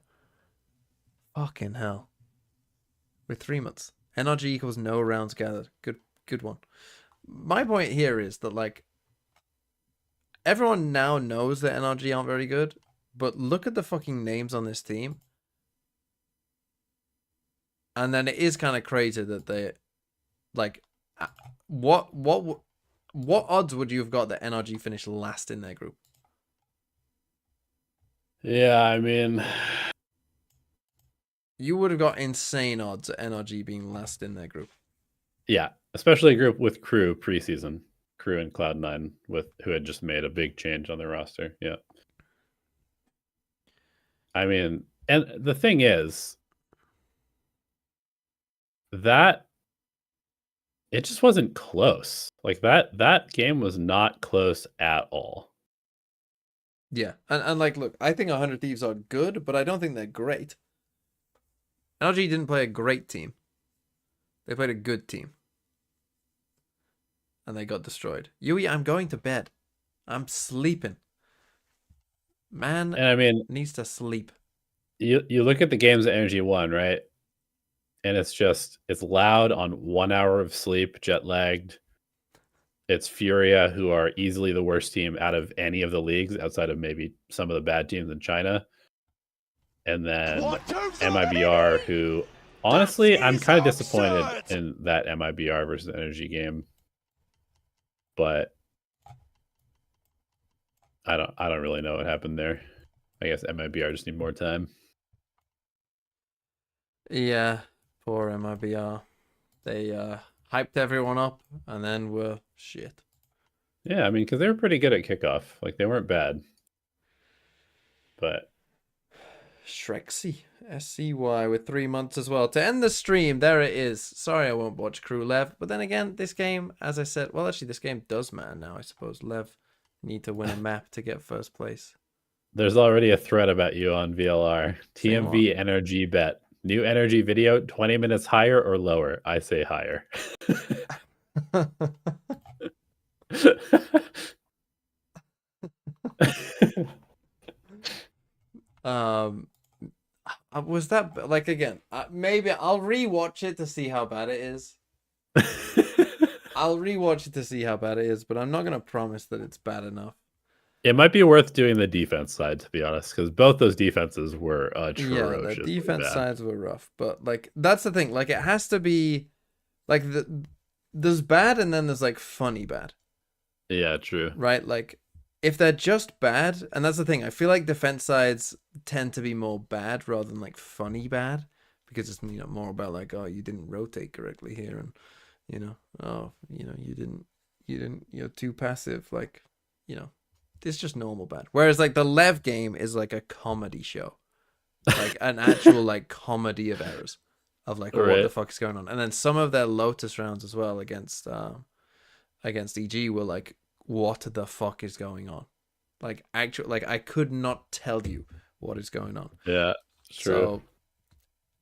Fucking hell. With 3 months. NRG equals no rounds gathered. Good one. My point here is that, like, everyone now knows that NRG aren't very good, but look at the fucking names on this team. And then it is kind of crazy that they, like, what odds would you have got that NRG finished last in their group? Yeah, I mean, you would have got insane odds at NRG being last in their group. Yeah, especially a group with Crew preseason, Crew and Cloud9, who had just made a big change on their roster. Yeah, I mean, and the thing is that it just wasn't close. Like that game was not close at all. Yeah, and like, look, I think 100 Thieves are good, but I don't think they're great. NRG didn't play a great team. They played a good team. And they got destroyed. Yui, I'm going to bed. I'm sleeping. Man, and I mean, needs to sleep. You look at the games that NRG won, right? And it's loud on 1 hour of sleep, jet lagged. It's Furia, who are easily the worst team out of any of the leagues outside of maybe some of the bad teams in China. And then MIBR, who honestly, I'm kind of disappointed in that MIBR versus NRG game. But I don't really know what happened there. I guess MIBR just need more time. Yeah, poor MIBR. They hyped everyone up and then were shit. Yeah, I mean, because they were pretty good at kickoff. Like, they weren't bad. But Shrexy, SCY with 3 months as well. To end the stream, there it is. Sorry I won't watch Crew Lev. But then again, this game, as I said, well, actually, this game does matter now, I suppose. Lev need to win a map to get first place. There's already a thread about you on VLR. TMV NRG bet. New energy video, 20 minutes higher or lower? I say higher. Was that, like, again, maybe I'll rewatch it to see how bad it is. I'll rewatch it to see how bad it is, but I'm not going to promise that it's bad enough. It might be worth doing the defense side, to be honest, because both those defenses were atrocious. Yeah, the defense sides were rough, but, like, that's the thing. Like, it has to be, like, there's bad and then there's, like, funny bad. Yeah, true. Right? Like, if they're just bad, and that's the thing, I feel like defense sides tend to be more bad rather than, like, funny bad, because it's, you know, more about, like, oh, you didn't rotate correctly here, and, you know, oh, you know, you didn't, you're too passive, like, you know. It's just normal bad. Whereas, like, the Lev game is like a comedy show. Like, an actual, like, comedy of errors. Of, like, what the fuck is going on. And then some of their Lotus rounds as well against EG were like, what the fuck is going on? Like, actual, like, I could not tell you what is going on. Yeah, true.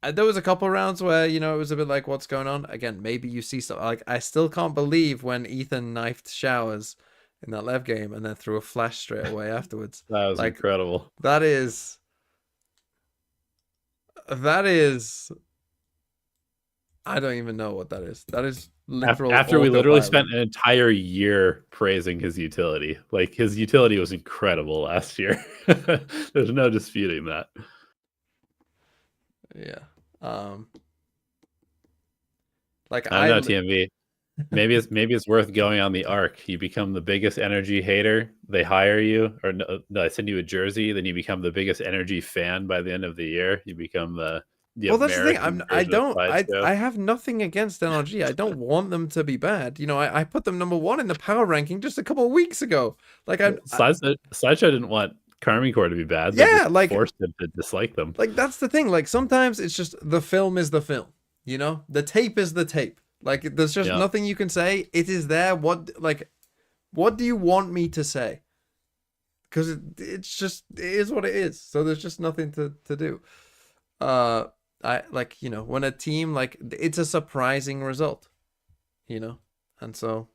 So, there was a couple rounds where, you know, it was a bit like, what's going on? Again, maybe you see stuff. Like, I still can't believe when Ethan knifed Showers in that Lev game and then threw a flash straight away afterwards. That was like, incredible. That is I don't even know what that is. That is literal. After we literally spent an entire year praising his utility. Like, his utility was incredible last year. There's no disputing that. Yeah. Like I don't know, TMV. Maybe it's worth going on the arc. You become the biggest NRG hater. They hire you, or no, they send you a jersey. Then you become the biggest NRG fan by the end of the year. You become the well, that's the thing. American version of Sideshow. I have nothing against NRG. I don't want them to be bad. You know, I put them #1 in the power ranking just a couple of weeks ago. Like Sideshow didn't want Karmine Corps to be bad. They Yeah, just like forced him to dislike them. Like that's the thing. Like sometimes it's just the film is the film. You know, the tape is the tape. Like there's just nothing you can say. It is there. What do you want me to say? Because it is what it is. So there's just nothing to do. I like, you know, when a team, like, it's a surprising result, you know, and so,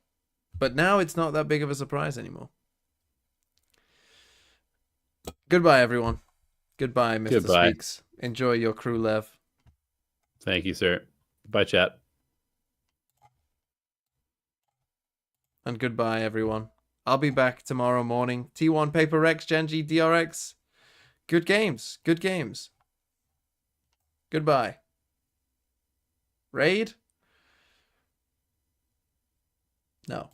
but now it's not that big of a surprise anymore. Goodbye, everyone. Goodbye, Mr. Goodbye. Speaks. Enjoy your crew, Lev. Thank you, sir. Bye, chat. And goodbye, everyone. I'll be back tomorrow morning. T1 Paper Rex, Genji, DRX. Good games. Good games. Goodbye. Raid? No.